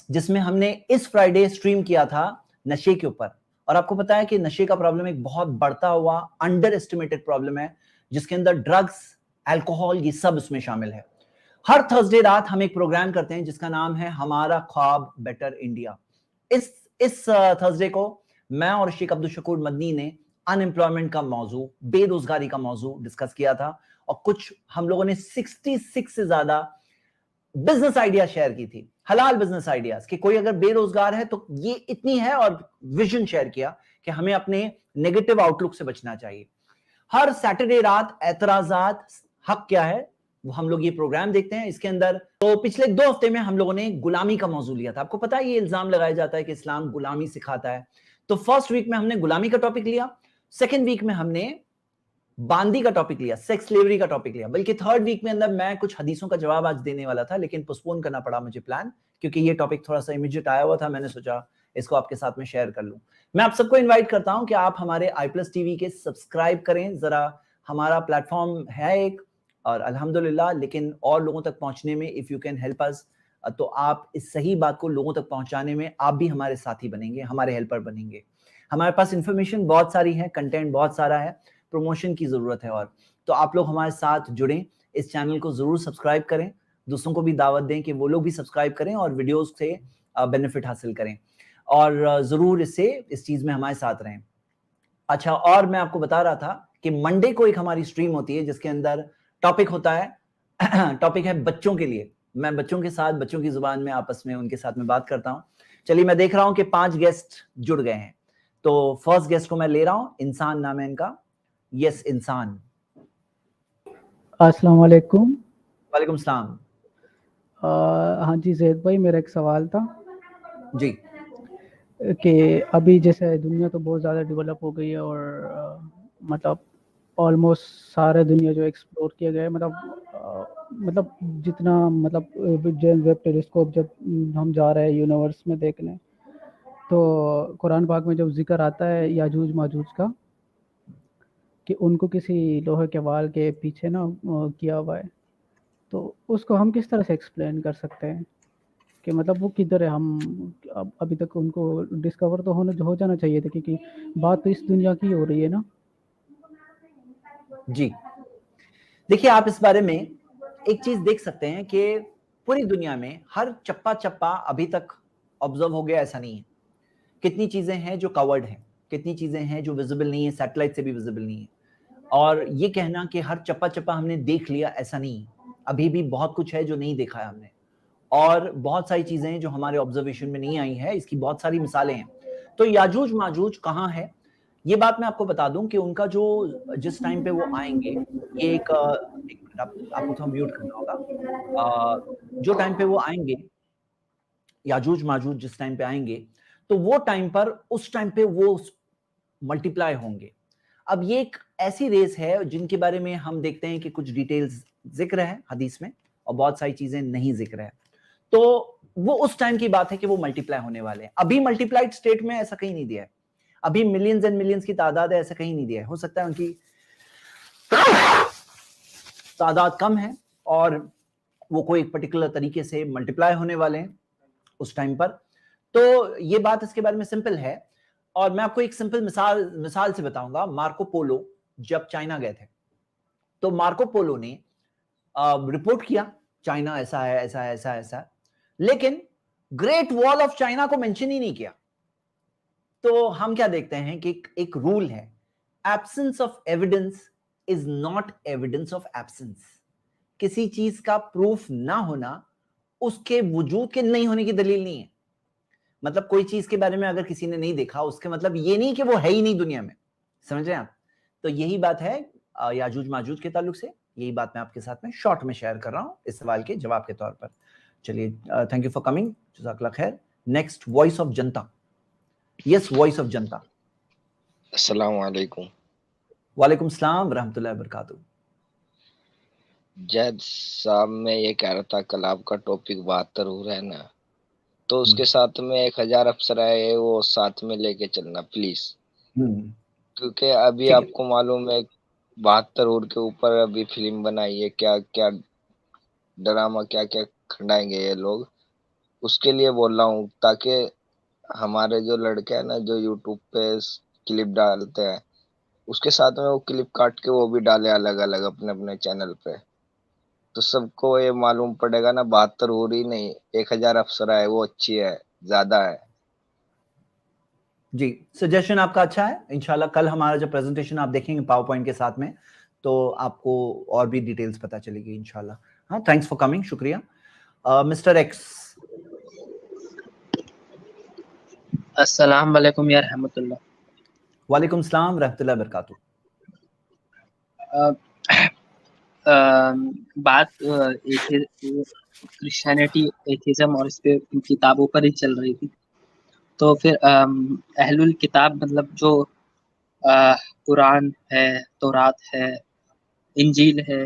[SPEAKER 2] जिसमें हमने इस फ्राइडे स्ट्रीम किया था नशे के ऊपर। और आपको पता है कि नशे का प्रॉब्लम एक बहुत बढ़ता हुआ अंडर एस्टिमेटेड प्रॉब्लम है, जिसके अंदर ड्रग्स, अल्कोहल, ये सब उसमें शामिल है। हर थर्सडे रात हम एक प्रोग्राम करते हैं जिसका नाम है हमारा ख्वाब बेटर इंडिया। इस थर्सडे को मैं और शेख अब्दुल शकूर मदनी ने अनएम्प्लॉयमेंट का मौजू, बेरोजगारी का मौजू डिस्कस किया था, और कुछ हम लोगों ने 66 से ज्यादा बिजनेस आइडिया शेयर की थी, हलाल बिजनेस आइडियाज, कि कोई अगर बेरोजगार है तो ये इतनी है, और विजन शेयर किया कि हमें अपने नेगेटिव आउटलुक से बचना चाहिए। हर सैटरडे रात एतराजात हक क्या है, वो हम लोग ये प्रोग्राम देखते हैं। इसके अंदर तो पिछले 2 हफ्ते में हम लोगों ने गुलामी का मौजू लिया था। आपको पता है ये इल्जाम लगाया जाता है कि इस्लाम गुलामी सिखाता है, तो फर्स्ट वीक में हमने गुलामी का टॉपिक लिया, सेकेंड वीक में हमने बांदी का टॉपिक लिया, सेक्स स्लेवरी का टॉपिक लिया, बल्कि थर्ड वीक में अंदर मैं कुछ हदीसों का जवाब आज देने वाला था, लेकिन पोस्टपोन करना पड़ा मुझे प्लान, क्योंकि ये टॉपिक थोड़ा सा इमीडिएट आया हुआ था। मैंने सोचा इसको आपके साथ में शेयर कर लूं। मैं आप सबको इनवाइट करता हूं कि आप हमारे iPlus TV के सब्सक्राइब करें। जरा हमारा प्लेटफॉर्म है एक, और अल्हम्दुलिल्लाह, लेकिन और लोगों तक पहुंचने में if you can help us, तो आप इस सही बात को लोगों तक पहुंचाने में आप भी हमारे साथी बनेंगे, हमारे हेल्पर बनेंगे। हमारे पास इंफॉर्मेशन बहुत सारी है, कंटेंट बहुत सारा है, प्रमोशन की जरूरत है, और तो आप लोग हमारे साथ जुड़ें, इस चैनल को जरूर सब्सक्राइब करें, दूसरों को भी दावत दें कि वो लोग भी सब्सक्राइब करें और वीडियोस से बेनिफिट हासिल करें, और जरूर इस चीज में हमारे साथ रहें। अच्छा, और मैं आपको बता रहा था कि मंडे को एक हमारी स्ट्रीम होती है जिसके अंदर टॉपिक होता है टॉपिक है बच्चों के लिए। मैं बच्चों के साथ, बच्चों की जुबान में आपस में उनके साथ में बात करता हूँ। चलिए, मैं देख रहा हूँ कि 5 गेस्ट जुड़ गए हैं, तो फर्स्ट गेस्ट को मैं ले रहा हूँ। इंसान नाम है इनका। यस, इंसान।
[SPEAKER 5] अस्सलाम वालेकुम।
[SPEAKER 2] वालेकुम सलाम।
[SPEAKER 5] हाँ जी ज़ैद भाई, मेरा एक सवाल था
[SPEAKER 2] जी,
[SPEAKER 5] कि अभी जैसे दुनिया तो बहुत ज़्यादा डेवलप हो गई है, और मतलब ऑलमोस्ट सारे दुनिया जो एक्सप्लोर किया गया है, मतलब जितना मतलब जेम्स वेब टेलीस्कोप जब हम जा रहे हैं यूनिवर्स में देखने, तो कुरान पाक में जब जिक्र आता है याजूज माजूज का, कि उनको किसी लोहे के वाल के पीछे ना किया हुआ है, तो उसको हम किस तरह से एक्सप्लेन कर सकते हैं कि मतलब वो किधर है? हम अभी तक उनको डिस्कवर तो हो जाना चाहिए था, क्योंकि बात तो इस दुनिया की हो रही है ना।
[SPEAKER 2] जी देखिए, आप इस बारे में एक चीज देख सकते हैं कि पूरी दुनिया में हर चप्पा चप्पा अभी तक ऑब्जर्व हो गया ऐसा नहीं है। कितनी चीजें हैं जो कवर्ड हैं, कितनी चीजें हैं जो विजिबल नहीं है, सैटेलाइट से भी विजिबल नहीं है। और ये कहना कि हर चप्पा चप्पा हमने देख लिया, ऐसा नहीं है। अभी भी बहुत कुछ है जो नहीं देखा है हमने, और बहुत सारी चीजें हैं जो हमारे ऑब्जर्वेशन में नहीं आई है। इसकी बहुत सारी मिसालें हैं। तो याजूज माजूज कहाँ है, ये बात मैं आपको बता दूं कि उनका जो जिस टाइम पे वो आएंगे, ये एक मिनट, आपको थोड़ा म्यूट करना होगा। जो टाइम पे वो आएंगे, याजूज माजूज जिस टाइम पे आएंगे, तो वो टाइम पर उस टाइम पे वो मल्टीप्लाई होंगे। अब ये एक ऐसी रेस है जिनके बारे में हम देखते हैं कि कुछ डिटेल्स जिक्र है हदीस में और बहुत सारी चीजें नहीं जिक्र है। तो वो उस टाइम की बात है कि वो मल्टीप्लाई होने वाले हैं। अभी मल्टीप्लाइड स्टेट में ऐसा कहीं नहीं दिया है, अभी मिलियंस एंड मिलियंस की तादाद है, ऐसा कहीं नहीं दिया है। हो सकता है उनकी तादाद कम है और वो कोई एक पर्टिकुलर तरीके से मल्टीप्लाई होने वाले हैं उस टाइम पर। तो ये बात इसके बारे में सिंपल है। और मैं आपको एक सिंपल मिसाल से बताऊंगा। मार्को पोलो जब चाइना गए थे, तो मार्को पोलो ने रिपोर्ट किया चाइना ऐसा है, ऐसा है, ऐसा है, ऐसा है, लेकिन ग्रेट वॉल ऑफ चाइना को मेंशन ही नहीं किया। तो हम क्या देखते हैं कि एक रूल है, absence of evidence is not evidence of absence. किसी चीज का प्रूफ ना होना उसके वजूद के नहीं होने की दलील नहीं है। मतलब कोई चीज के बारे में अगर किसी ने नहीं देखा, उसके मतलब ये नहीं कि वो है ही नहीं दुनिया में। समझ रहे हैं आप? तो यही बात है याजूज माजूज के ताल्लुक से। यही बात मैं आपके साथ में शॉर्ट में शेयर कर रहा हूं इस सवाल के जवाब के तौर पर। चलिए, थैंक यू फॉर कमिंग, जज़ाकल्लाह खैर। Next, voice of Janata. Yes, voice of जनता।
[SPEAKER 6] अस्सलाम वालेकुम।
[SPEAKER 2] वालेकुम सलाम रहमतुल्लाहि व बरकातुहू।
[SPEAKER 6] जैद साहब, मैं ये कह रहा था, कल आपका टॉपिक 72 हो रहा है ना, तो उसके साथ में 1000 अफसर आए, वो साथ में लेके चलना प्लीज, क्योंकि अभी
[SPEAKER 2] ठीक है।
[SPEAKER 6] आपको मालूम है 72 के ऊपर अभी फिल्म बनाई है, क्या क्या ड्रामा, क्या क्या खंडाएंगे ये लोग। उसके लिए बोल रहा हूँ, ताकि हमारे जो लड़के हैं ना, जो यूट्यूब पे क्लिप डालते हैं, उसके साथ में वो क्लिप काट के वो भी डाले अलग अलग अपने अपने चैनल पे, तो सबको ये मालूम पड़ेगा ना 72 हो रही नहीं, 1000 अफसर है, वो अच्छी है, ज्यादा है।
[SPEAKER 2] जी, सजेशन आपका अच्छा है। इंशाल्लाह कल हमारा जब प्रेजेंटेशन आप देखेंगे पावर पॉइंट के साथ में, तो आपको और भी डिटेल्स पता चलेगी इंशाल्लाह। हाँ, थैंक्स फॉर कमिंग, शुक्रिया। Mister x.
[SPEAKER 7] अस्सलाम वालेकुम या रहमतुल्लाह।
[SPEAKER 2] वालेकुम सलाम रहमतुल्लाहि व बरकातुहू।
[SPEAKER 7] बात क्रिश्चियनिटी, एथिज्म और इस पे किताबों पर ही चल रही थी। तो फिर अहलुल किताब मतलब जो कुरान है, तौरात है, इंजील है,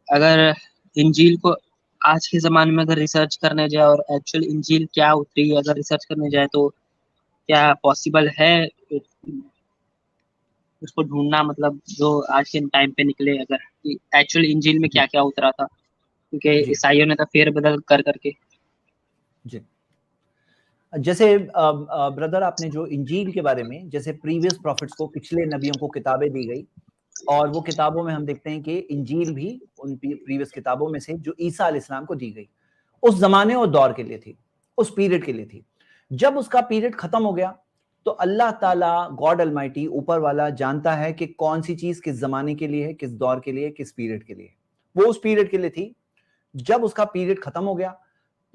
[SPEAKER 7] अगर इंजील को आज के ज़माने में अगर रिसर्च करने जाए और एक्चुअल इंजील क्या उतरी है अगर रिसर्च करने जाए, तो क्या पॉसिबल है उसको ढूंढना, मतलब जो आज के टाइम पे निकले, अगर एक्चुअल इंजील में क्या क्या उतरा था, क्योंकि ईसाइयों ने तो फेर बदल कर करके।
[SPEAKER 2] जी, जैसे ब्रदर आपने जो इंजील के बारे में, जैसे प्रीवियस प्रॉफिट्स को, पिछले नबियों को किताबें दी गई, और वो किताबों में हम देखते हैं कि इंजील भी उन प्रीवियस किताबों में से जो ईसा अलैहिस्सलाम को दी गई, उस जमाने और दौर के लिए थी, उस पीरियड के लिए थी। जब उसका पीरियड खत्म हो गया, तो अल्लाह ताला, गॉड अलमाइटी, ऊपर वाला जानता है कि कौन सी चीज किस जमाने के लिए है, किस दौर के लिए, किस पीरियड के लिए। वो उस पीरियड के लिए थी। जब उसका पीरियड खत्म हो गया,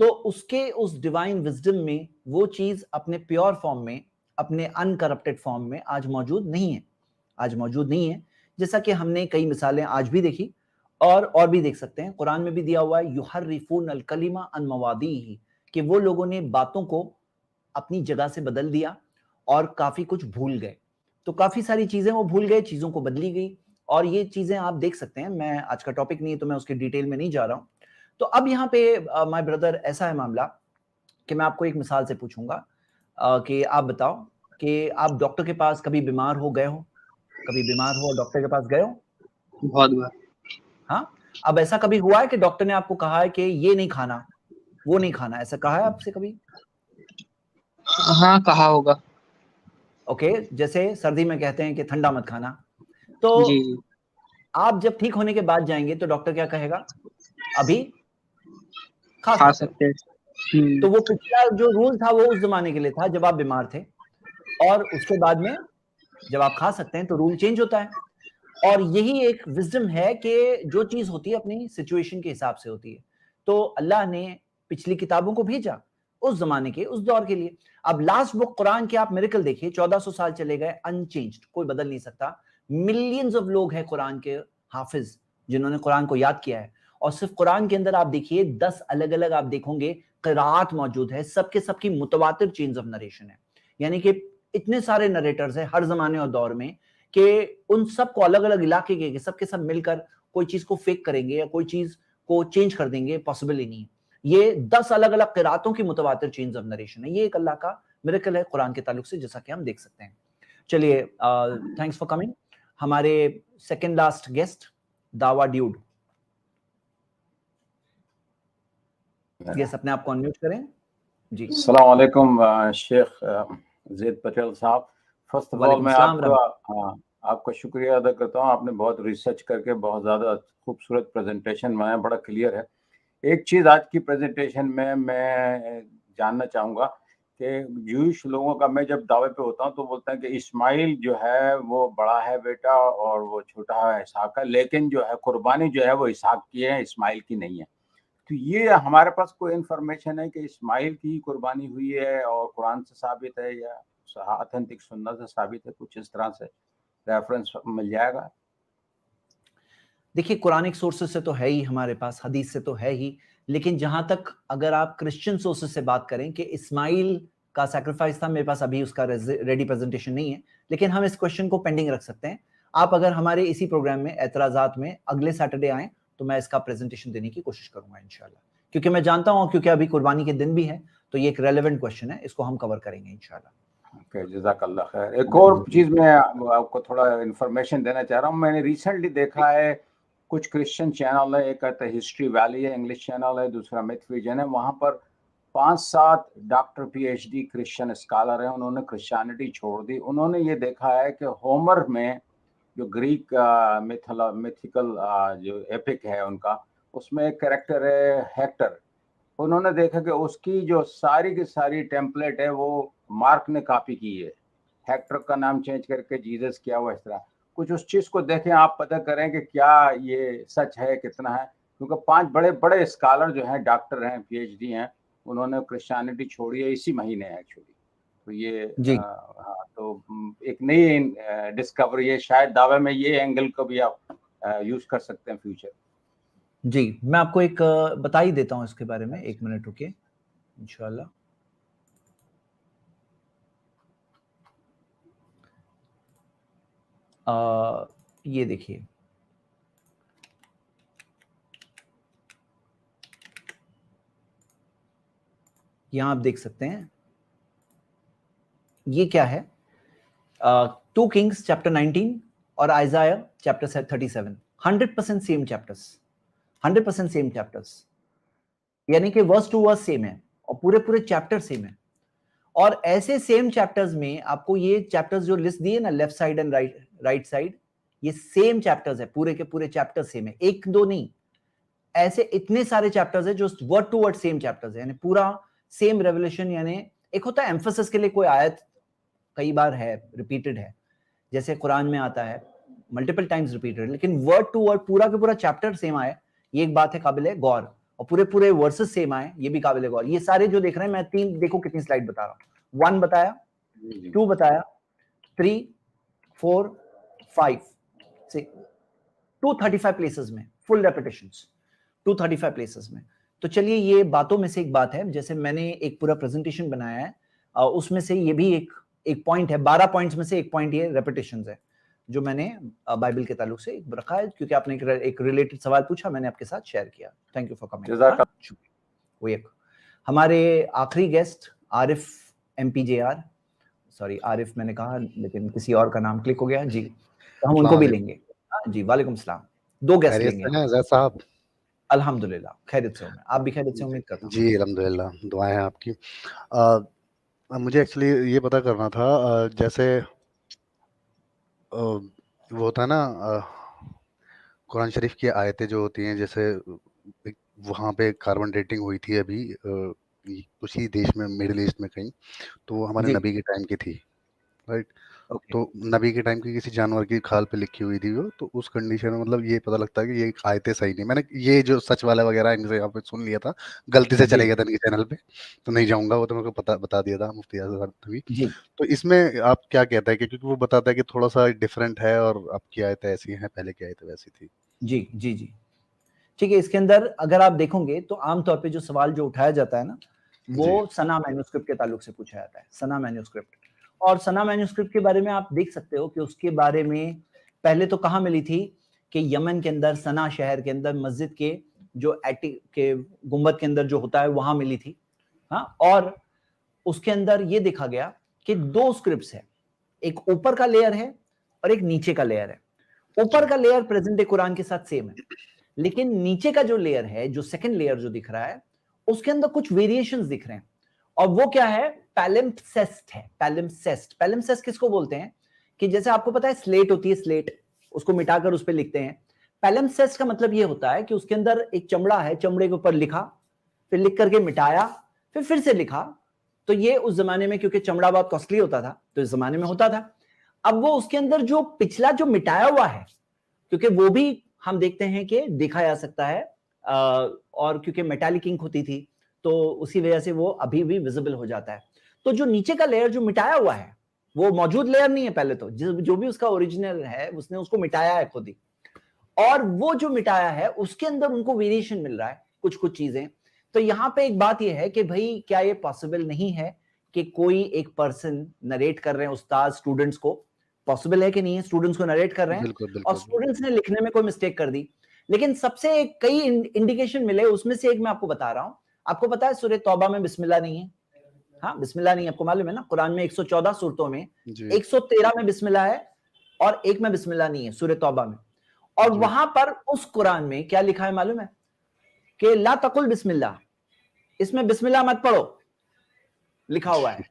[SPEAKER 2] तो उसके उस डिवाइन विजडम में वो चीज अपने प्योर फॉर्म में, अपने अनकरप्टेड फॉर्म में आज मौजूद नहीं है। आज मौजूद नहीं है, जैसा कि हमने कई मिसालें आज भी देखी और भी देख सकते हैं। कुरान में भी दिया हुआ है, युहर्रिफून अल कलिमा अन मवादीही, कि वो लोगों ने बातों को अपनी जगह से बदल दिया और काफी कुछ भूल गए। तो काफी सारी चीजें वो भूल गए, चीजों को बदली गई, और ये चीजें आप देख सकते हैं। मैं, आज का टॉपिक नहीं है तो मैं उसके डिटेल में नहीं जा रहा हूं। तो अब यहाँ पे माय ब्रदर, ऐसा है मामला कि मैं आपको एक मिसाल से पूछूंगा कि आप बताओ कि आप डॉक्टर के पास कभी बीमार हो गए हो? कभी बीमार हो और डॉक्टर के पास गए हो?
[SPEAKER 7] बहुत बार।
[SPEAKER 2] हाँ, अब ऐसा कभी हुआ है कि डॉक्टर ने आपको कहा है कि ये नहीं खाना, वो नहीं खाना, ऐसा कहा है आपसे कभी?
[SPEAKER 7] हाँ, कहा होगा।
[SPEAKER 2] ओके, जैसे सर्दी में कहते हैं कि ठंडा मत खाना,
[SPEAKER 7] जी
[SPEAKER 2] तो
[SPEAKER 7] जी।
[SPEAKER 2] आप जब ठीक होने के बाद जाएंगे तो डॉक्टर क्या कहेगा? अभी खा
[SPEAKER 7] खा
[SPEAKER 2] सकते हो।
[SPEAKER 7] सकते हैं।
[SPEAKER 2] तो वो पिछला जो रूल था वो उस जमाने के लिए था जब आप बीमार थे, और उसके बाद में जब आप खा सकते हैं तो रूल चेंज होता है। और यही एक विजडम है कि जो चीज होती है अपनी सिचुएशन के हिसाब से होती है। तो अल्लाह ने पिछली किताबों को भेजा उस जमाने के, उस दौर के लिए। अब लास्ट बुक कुरान के आप मिरेकल देखिए, 1400 साल चले गए अनचेंज्ड, कोई बदल नहीं सकता। मिलियंस ऑफ लोग हैं कुरान के हाफिज जिन्होंने कुरान को याद किया है, और सिर्फ कुरान के अंदर आप देखिए 10 अलग अलग आप देखोगे क़िराअत मौजूद है, सबके सबकी मुतवातिर चेन्स ऑफ नरेशन है। यानी कि इतने सारे नरेटर्स हैं हर जमाने और दौर में कि उन सबको अलग अलग इलाके के सबके सब मिलकर कोई चीज को फेक करेंगे या कोई चीज को चेंज कर देंगे, पॉसिबल ही नहीं है। ये 10 अलग अलग क़िराअतों की मुतवातिर चेन्स ऑफ नरेशन है। ये एक अल्लाह का मिरेकल है कुरान के ताल्लुक से, जैसा कि हम देख सकते हैं। चलिए, थैंक्स फॉर कमिंग। हमारे सेकंड लास्ट गेस्ट दावा ड्यूड, गेस्ट अपने आप को अनम्यूट करें जी।
[SPEAKER 8] अस्सलाम वालेकुम शेख ज़ैद पटेल साहब। फर्स्ट ऑफ ऑल मैं आपका शुक्रिया अदा करता हूँ। आपने बहुत रिसर्च करके बहुत ज़्यादा खूबसूरत प्रेजेंटेशन बनाया, बड़ा क्लियर है। एक चीज़ आज की प्रेजेंटेशन में मैं जानना चाहूँगा कि जूश लोगों का, मैं जब दावे पे होता हूँ तो बोलते हैं कि इस्माइल जो है वो बड़ा है बेटा और वो छोटा है इसहाक का, लेकिन जो है कुर्बानी जो है वो इसहाक की है, इस्माइल की नहीं है। तो ये हमारे पास कोई इन्फॉर्मेशन है कि इस्माइल की कुर्बानी हुई है और कुरान से साबित है या ऑथेंटिक सुन्नत से साबित है? कुछ इस तरह से रेफरेंस मिल जाएगा?
[SPEAKER 2] देखिए, कुरानिक सोर्सेस से तो है ही हमारे पास, हदीस से तो है ही, लेकिन जहां तक अगर आप क्रिश्चियन सोर्सेस से बात करें कि इस्माइल का सैक्रिफाइस था, मेरे पास अभी उसका रेडी प्रेजेंटेशन नहीं है, लेकिन हम इस क्वेश्चन को पेंडिंग रख सकते हैं। आप अगर हमारे इसी प्रोग्राम में एतराजात में अगले सैटरडे आए तो मैं इसका प्रेजेंटेशन देने की कोशिश करूंगा इंशाल्लाह, क्योंकि मैं जानता हूं, क्योंकि अभी कुर्बानी के दिन भी है, तो ये एक रेलेवेंट क्वेश्चन है, इसको हम कवर करेंगे इंशाल्लाह।
[SPEAKER 8] ओके, जज़ाकल्लाह खैर। एक और चीज़ मैं आपको थोड़ा इन्फॉर्मेशन देना चाह रहा हूँ। मैंने रिसेंटली देखा है कुछ क्रिश्चियन चैनल है, एक कहता है हिस्ट्री वैली है, इंग्लिश चैनल है, दूसरा मिथ विजन है। वहाँ पर 5-7 डॉक्टर PhD क्रिश्चियन स्कॉलर हैं, उन्होंने क्रिश्चियनिटी छोड़ दी। उन्होंने ये देखा है कि होमर में जो ग्रीक मिथिकल जो एपिक है उनका, उसमें एक कैरेक्टर है हेक्टर। उन्होंने देखा कि उसकी जो सारी की सारी टेम्पलेट है वो मार्क ने कॉपी की है, हेक्टर का नाम चेंज करके जीसस किया हुआ। इस तरह कुछ उस चीज़ को देखें, आप पता करें कि क्या ये सच है, कितना है, क्योंकि 5 बड़े बड़े स्कॉलर जो हैं, डॉक्टर हैं, PhD हैं, उन्होंने क्रिश्चियनिटी छोड़ी है इसी महीने एक्चुअली। तो ये हाँ, तो एक नई डिस्कवरी है, शायद दावे में ये एंगल को भी आप यूज कर सकते हैं फ्यूचर।
[SPEAKER 2] जी, मैं आपको एक बता ही देता हूं इसके बारे में, 1 मिनट रुकिए इंशाल्लाह। ये देखिए, यहां आप देख सकते हैं ये क्या है, 2 किंग्स चैप्टर 19 और आइजाया chapter 37, 100% same chapters, 100% same chapters, यानी कि वर्स टू वर्स सेम है और पूरे पूरे चैप्टर सेम है। और ऐसे सेम चैप्टर्स में आपको ये चैप्टर्स जो लिस्ट दिए ना, left side and right side, ये सेम चैप्टर्स है, पूरे के पूरे चैप्टर सेम है, एक दो नहीं, ऐसे इतने सारे चैप्टर्स है जो word to word same chapters है, यानी पूरा सेम रेवलेशन। यानी एक होता है एम्फेसिस के लिए कोई आयत कई बार है, रिपीटेड है, जैसे कुरान में आता है मल्टीपल टाइम्स रिपीटेड, लेकिन वर्ड टू वर्ड पूरा के पूरा चैप्टर सेम आए, ये एक बात है काबिल गौर, और पूरे पूरे वर्सेस सेम आए, ये भी काबिल गौर। ये सारे जो देख रहे हैं, मैं 3 देखो कितनी स्लाइड बता रहा हूँ, 1 बताया, 2 बताया, 3, 4, 5, 6, 235 प्लेसेस में फुल रेपिटेशंस, 235 प्लेसेस में। तो चलिए, ये बातों में से एक बात है, जैसे मैंने एक पूरा प्रेजेंटेशन बनाया है, उसमें से ये भी एक पॉइंट है, 12 पॉइंट्स में से एक पॉइंट ये रेपिटेशंस है जो मैंने बाइबल के ताल्लुक से रखा है, क्योंकि आपने एक रिलेटेड सवाल पूछा, मैंने आपके साथ शेयर किया। Thank you for coming. वो एक हमारे आखिरी guest Arif MPJR, sorry Arif मैंने कहा लेकिन किसी और का नाम क्लिक हो गया जी। तो हम उनको भी लेंगे। हाँ जी, वालेकुम सलाम। 2 गेस्ट
[SPEAKER 9] खैरियत
[SPEAKER 2] लेंगे।
[SPEAKER 9] से हैं ज़ैद साहब?
[SPEAKER 2] अल्हम्दुलिल्लाह खैरियत से हूँ मैं, आप भी खैरियत से उम्मीद करता हूँ।
[SPEAKER 9] जी अल्हम्दुलिल्लाह, दुआएं हैं आपकी। मुझे एक्चुअली ये पता करना था, जैसे वो होता है ना, कुरान शरीफ की आयतें जो होती हैं, जैसे वहाँ पे कार्बन डेटिंग हुई थी अभी उसी देश में, मिडिल ईस्ट में कहीं, तो वो हमारे
[SPEAKER 2] जी।
[SPEAKER 9] नबी के टाइम की थी, राइट?
[SPEAKER 2] ओके।
[SPEAKER 9] तो नबी के टाइम की किसी जानवर की खाल पे लिखी हुई थी वो, तो उस कंडीशन में मतलब ये पता लगता है कि ये आयतें सही नहीं। मैंने ये जो सच वाला वगैरह इनसे यहाँ पे सुन लिया था, गलती से चले
[SPEAKER 2] जी
[SPEAKER 9] गया था इनके चैनल पे, तो नहीं जाऊंगा, वो तो मेरे को बता दिया था मुफ्ती आज़म साहब ने भी।
[SPEAKER 2] जी
[SPEAKER 9] तो इसमें आप क्या कहते हैं कि क्योंकि वो बताता है कि थोड़ा सा डिफरेंट है और अब की आयतें ऐसी हैं, पहले की आयतें वैसी थी।
[SPEAKER 2] जी जी जी ठीक है। इसके अंदर अगर आप देखोगे तो आमतौर पे जो सवाल जो उठाया जाता है ना, वो सना मैन्युस्क्रिप्ट के ताल्लुक से पूछा जाता है, सना मैन्युस्क्रिप्ट। और सना मैन्युस्क्रिप्ट के बारे में आप देख सकते हो कि उसके बारे में पहले तो कहाँ मिली थी कि यमन के अंदर, सना शहर के अंदर, मस्जिद के जो एटिक के गुंबद के अंदर जो होता है वहां मिली थी। हाँ, और उसके अंदर ये देखा गया कि 2 स्क्रिप्ट्स है, एक ऊपर का लेयर है और एक नीचे का लेयर है। ऊपर का लेयर प्रेजेंट डे कुरान के साथ सेम है, लेकिन नीचे का जो लेयर है, जो सेकंड लेयर जो दिख रहा है, उसके अंदर कुछ वेरिएशंस दिख रहे हैं। और वो क्या है? पैलिम्पसेस्ट है। पैलिम्पसेस्ट, पैलिम्पसेस्ट किसको बोलते हैं? कि जैसे आपको पता है स्लेट होती है, स्लेट उसको मिटाकर उस पर लिखते हैं। पैलिम्पसेस्ट का मतलब ये होता है कि उसके अंदर एक चमड़ा है, चमड़े के ऊपर लिखा, फिर लिख करके मिटाया, फिर से लिखा। तो ये उस जमाने में, क्योंकि चमड़ा बहुत कॉस्टली होता था, तो इस जमाने में होता था। अब वो उसके अंदर जो पिछला जो मिटाया हुआ है, क्योंकि वो भी हम देखते हैं कि देखा जा सकता है, और क्योंकि मेटालिक इंक होती थी तो उसी वजह से वो अभी भी विजिबल हो जाता है। तो जो नीचे का लेयर जो मिटाया हुआ है, वो मौजूद लेयर नहीं है पहले तो, जो भी उसका ओरिजिनल है उसने उसको मिटाया है खुद ही। और वो जो मिटाया है उसके अंदर उनको वेरिएशन मिल रहा है, कुछ कुछ चीजें। तो यहाँ पे एक बात ये है कि भाई क्या ये पॉसिबल नहीं है कि कोई एक पर्सन नरेट कर रहे हैं, उस्ताद स्टूडेंट्स को, पॉसिबल है कि नहीं है? स्टूडेंट्स को नरेट कर रहे हैं
[SPEAKER 9] बिल्कुल,
[SPEAKER 2] और
[SPEAKER 9] बिल्कुल,
[SPEAKER 2] स्टूडेंट्स ने लिखने में कोई मिस्टेक कर दी। लेकिन सबसे कई इंडिकेशन मिले, उसमें से एक मैं आपको बता रहा हूं। आपको पता है सूरह तौबा में बिस्मिल्लाह नहीं है? हाँ, बिस्मिल्लाह नहीं है, आपको मालूम है ना? कुरान में 114 सूरतों में
[SPEAKER 9] जी
[SPEAKER 2] 113 में बिस्मिल्लाह है और एक में बिस्मिल्लाह नहीं है, सूरह तौबा में। और
[SPEAKER 9] जी
[SPEAKER 2] वहां पर उस कुरान में क्या लिखा है मालूम है? कि ला तकुल बिस्मिल्लाह, इसमें बिस्मिल्लाह मत पढ़ो, लिखा हुआ है।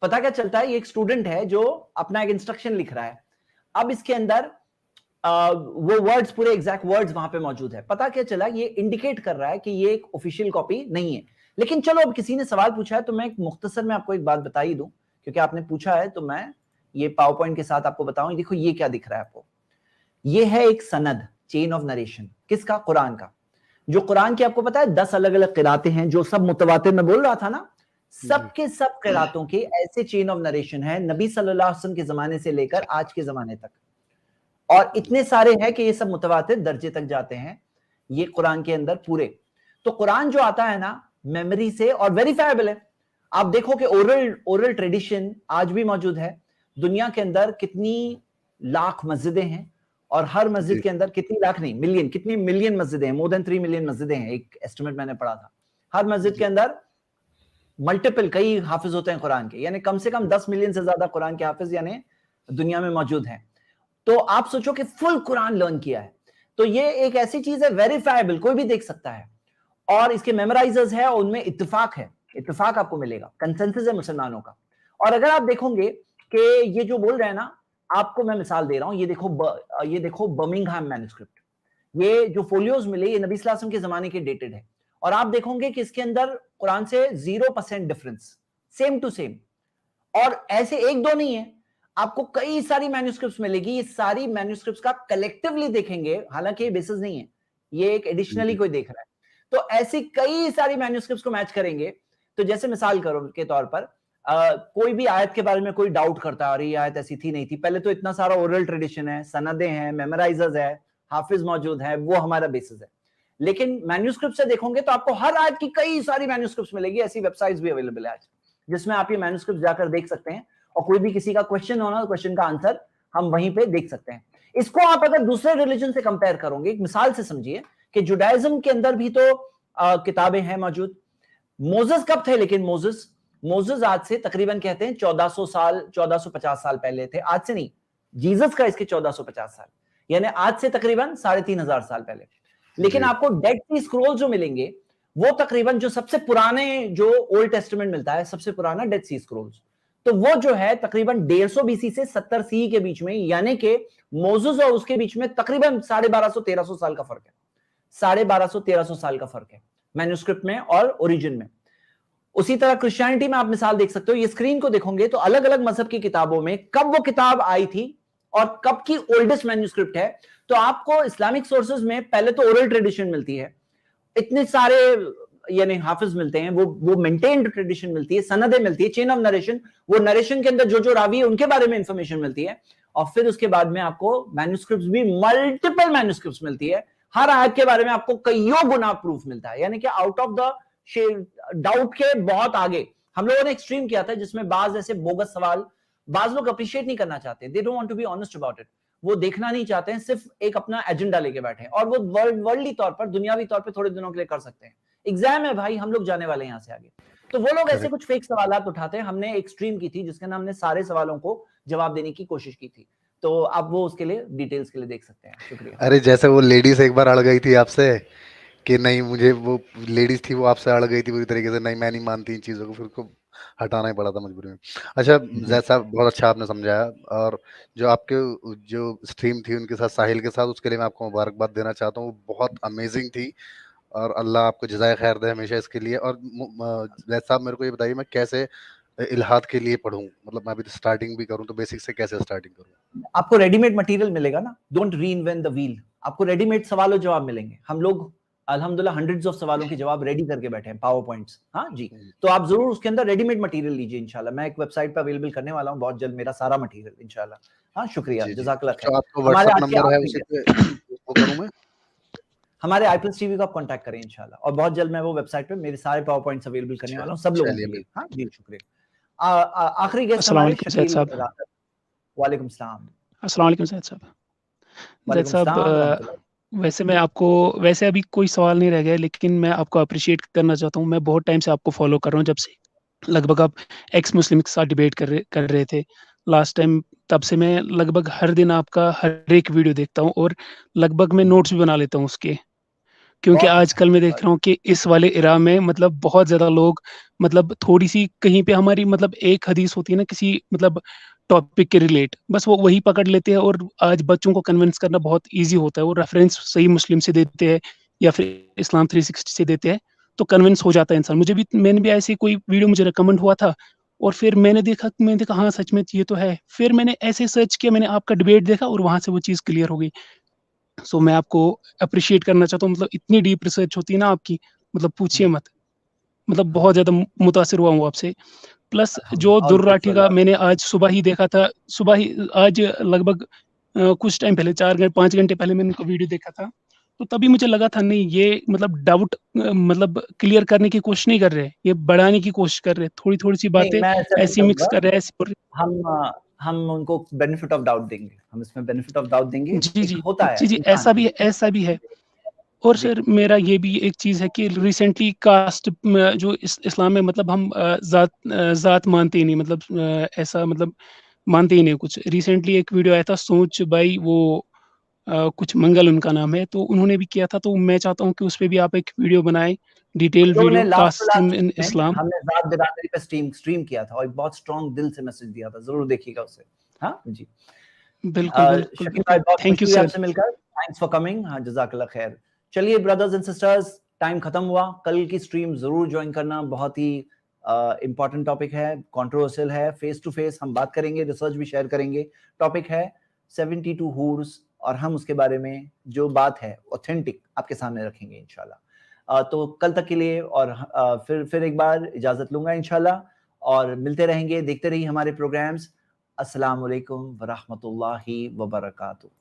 [SPEAKER 2] पता क्या चलता है? ये एक स्टूडेंट है जो अपना एक इंस्ट्रक्शन लिख रहा है। अब इसके अंदर वो वर्ड्स, पूरे एग्जैक्ट वर्ड्स वहां पे मौजूद है। पता क्या चला? ये इंडिकेट कर रहा है कि ये एक ऑफिशियल कॉपी नहीं है। लेकिन चलो, अब किसी ने सवाल पूछा है तो मैं एक मुख्तसर में आपको एक बात बता ही दूं, क्योंकि आपने पूछा है तो मैं ये पावर पॉइंट के साथ आपको बताऊं। देखो ये क्या दिख रहा है आपको, ये है एक सनद, चेन ऑफ नरेशन। किसका? कुरान का। जो कुरान की आपको पता है 10 अलग अलग किरातें हैं, जो सब मुतवातिर में बोल रहा था ना, सबके सब किरातों के ऐसे चेन ऑफ नरेशन है, नबी सल्लल्लाहु अलैहि वसल्लम के जमाने से लेकर आज के जमाने तक। और इतने सारे हैं कि ये सब मुतवातिर दर्जे तक जाते हैं ये कुरान के अंदर पूरे। तो कुरान जो आता है ना, मेमोरी से और वेरीफाइबल है। आप देखो कि ओरल ट्रेडिशन आज भी मौजूद है। दुनिया के अंदर कितनी लाख मस्जिदें हैं, और हर मस्जिद के अंदर कितनी लाख नहीं, मिलियन, कितनी मिलियन मस्जिदें हैं, मोर देन 3 मिलियन मस्जिदें हैं, एक एस्टिमेट मैंने पढ़ा था। हर मस्जिद के अंदर मल्टीपल कई हाफिज होते हैं कुरान के, यानी कम से कम 10 मिलियन से ज्यादा कुरान के हाफिज यानी दुनिया में मौजूद हैं। तो आप सोचो कि फुल कुरान लर्न किया है, तो ये एक ऐसी चीज है वेरीफाइबल, कोई भी देख सकता है। और इसके मेमोराइजर्स है, और उनमें इत्तेफाक है, इत्तेफाक आपको मिलेगा, कंसेंसस है मुसलमानों का। और अगर आप देखोगे कि ये जो बोल रहे हैं ना, आपको मैं मिसाल दे रहा हूं, ये देखो बर्मिंघम मैन्युस्क्रिप्ट, ये जो फोलियोज मिले ये नबी सल्लल्लाहु अलैहि वसल्लम के जमाने के डेटेड है। और आप देखोगे कि इसके अंदर कुरान से 0% डिफरेंस, सेम टू सेम। और ऐसे एक दो नहीं है, आपको कई सारी मैन्युस्क्रिप्ट्स मिलेगी। ये सारी मैन्युस्क्रिप्ट्स का कलेक्टिवली देखेंगे, हालांकि ये बेसिस नहीं है, ये एक एडिशनली कोई देख रहा है। तो ऐसी कई सारी मैन्युस्क्रिप्ट्स को मैच करेंगे। तो जैसे मिसाल करो के तौर पर कोई भी आयत के बारे में कोई डाउट करता है, अरे ये आयत ऐसी थी नहीं थी, पहले तो इतना सारा ओरल ट्रेडिशन है, सनदें हैं, मेमोराइजर्स है, हाफिज मौजूद है, वो हमारा बेसिस है। लेकिन मैन्युस्क्रिप्ट से देखोगे तो आपको हर आयत की कई सारी मैन्युस्क्रिप्ट्स मिलेगी। ऐसी वेबसाइट्स भी अवेलेबल है आज, जिसमें आप ये मैन्युस्क्रिप्ट जाकर देख सकते हैं, और कोई भी किसी का क्वेश्चन होना, क्वेश्चन का आंसर हम वहीं पे देख सकते हैं। इसको आप अगर दूसरे रिलीजन से कंपेयर करोगे, एक मिसाल से समझिए कि जुडाइज्म के अंदर भी तो किताबें हैं मौजूद। मोसेस कब थे? लेकिन मोसेस आज से तकरीबन कहते हैं 1400 साल, 1450 साल पहले थे, आज से नहीं, जीसस का इसके 1450 साल, यानी आज से तकरीबन 3500 साल पहले। लेकिन
[SPEAKER 9] जी।
[SPEAKER 2] आपको डेड सी स्क्रोल जो मिलेंगे वो तकरीबन जो सबसे पुराने जो ओल्ड टेस्टामेंट मिलता है, सबसे पुराना डेड सी स्क्रोल्स, तो वो जो है तकरीबन 150 बीसी से 70 सी के बीच में, यानी कि मोसेस और उसके बीच में तकरीबन 1250-1300 साल का फर्क है। 1250-1300 साल का फर्क है मैन्युस्क्रिप्ट में और ओरिजिन में। उसी तरह क्रिश्चियनिटी में आप मिसाल देख सकते हो, ये स्क्रीन को देखोगे तो अलग अलग मजहब की किताबों में कब वो किताब आई थी और कब की ओल्डेस्ट मैन्युस्क्रिप्ट है, तो आपको इस्लामिक सोर्सेज में पहले तो ओरल ट्रेडिशन मिलती है, इतने सारे यानी हाफिज मिलते हैं, वो मेंटेन्ड ट्रेडिशन मिलती है, सनदें मिलती है, चेन ऑफ नरेशन, वो नरेशन के अंदर जो जो रावी है उनके बारे में इंफॉर्मेशन मिलती है, और फिर उसके बाद में आपको मैन्युस्क्रिप्ट्स भी मल्टीपल मैन्युस्क्रिप्ट्स मिलती है, हर आयत के बारे में आपको कईयों गुना प्रूफ मिलता है, यानी कि आउट ऑफ द डाउट के बहुत आगे। हम लोगों ने एक्सट्रीम किया था जिसमें बाज ऐसे बोगस सवाल बाज लोग अप्रिशिएट नहीं करना चाहते, they don't want to be honest about it, वो देखना नहीं चाहते हैं, सिर्फ एक अपना एजेंडा लेके बैठे हैं, और वो वर्ल्डली तौर पर, दुनियावी तौर पर थोड़े दिनों के लिए कर सकते हैं। एग्जाम है भाई, हम लोग जाने वाले हैं यहाँ से आगे, तो वो लोग ऐसे कुछ फेक सवालात उठाते हैं। हमने एक स्ट्रीम की थी जिसके अंदर हमने सारे सवालों को जवाब देने की कोशिश की थी, तो आप वो उसके लिए डिटेल्स के लिए देख सकते हैं। शुक्रिया।
[SPEAKER 9] अरे जैसे वो लेडीज एक बार अड़ गई थी आपसे कि नहीं, मुझे वो लेडीज थी वो आपसे अड़ गई थी पूरी तरीके से, नहीं मैं नहीं मानती इन चीज़ों को, फिर उसको हटाना ही पड़ा था मजबूरी में। अच्छा जैद साहब, बहुत अच्छा आपने समझाया, और जो आपके जो स्ट्रीम थी उनके साथ, साहिल के साथ, उसके लिए मैं आपको मुबारकबाद देना चाहता हूँ, वो बहुत अमेजिंग थी, और अल्लाह आपको जज़ाए खैर दे हमेशा इसके लिए। और जैद साहब मेरे को ये बताइए, मैं कैसे इल्हाद के लिए पढ़ूं, मतलब मैं अभी स्टार्टिंग भी करूं तो बेसिक से कैसे स्टार्टिंग करूं?
[SPEAKER 2] आपको रेडीमेड मटेरियल मिलेगा ना, डोंट रीइन्वेंट द व्हील, आपको रेडीमेड सवालों जवाब मिलेंगे। हम लोग अल्हम्दुलिल्लाह हंड्रेड्स ऑफ सवालों के जवाब रेडी करके बैठे हैं, पावर पॉइंट्स। हाँ जी, तो आप जरूर उसके अंदर रेडीमेड मटेरियल लीजिए इंशाल्लाह। मैं एक वेबसाइट पर अवेलेबल करने वाला हूँ बहुत जल्द मेरा सारा मटेरियल इंशाल्लाह। हाँ शुक्रिया, जज़ाकल्लाह खैर।
[SPEAKER 9] तो आपको
[SPEAKER 2] हमारे
[SPEAKER 9] व्हाट्सएप
[SPEAKER 2] आज के
[SPEAKER 9] नंबर है
[SPEAKER 2] आखिरी
[SPEAKER 9] उसी
[SPEAKER 2] गेस्ट,
[SPEAKER 9] पे वो करूं मैं?
[SPEAKER 2] हमारे iPlus TV को आप कांटेक्ट करें इंशाल्लाह, और बहुत जल्द मैं वो वेबसाइट पे मेरे सारे पावर पॉइंट्स अवेलेबल करने वाला हूँ सब लोगों के लिए। हाँ जी शुक्रिया। आखिरी गेस्ट
[SPEAKER 5] अस्सलाम
[SPEAKER 2] हमारे
[SPEAKER 5] वालेकुम सैयद
[SPEAKER 2] शकील
[SPEAKER 5] साहब।
[SPEAKER 2] रादर। वालेकुम सलाम।
[SPEAKER 5] अस्सलाम वालेकुम सैयद साहब। सैयद
[SPEAKER 2] वालेकुम
[SPEAKER 5] साहब,
[SPEAKER 2] सलाम रहमतुल्लाह।
[SPEAKER 5] वैसे मैं आपको, वैसे अभी कोई सवाल नहीं रह गया, लेकिन मैं आपको अप्रिशिएट करना चाहता हूँ। मैं बहुत टाइम से आपको फॉलो कर रहा हूँ, जब से लगभग आप एक्स मुस्लिम के साथ डिबेट कर रहे थे लास्ट टाइम, तब से मैं लगभग हर दिन आपका हर एक वीडियो देखता हूँ, और लगभग मैं नोट्स भी बना लेता हूँ उसके, क्योंकि
[SPEAKER 2] बहुत अच्छा,
[SPEAKER 5] आजकल मैं देख रहा हूँ कि इस वाले इरा में मतलब बहुत ज़्यादा लोग, मतलब थोड़ी सी कहीं पे हमारी मतलब एक हदीस होती है ना किसी मतलब टॉपिक के रिलेट, बस वो वही पकड़ लेते हैं, और आज बच्चों को कन्विंस करना बहुत ईज़ी होता है। वो रेफरेंस सही मुस्लिम से देते हैं या फिर इस्लाम 360 से देते हैं, तो कन्विंस हो जाता है इंसान। मैंने भी ऐसे कोई वीडियो मुझे रिकमेंड हुआ था, और फिर मैंने देखा हाँ, सच में ये तो है। फिर मैंने ऐसे सर्च किया, मैंने आपका डिबेट देखा, और वहाँ से वो चीज़ क्लियर हो गई। सो मैं आपको अप्रिशिएट करना चाहता हूँ, मतलब इतनी डीप रिसर्च होती है ना आपकी, मतलब पूछिए मत, मतलब बहुत ज़्यादा मुतासिर हुआ हूँ आपसे। प्लस जो
[SPEAKER 2] all
[SPEAKER 5] Durr
[SPEAKER 2] credit
[SPEAKER 5] Rathi
[SPEAKER 2] to
[SPEAKER 5] का
[SPEAKER 2] अल्लाह।
[SPEAKER 5] मैंने आज सुबह ही देखा था, सुबह ही आज लगभग कुछ टाइम पहले 5 घंटे पहले मैंने उनका वीडियो देखा था, तो तभी मुझे लगा था नहीं, ये मतलब डाउट मतलब क्लियर करने की कोशिश नहीं कर रहे, ये बढ़ाने की कोशिश कर रहे, थोड़ी-थोड़ी सी
[SPEAKER 2] नहीं,
[SPEAKER 5] बातें
[SPEAKER 2] मैं ऐसा नहीं
[SPEAKER 5] ऐसी मिक्स
[SPEAKER 2] करूँगा।
[SPEAKER 5] कर रहे हैं, ऐसी
[SPEAKER 2] हम उनको बेनिफिट ऑफ डाउट देंगे, हम इसमें बेनिफिट ऑफ डाउट देंगे।
[SPEAKER 5] जी,
[SPEAKER 2] एक
[SPEAKER 5] जी।
[SPEAKER 2] होता है
[SPEAKER 5] जी, जी,
[SPEAKER 2] इंसान है।
[SPEAKER 5] ऐसा भी है। और
[SPEAKER 2] जी।
[SPEAKER 5] सर मेरा ये भी एक चीज़ है कि रिसेंटली कास्ट में जो इस्लाम में मतलब हम ज़ात मानते ही नहीं, मतलब ऐसा मतलब मानते ही नहीं कुछ। रिसेंटली एक वीडियो आया था सोच भाई, वो कुछ मंगल उनका नाम है, तो उन्होंने भी किया था, तो मैं चाहता हूँ कि उस पे भी आप एक वीडियो बनाएँ, डिटेल्ड
[SPEAKER 2] लोगों ने
[SPEAKER 5] video
[SPEAKER 2] last to
[SPEAKER 5] cast
[SPEAKER 2] last
[SPEAKER 5] इन
[SPEAKER 2] में
[SPEAKER 5] इस्लाम।
[SPEAKER 2] हमने ज़ात बिरादरी पे स्ट्रीम किया था, और एक बहुत स्ट्रॉन्ग दिल से मैसेज दिया था, ज़रूर देखिएगा उसे। हाँ जी।
[SPEAKER 5] बिल्कुल, बिल्कुल,
[SPEAKER 2] शकील भाई,
[SPEAKER 5] बिल्कुल।
[SPEAKER 2] बहुत
[SPEAKER 5] थैंक
[SPEAKER 2] खुशी
[SPEAKER 5] यू
[SPEAKER 2] हुई
[SPEAKER 5] सर।
[SPEAKER 2] आपसे मिलकर। Thanks for coming. हाँ, जज़ाकल्लाह खैर। चलिए ब्रदर्स एंड सिस्टर्स, टाइम खत्म हुआ। कल की स्ट्रीम ज़रूर जॉइन करना, बहुत ही इंपॉर्टेंट टॉपिक है, कंट्रोवर्शियल है, फेस टू फेस हम बात करेंगे, रिसर्च भी शेयर करेंगे। टॉपिक है 72 हूर्स, और हम उसके बारे में जो बात है ऑथेंटिक आपके सामने रखेंगे इंशाल्लाह। तो कल तक के लिए, और फिर एक बार इजाजत लूंगा इंशाल्लाह, और मिलते रहेंगे, देखते रहिए हमारे प्रोग्राम्स। अस्सलाम वालेकुम व रहमतुल्लाहि व बरकातुहू।